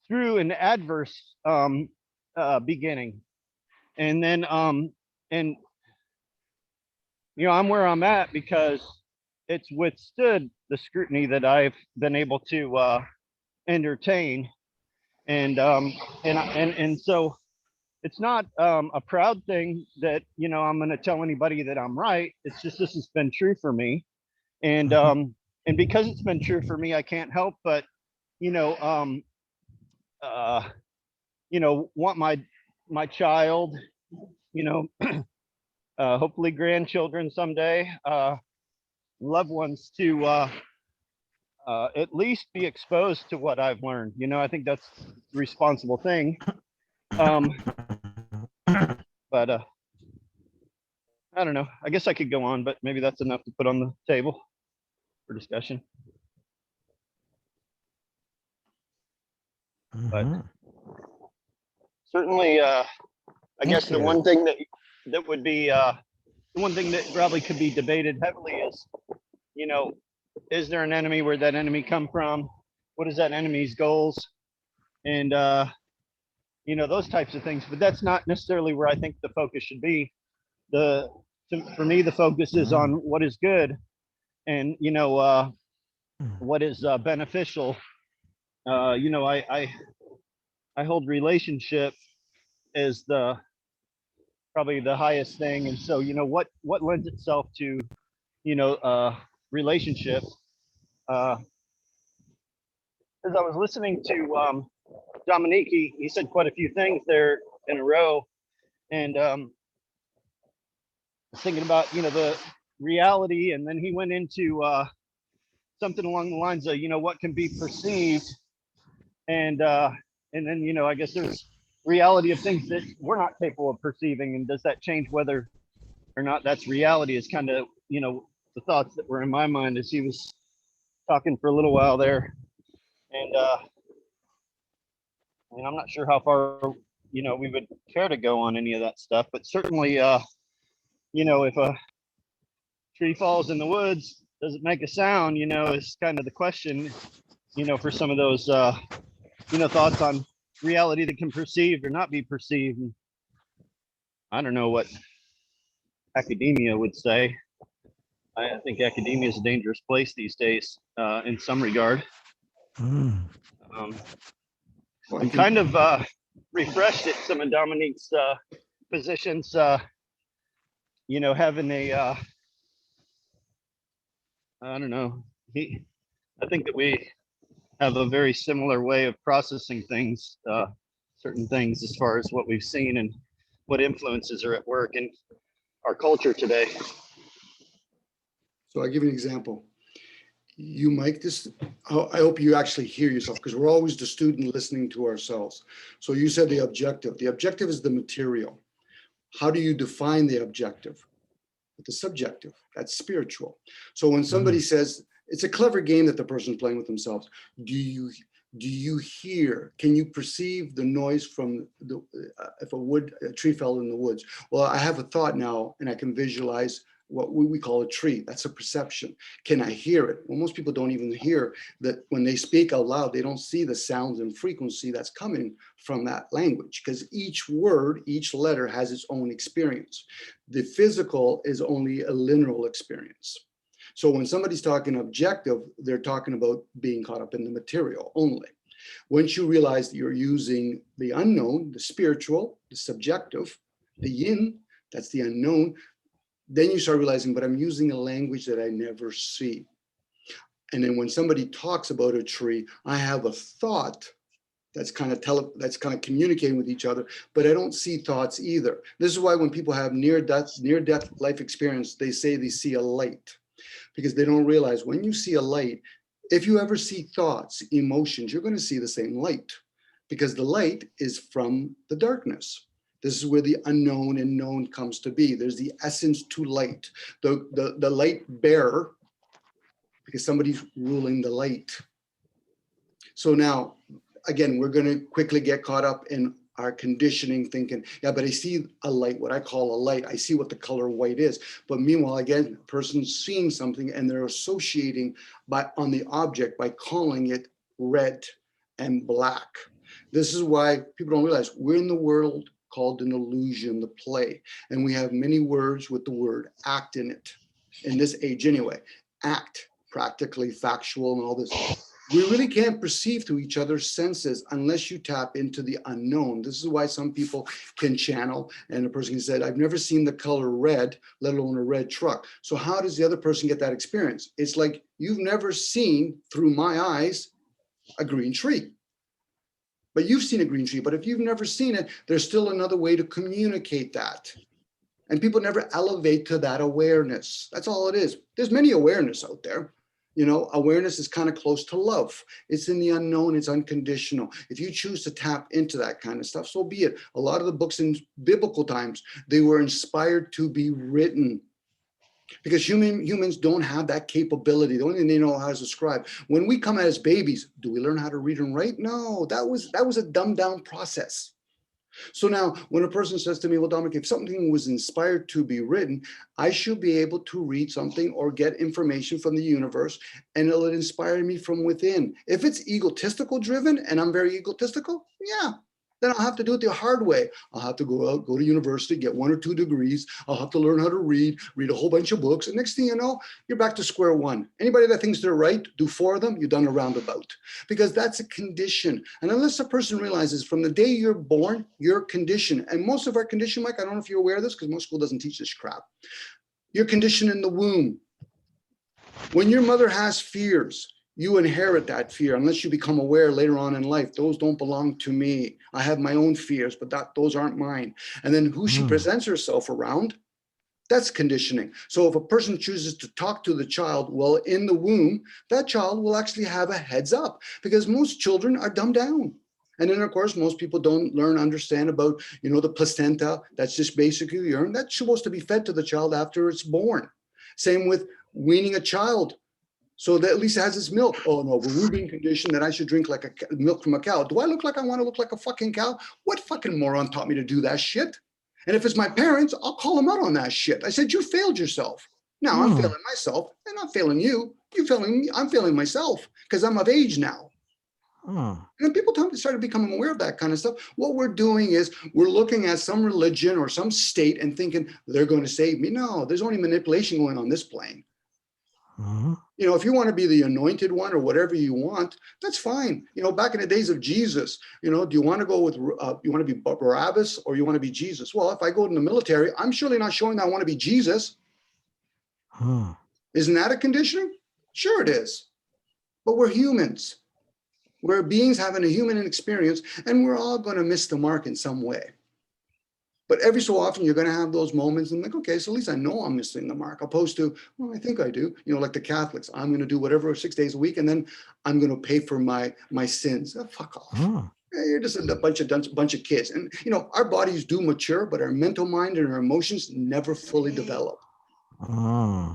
through an adverse beginning, and then and you know, I'm where I'm at because it's withstood the scrutiny that I've been able to entertain, and so it's not a proud thing that, you know, I'm going to tell anybody that I'm right. It's just, this has been true for me. And because it's been true for me, I can't help but, you know, want my child, you know, hopefully grandchildren someday, loved ones, to at least be exposed to what I've learned. You know, I think that's a responsible thing. But I don't know. I guess I could go on, but maybe that's enough to put on the table for discussion. But certainly, I guess the one thing that would be the one thing that probably could be debated heavily is, you know, is there an enemy? Where'd that enemy come from? What is that enemy's goals? And you know, those types of things. But that's not necessarily where I think the focus should be. For me, the focus is on what is good, and, you know, what is beneficial. You know, I hold relationship as probably the highest thing. And so, you know, what lends itself to, you know, relationship. As I was listening to Domenic, he said quite a few things there in a row, and thinking about, you know, the reality, and then he went into something along the lines of, you know, what can be perceived, and then, you know, I guess there's reality of things that we're not capable of perceiving, and does that change whether or not that's reality? Is kind of, you know, the thoughts that were in my mind as he was talking for a little while there. And I mean, I'm not sure how far, you know, we would care to go on any of that stuff, but certainly, you know, if a tree falls in the woods, does it make a sound? You know, is kind of the question, you know, for some of those, you know, thoughts on reality that can perceive or not be perceived. And I don't know what academia would say. think academia is a dangerous place these days, in some regard. Mm. Um, Well, I I'm think- kind of refreshed at some of Dominic's positions. You know, having a, I don't know, I think that we have a very similar way of processing things, certain things as far as what we've seen and what influences are at work in our culture today. So I'll give you an example. You might this, I hope you actually hear yourself, because we're always the student listening to ourselves. So you said the objective. The objective is the material. How do you define the objective? The subjective, that's spiritual. So when somebody says, it's a clever game that the person's playing with themselves. Do you hear, can you perceive the noise from the, if a tree fell in the woods? Well, I have a thought now and I can visualize what we call a tree. That's a perception. Can I hear it? Well, most people don't even hear that. When they speak out loud, they don't see the sounds and frequency that's coming from that language, because each word, each letter has its own experience. The physical is only a linear experience. So when somebody's talking objective, they're talking about being caught up in the material only. Once you realize that you're using the unknown, the spiritual, the subjective, the yin, that's the unknown, then you start realizing, but I'm using a language that I never see. And then when somebody talks about a tree, I have a thought that's kind of communicating with each other, but I don't see thoughts either. This is why when people have near-death life experience, they say they see a light, because they don't realize when you see a light, if you ever see thoughts, emotions, you're going to see the same light, because the light is from the darkness. This is where the unknown and known comes to be. There's the essence to light, the light bearer, because somebody's ruling the light. So now, again, we're going to quickly get caught up in our conditioning, thinking, yeah, but I see a light, what I call a light. I see what the color white is. But meanwhile, again, a person's seeing something and they're associating on the object by calling it red and black. This is why people don't realize we're in the world called an illusion, the play. And we have many words with the word act in it, in this age anyway. Act, practically, factual, and all this. We really can't perceive through each other's senses unless you tap into the unknown. This is why some people can channel, and a person said, I've never seen the color red, let alone a red truck. So how does the other person get that experience? It's like, you've never seen through my eyes a green tree. But you've seen a green tree, but if you've never seen it, there's still another way to communicate that. And people never elevate to that awareness. That's all it is. There's many awareness out there. You know, awareness is kind of close to love. It's in the unknown, it's unconditional. If you choose to tap into that kind of stuff, so be it. A lot of the books in biblical times, they were inspired to be written, because humans don't have that capability. The only thing they know how to scribe. When we come as babies, do we learn how to read and write? No, that was a dumbed down process. So now when a person says to me, well, Domenic, if something was inspired to be written, I should be able to read something or get information from the universe, and it'll inspire me from within. If it's egotistical driven and I'm very egotistical, yeah, then I'll have to do it the hard way. I'll have to go out, go to university, get 1 or 2 degrees. I'll have to learn how to read a whole bunch of books. And next thing you know, you're back to square one. Anybody that thinks they're right, do 4 of them, you've done a roundabout, because that's a condition. And unless a person realizes from the day you're born, you're conditioned. And most of our condition, Mike, I don't know if you're aware of this, because most school doesn't teach this crap. You're conditioned in the womb. When your mother has fears, you inherit that fear unless you become aware later on in life. Those don't belong to me. I have my own fears, but those aren't mine. And then who she presents herself around, that's conditioning. So if a person chooses to talk to the child while in the womb, that child will actually have a heads up, because most children are dumbed down. And then, of course, most people don't understand about, the placenta. That's just basically urine. That's supposed to be fed to the child after it's born. Same with weaning a child, so that at least it has its milk. Oh no, but we're being conditioned that I should drink like milk from a cow. Do I look like I want to look like a fucking cow? What fucking moron taught me to do that shit? And if it's my parents, I'll call them out on that shit. I said, you failed yourself. Now I'm failing myself, and I'm failing you. You're failing me. I'm failing myself, because I'm of age now. And then people started becoming aware of that kind of stuff. What we're doing is we're looking at some religion or some state and thinking they're going to save me. No, there's only manipulation going on this plane. Mhm. You know, if you want to be the anointed one or whatever you want, that's fine. You know, back in the days of Jesus, you know, do you want to go with, you want to be Barabbas or you want to be Jesus? Well, if I go in the military, I'm surely not showing that I want to be Jesus. Hmm. Isn't that a conditioning? Sure it is. But we're humans. We're beings having a human experience, and we're all going to miss the mark in some way. But every so often, you're going to have those moments and like, okay, so at least I know I'm missing the mark, opposed to, well, I think I do. You know, like the Catholics, I'm going to do whatever 6 days a week, and then I'm going to pay for my sins. Oh, fuck off. Hmm. You're just a bunch of kids. And, you know, our bodies do mature, but our mental mind and our emotions never fully develop. Hmm.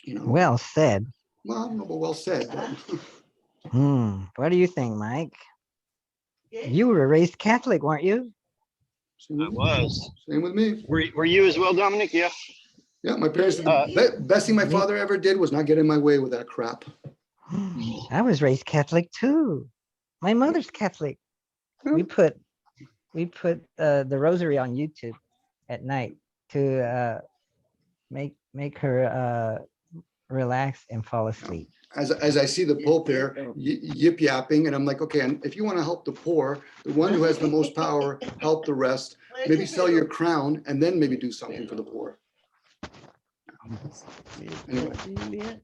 You know, Well said. well, I don't know, but well said. But What do you think, Mike? You were raised Catholic, weren't you? same I with me. was. Same with me. Were you as well, Dominic? Yeah. Yeah, my parents, Uh, the best thing my Me- father ever did was not get in my way with that crap. I was raised Catholic too. My mother's Catholic. We put the rosary on YouTube at night to make her relax and fall asleep. As I see the Pope there yip yapping, and I'm like, okay, and if you want to help the poor, the one who has the most power, help the rest. Maybe sell your crown and then maybe do something for the poor. Anyway,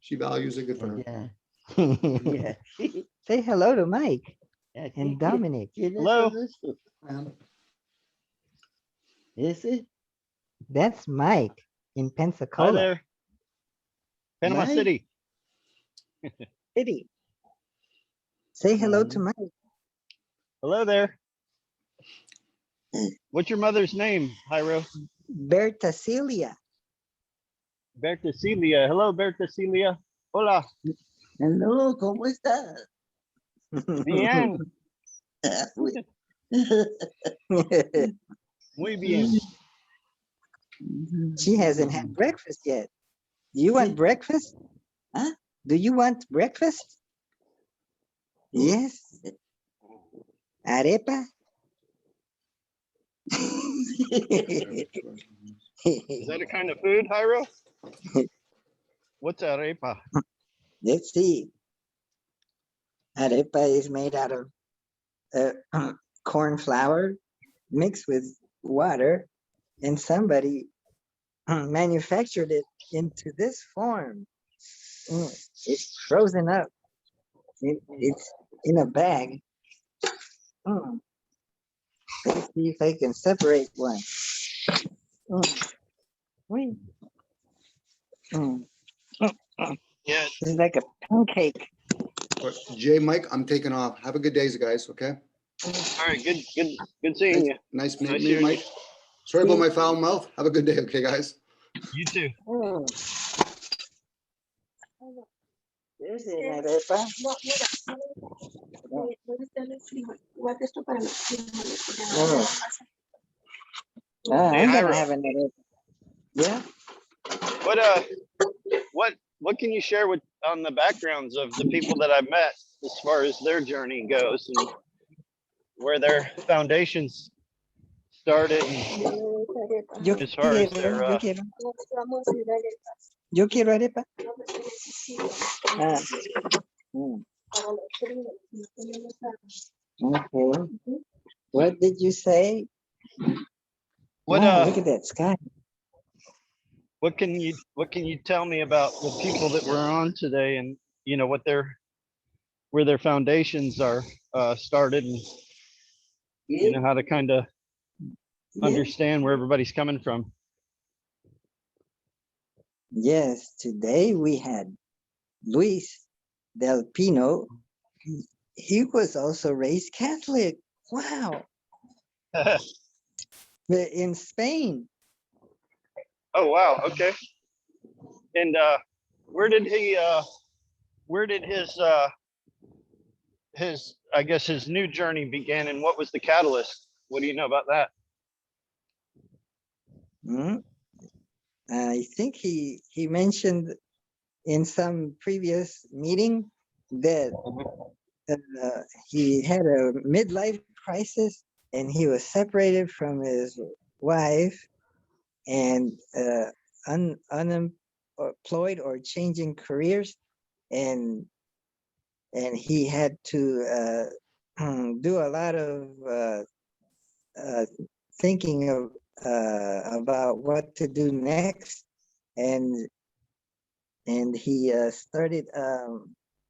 she values it, good for her. Yeah. Say hello to Mike and Dominic. Hello. Is it? That's Mike in Hi Pensacola there. Panama Mike? City. City. Say hello to Mike. Hello there. What's your mother's name, Jairo? Bertacilia. Bertacilia. Hello, Bertacilia. Hola. Hello, ¿cómo estás? Bien. Muy bien. She hasn't had breakfast yet. Do you want breakfast? Huh? Do you want breakfast? Yes. Arepa? Is that a kind of food, Jairo? What's arepa? Let's see. Arepa is made out of corn flour mixed with water, and somebody manufactured it into this form. It's frozen up. It's in a bag. Let's see if I can separate one. Wait. Yeah. It's like a pancake. But Jay, Mike, I'm taking off. Have a good day, guys, okay? All right. Good seeing you. Nice Nice meeting you, hearing you. Mike. Sorry about my foul mouth. Have a good day, okay, guys? You too. There's an arepa. Hey, I'm gonna Jairo. have an arepa. Yeah. What can you share with on the backgrounds of the people that I've met as far as their journey goes and where their foundations started and Yo as far as their quiero. Yo quiero arepa. Ah. Okay. What did you say? what Wow, look at that sky. what can you tell me about the people that were on today and you know what where their foundations are started and you know how to kind of understand where everybody's coming from. Yes, today we had Luis del Pino. He was also raised Catholic. Wow. In Spain. Oh wow, okay. And where did his I guess his new journey began and what was the catalyst? What do you know about that? I think he mentioned in some previous meeting that he had a midlife crisis and he was separated from his wife and employed or changing careers, and he had to do a lot of thinking of about what to do next, and he started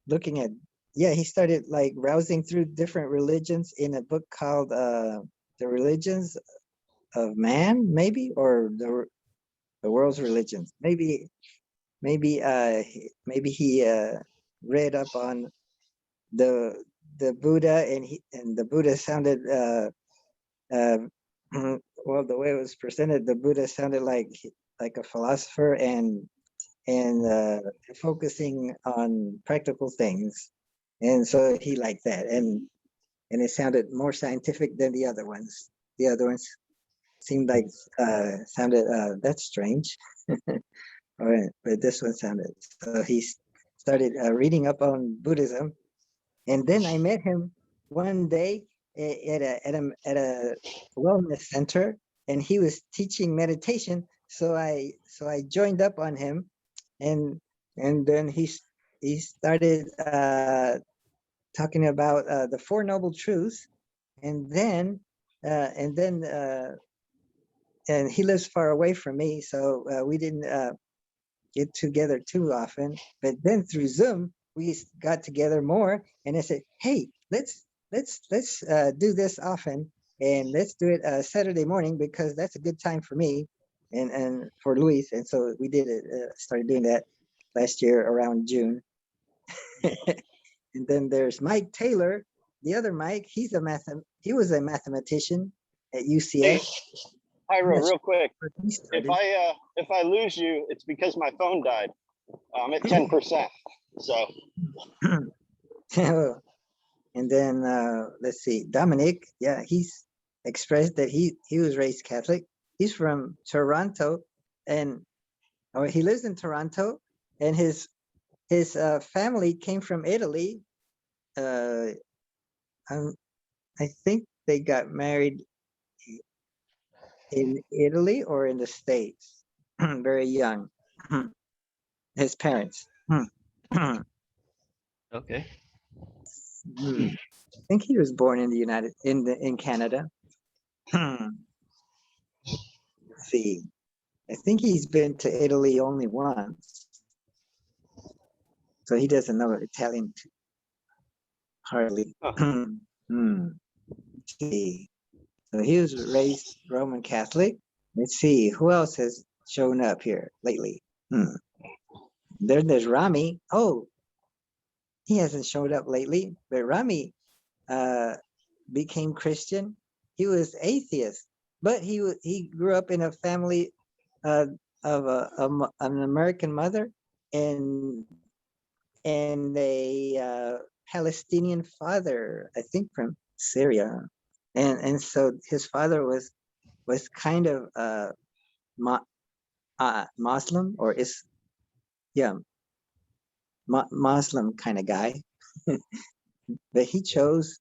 looking at, he started like browsing through different religions in a book called The Religions of Man, maybe, or the world's religions. Maybe he read up on the Buddha, and the Buddha sounded well, the way it was presented, the Buddha sounded like a philosopher, and focusing on practical things, and so he liked that, and it sounded more scientific than the other ones. The other ones seemed like sounded that's strange. All right, but this one sounded, so he started reading up on Buddhism, and then I met him one day at a wellness center, and he was teaching meditation. So I joined up on him, and then he started talking about the Four Noble Truths, and then and he lives far away from me, so we didn't get together too often. But then through Zoom, we got together more, and I said, "Hey, let's do this often, and let's do it Saturday morning, because that's a good time for me and for Luis." And so we did it. Started doing that last year around June. And then there's Mike Taylor, the other Mike. He was a mathematician at UCF. Jairo, Yes. real quick, He started. if I lose you, it's because my phone died. I'm at 10%. So And then let's see, Domenic. Yeah, he's expressed that he was raised Catholic. He's from Toronto, and he lives in Toronto, and his family came from Italy. I think they got married in Italy or in the States, very young. His parents. okay. I think he was born in the in Canada. Let's see. I think he's been to Italy only once, so he doesn't know Italian hardly. Huh. Let's see. So he was raised Roman Catholic. Let's see, who else has shown up here lately? There's Rami. Oh, he hasn't showed up lately, but Rami became Christian. He was atheist, but he grew up in a family of an American mother and a Palestinian father, I think from Syria, and so his father was kind of Muslim, or Muslim kind of guy, but he chose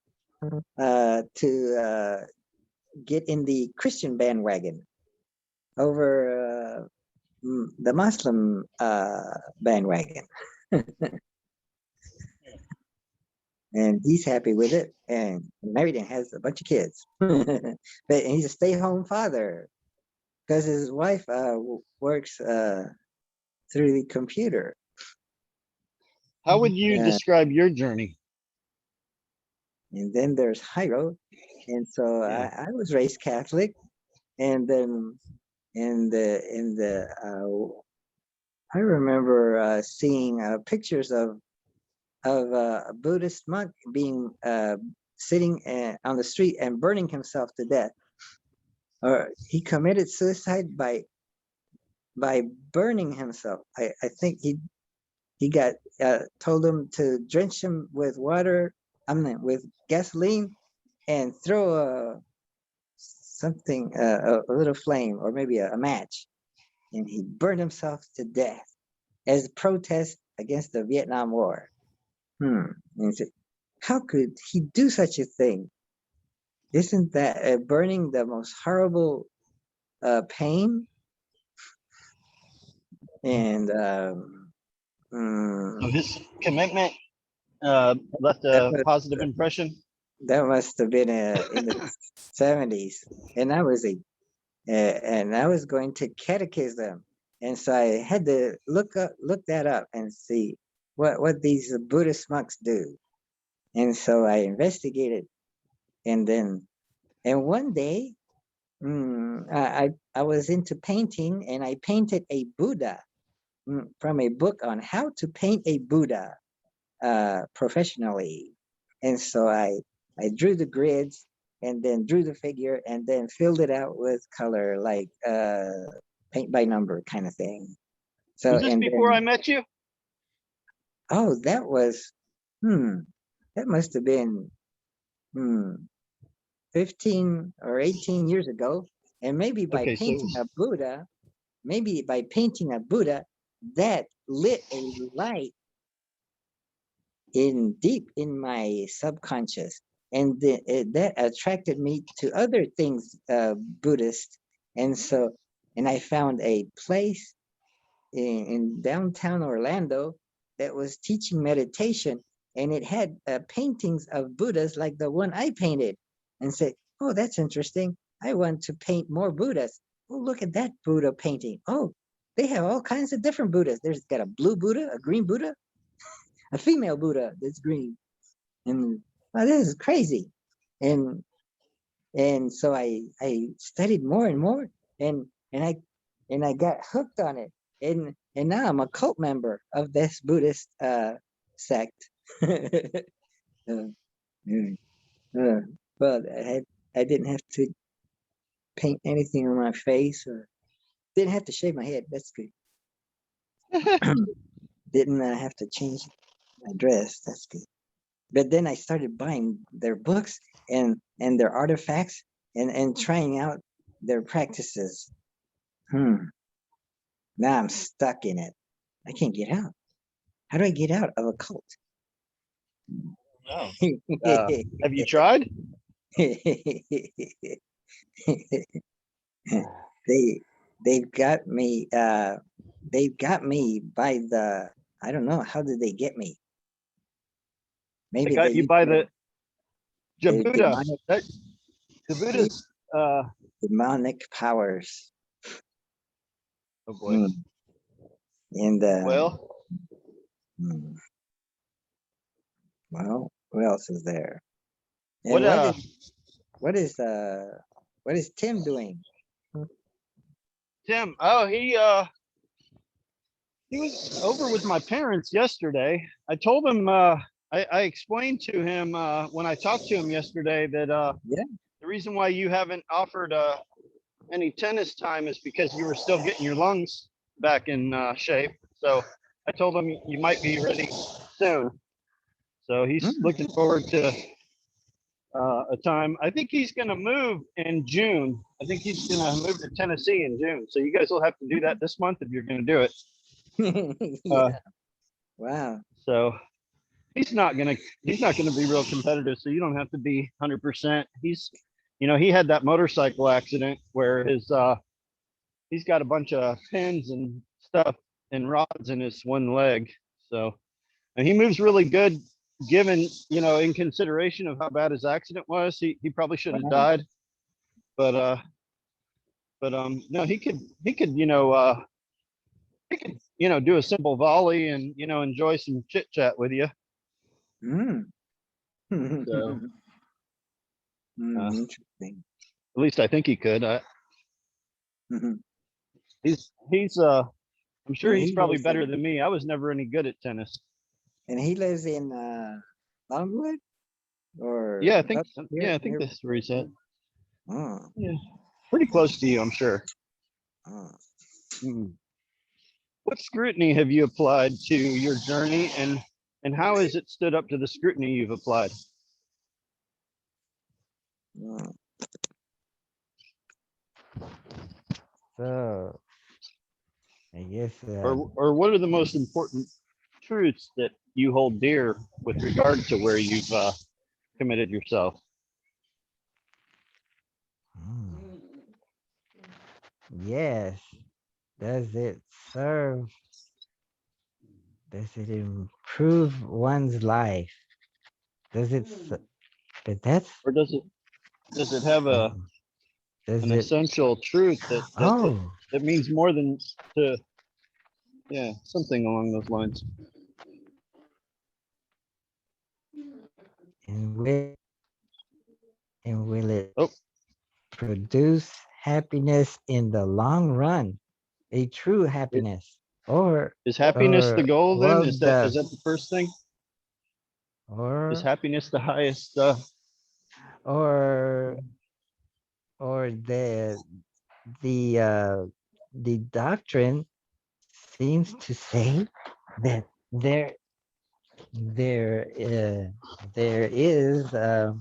to get in the Christian bandwagon over the Muslim bandwagon. And he's happy with it, and married and has a bunch of kids. But he's a stay-home father because his wife works through the computer. How would you describe your journey? And then there's Jairo, and so Yeah. I was raised Catholic, and then I remember seeing pictures of a Buddhist monk being sitting on the street and burning himself to death, or he committed suicide by burning himself. I think he got told him to drench him with water, with gasoline, and throw something, a little flame, or maybe a match, and he burned himself to death as a protest against the Vietnam War. And he said, how could he do such a thing? Isn't that burning the most horrible pain? And So his commitment left that a was positive impression. that must have been in the 70s, and and I was going to catechism, and so I had to look that up and see what these Buddhist monks do, and so I investigated, and one day, I was into painting, and I painted a Buddha from a book on how to paint a Buddha professionally, and so I drew the grids and then drew the figure and then filled it out with color, like paint by number kind of thing. So, Was this and before I then, met you? oh, that was, that must have been, 15 or 18 years ago. And maybe by Okay, so painting a Buddha, that lit a light in deep in my subconscious, and that attracted me to other things Buddhist, and so, and I found a place in downtown Orlando that was teaching meditation, and it had paintings of Buddhas like the one I painted, and said, oh, that's interesting, I want to paint more Buddhas. Oh, look at that Buddha painting. Oh, they have all kinds of different Buddhas. There's got a blue Buddha, a green Buddha, a female Buddha that's green. And well, this is crazy. And so I studied more and more, and I got hooked on it. And now I'm a cult member of this Buddhist sect. Mm, well, I didn't have to paint anything on my face, or didn't have to shave my head. That's good. Didn't have to change my dress. That's good. But then I started buying their books and their artifacts, and trying out their practices. Now I'm stuck in it. I can't get out. How do I get out of a cult? No. Have you tried? They've got me. They've got me by the. I don't know. How did they get me? They Maybe got you by the Jabuda. demonic, Jabuda's demonic powers. oh boy. And Well, well, who else is there? And what what is Tim doing? Tim? Oh, he was over with my parents yesterday. I told him I explained to him when I talked to him yesterday that Yeah. the reason why you haven't offered any tennis time is because you were still getting your lungs back in shape. So I told him you might be ready soon. So he's looking forward to a time. I think he's going to move in June. I think he's going to move to Tennessee in June. So you guys will have to do that this month if you're going to do it. Yeah. Wow. So he's not going to be real competitive. So you don't have to be 100%. He's, he had that motorcycle accident where he's got a bunch of pins and stuff and rods in his one leg. So, and he moves really good, given, in consideration of how bad his accident was. He probably should have died, but no, he could do a simple volley and, enjoy some chit chat with you. So, Interesting. at least I think he could. He's I'm sure he's probably better than me. I was never any good at tennis. And he lives in Longwood, or Yeah, I think that's where he's at. Oh. Yeah, pretty close to you, I'm sure. Oh. What scrutiny have you applied to your journey, and how has it stood up to the scrutiny you've applied? Oh. So I guess Or what are the most important truths that you hold dear with regard to where you've committed yourself? yes, Does it serve? Does it improve one's life? Does it? But that's. Or does it have Does an it? essential truth Oh, that means more than to, yeah, something along those lines. and will it Oh, produce happiness in the long run? A true it, happiness, is happiness the goal then? well, Is that the first thing? Is or happiness the highest? or or the doctrine seems to say that there there is a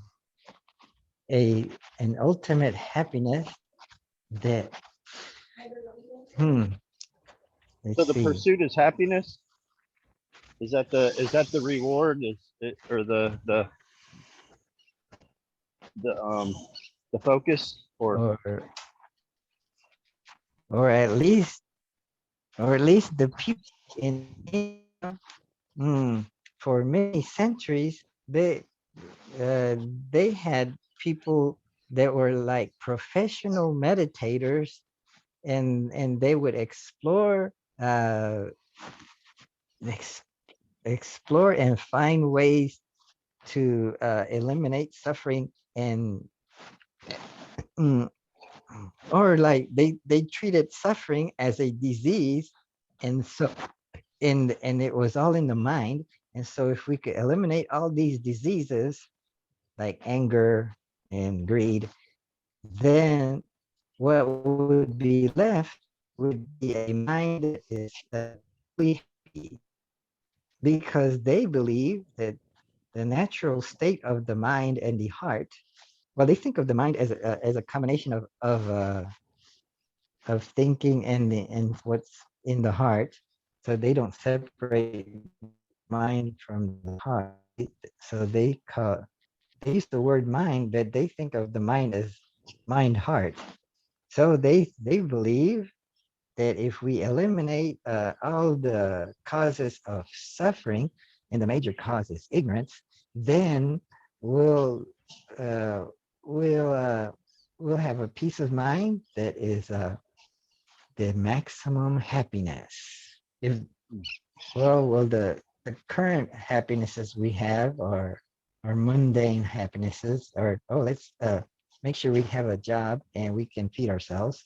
an ultimate happiness that hmm So let's the see. pursuit is happiness. Is that the reward? Is it, or the um the focus? or or at least the people in India, hmm, for many centuries they had people that were like professional meditators, and they would ex- explore and find ways to eliminate suffering, and mm, or like they treated suffering as a disease, and so and it was all in the mind. And so if we could eliminate all these diseases like anger and greed, then what would be left would be a mind that is really happy, because they believe that the natural state of the mind and the heart, well, they think of the mind as a combination of thinking and what's in the heart. So they don't separate mind from the heart. So they use the word mind, but they think of the mind as mind heart. So they believe that if we eliminate all the causes of suffering, and the major cause is ignorance, then we'll uh, we'll uh, we'll have a peace of mind that is the maximum happiness. If the current happinesses we have are mundane happinesses, or oh, let's make sure we have a job and we can feed ourselves,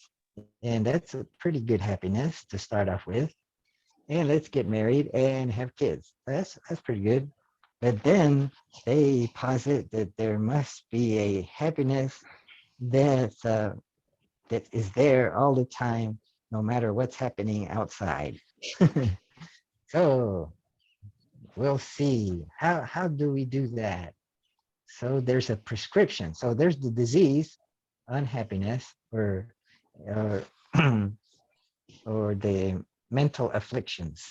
and that's a pretty good happiness to start off with. And let's get married and have kids. That's pretty good. But then they posit that there must be a happiness that's that is there all the time, no matter what's happening outside. So we'll see. How do we do that? So there's a prescription. So there's the disease, unhappiness, or or the mental afflictions.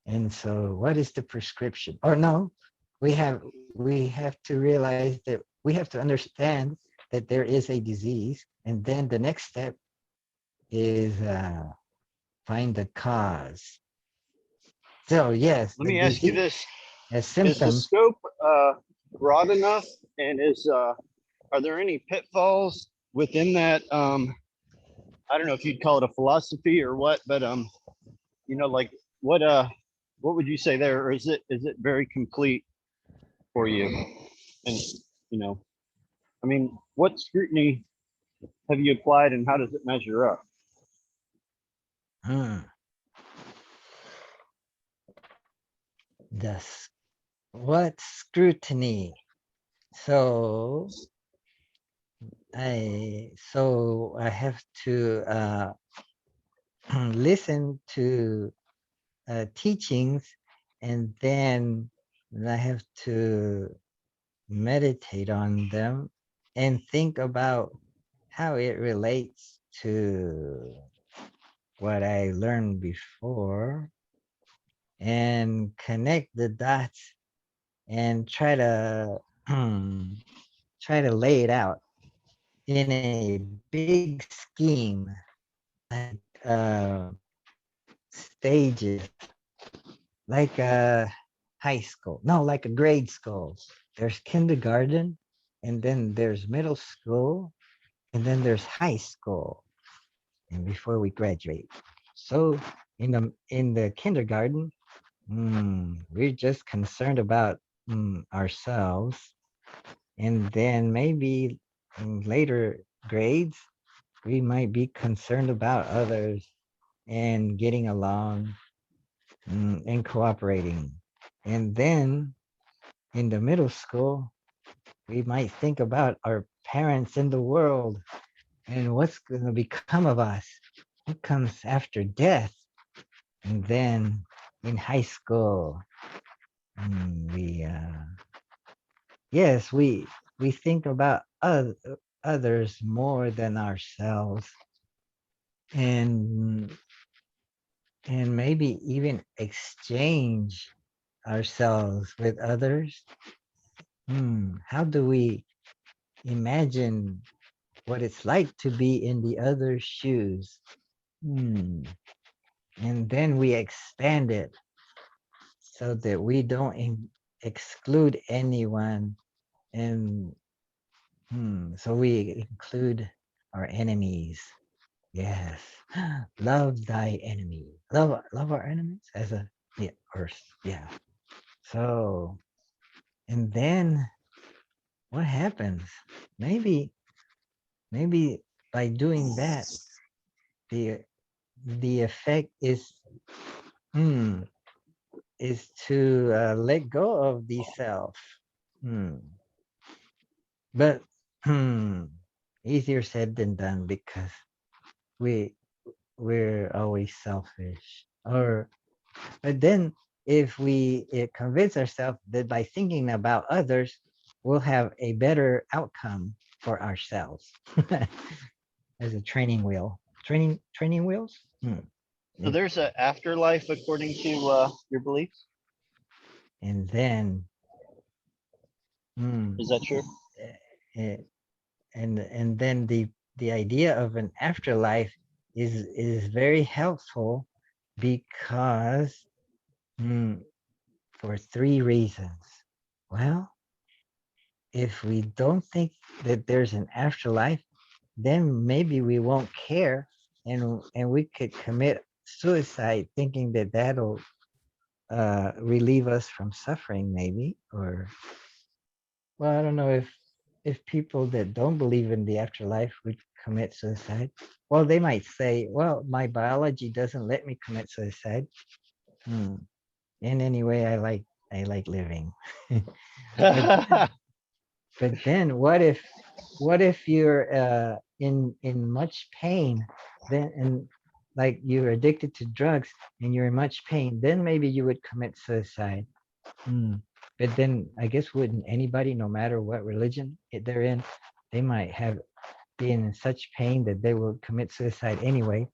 And so what is the prescription? Or no, we have to realize that we have to understand that there is a disease, and then the next step is find the cause. So yes, Let the me ask you disease this: has is the symptoms. scope broad enough, and are there any pitfalls within that? I don't know if you'd call it a philosophy or what, but like what what would you say there, or is it very complete for you? And you know, I mean, what scrutiny have you applied, and how does it measure up? Hmm, this what scrutiny? So I have to listen to teachings, and then I have to meditate on them and think about how it relates to what I learned before, and connect the dots and try to try to lay it out in a big scheme, like uh, stages, like a high school. No, like a grade school. There's kindergarten, and then there's middle school, and then there's high school, and before we graduate. So in the kindergarten, we're just concerned about ourselves, and then maybe in later grades, we might be concerned about others and getting along and cooperating. And then in the middle school, we might think about our parents in the world and what's going to become of us. What comes after death? And then in high school, we yes, we think about others more than ourselves, and maybe even exchange ourselves with others. How do we imagine what it's like to be in the other's shoes? Hmm. And then we expand it so that we don't exclude anyone. And so we include our enemies. Yes. Love thy enemy. Love our enemies as a yeah, or yeah. So and then what happens? Maybe maybe by doing that, the the effect hmm, is to let go of the self. Hmm. But easier said than done because we we're always selfish. Or but then if we convince ourselves that by thinking about others, we'll have a better outcome for ourselves as a training wheel. Training wheels. So there's an afterlife according to your beliefs. And then Is that true? eh, and then the idea of an afterlife is very helpful because for three reasons. Well, if we don't think that there's an afterlife, then maybe we won't care, and we could commit suicide thinking that that'll relieve us from suffering, maybe. Or well, I don't know if people that don't believe in the afterlife would commit suicide. Well, they might say, well, my biology doesn't let me commit suicide. And anyway, I like living. but, but then what if you're in much pain, then and like you're addicted to drugs and you're in much pain, then maybe you would commit suicide. But then I guess wouldn't anybody, no matter what religion they're in, they might have been in such pain that they will commit suicide anyway,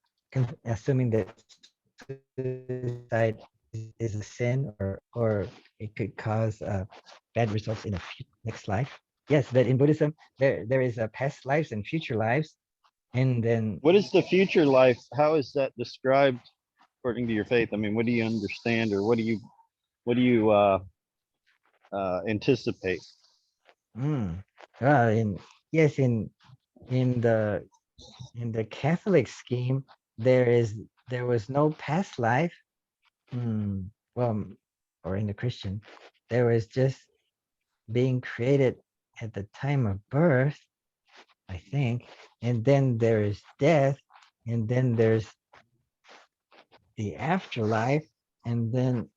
assuming that suicide is a sin, or it could cause bad results in the next life. Yes, but in Buddhism, there is a past lives and future lives, and then What is the future life? How is that described according to your faith? I mean, what do you understand, or what do you anticipate? mm, in yes, in the in the Catholic scheme, there was no past life. Well, or in the Christian, there was just being created at the time of birth, I think, and then there is death, and then there's the afterlife, and then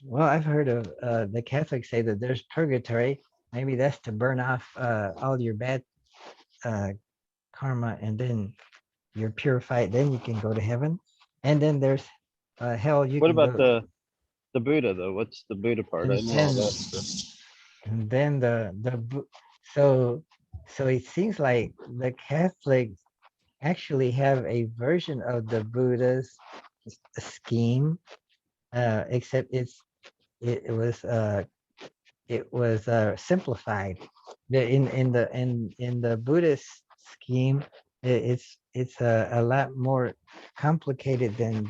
well, I've heard of the Catholics say that there's purgatory. Maybe that's to burn off all your bad uh, karma, and then you're purified. Then you can go to heaven. And then there's hell. You What can about go. the Buddha though? What's the Buddha part? I And know all then that stuff. and then so it seems like the Catholics actually have a version of the Buddha's scheme, except it was simplified. In the Buddhist scheme, it's it's a lot more complicated than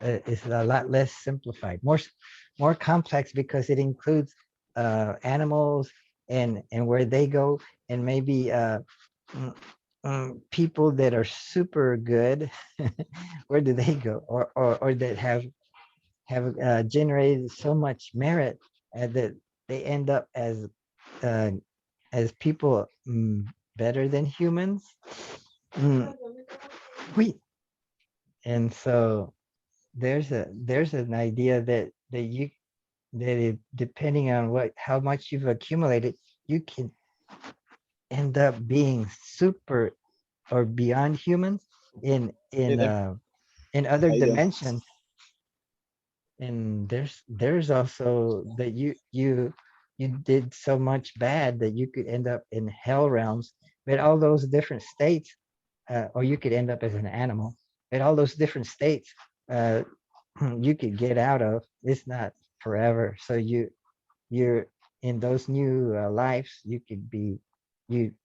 it's a lot less simplified, more complex because it includes animals and where they go, and maybe mm, people that are super good, where do they go, or that have generated so much merit that they end up uh, as people better than humans. Mm, we and so there's an idea that depending on how much you've accumulated, you can end up being super or beyond humans in other Yeah. dimensions. And there's also that you did so much bad that you could end up in hell realms, but all those different states, or you could end up as an animal, but all those different states, uh, you could get out of. It's not forever. So you're in those new lives. You could be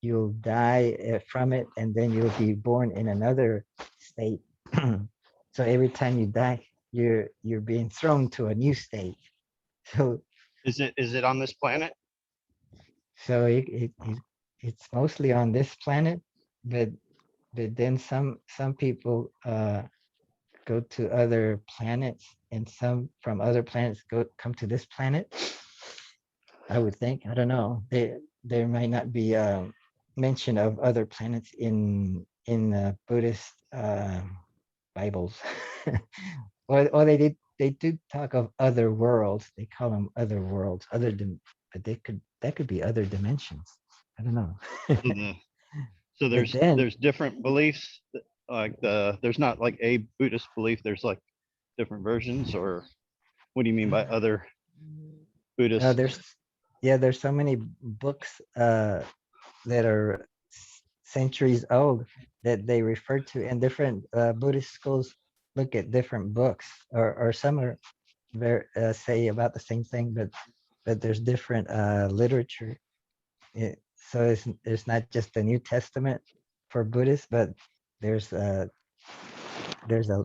you'll die from it, and then you'll be born in another state. So every time you die, you're being thrown to a new state. So Is it on this planet? so it's mostly on this planet, but then some people go to other planets, and some from other planets come to this planet. I would think. I don't know. There might not be mention of other planets in Buddhist Bibles, or they do talk of other worlds. They call them other worlds, but that could be other dimensions. I don't know. So But then there's different beliefs, like there's not like a Buddhist belief, there's like different versions, or what do you mean by other Buddhist? there's so many books that are centuries old that they refer to, and different Buddhist schools look at different books, or some are say about the same thing, but there's different literature. So it's not just the New Testament for Buddhists, but there's there's a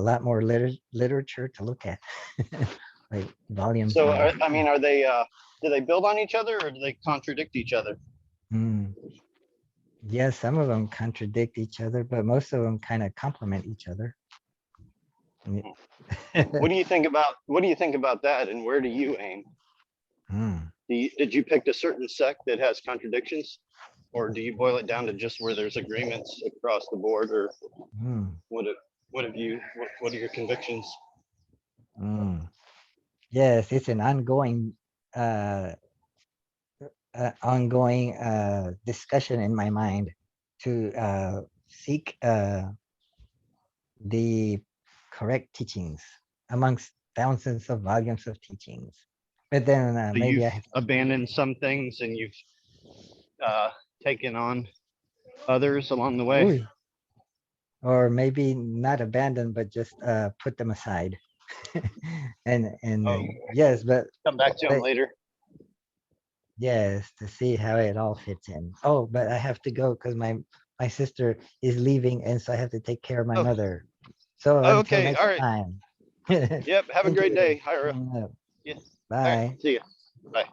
lot more literature to look at, like volumes. So I mean, are they do they build on each other, or do they contradict each other? Yeah, some of them contradict each other, but most of them kind of complement each other. What do you think about that, and where do you aim? Did you pick a certain sect that has contradictions, or do you boil it down to just where there's agreements across the board, or what are your convictions? Yes, it's an ongoing discussion in my mind to seek the correct teachings amongst thousands of volumes of teachings. But then So maybe you've I have abandoned some things, and you've taken on others along the way. Ooh. Or maybe not abandon, but just put them aside. and Oh. yes, but Come back to them but later. yes, to see how it all fits in. Oh, but I have to go because my sister is leaving, and so I have to take care of my Oh. mother. So Oh, until okay, next all right. time. Yep. Have a Thank great you day, for Jairo. showing up. Yeah. All right, Bye. see ya. Bye.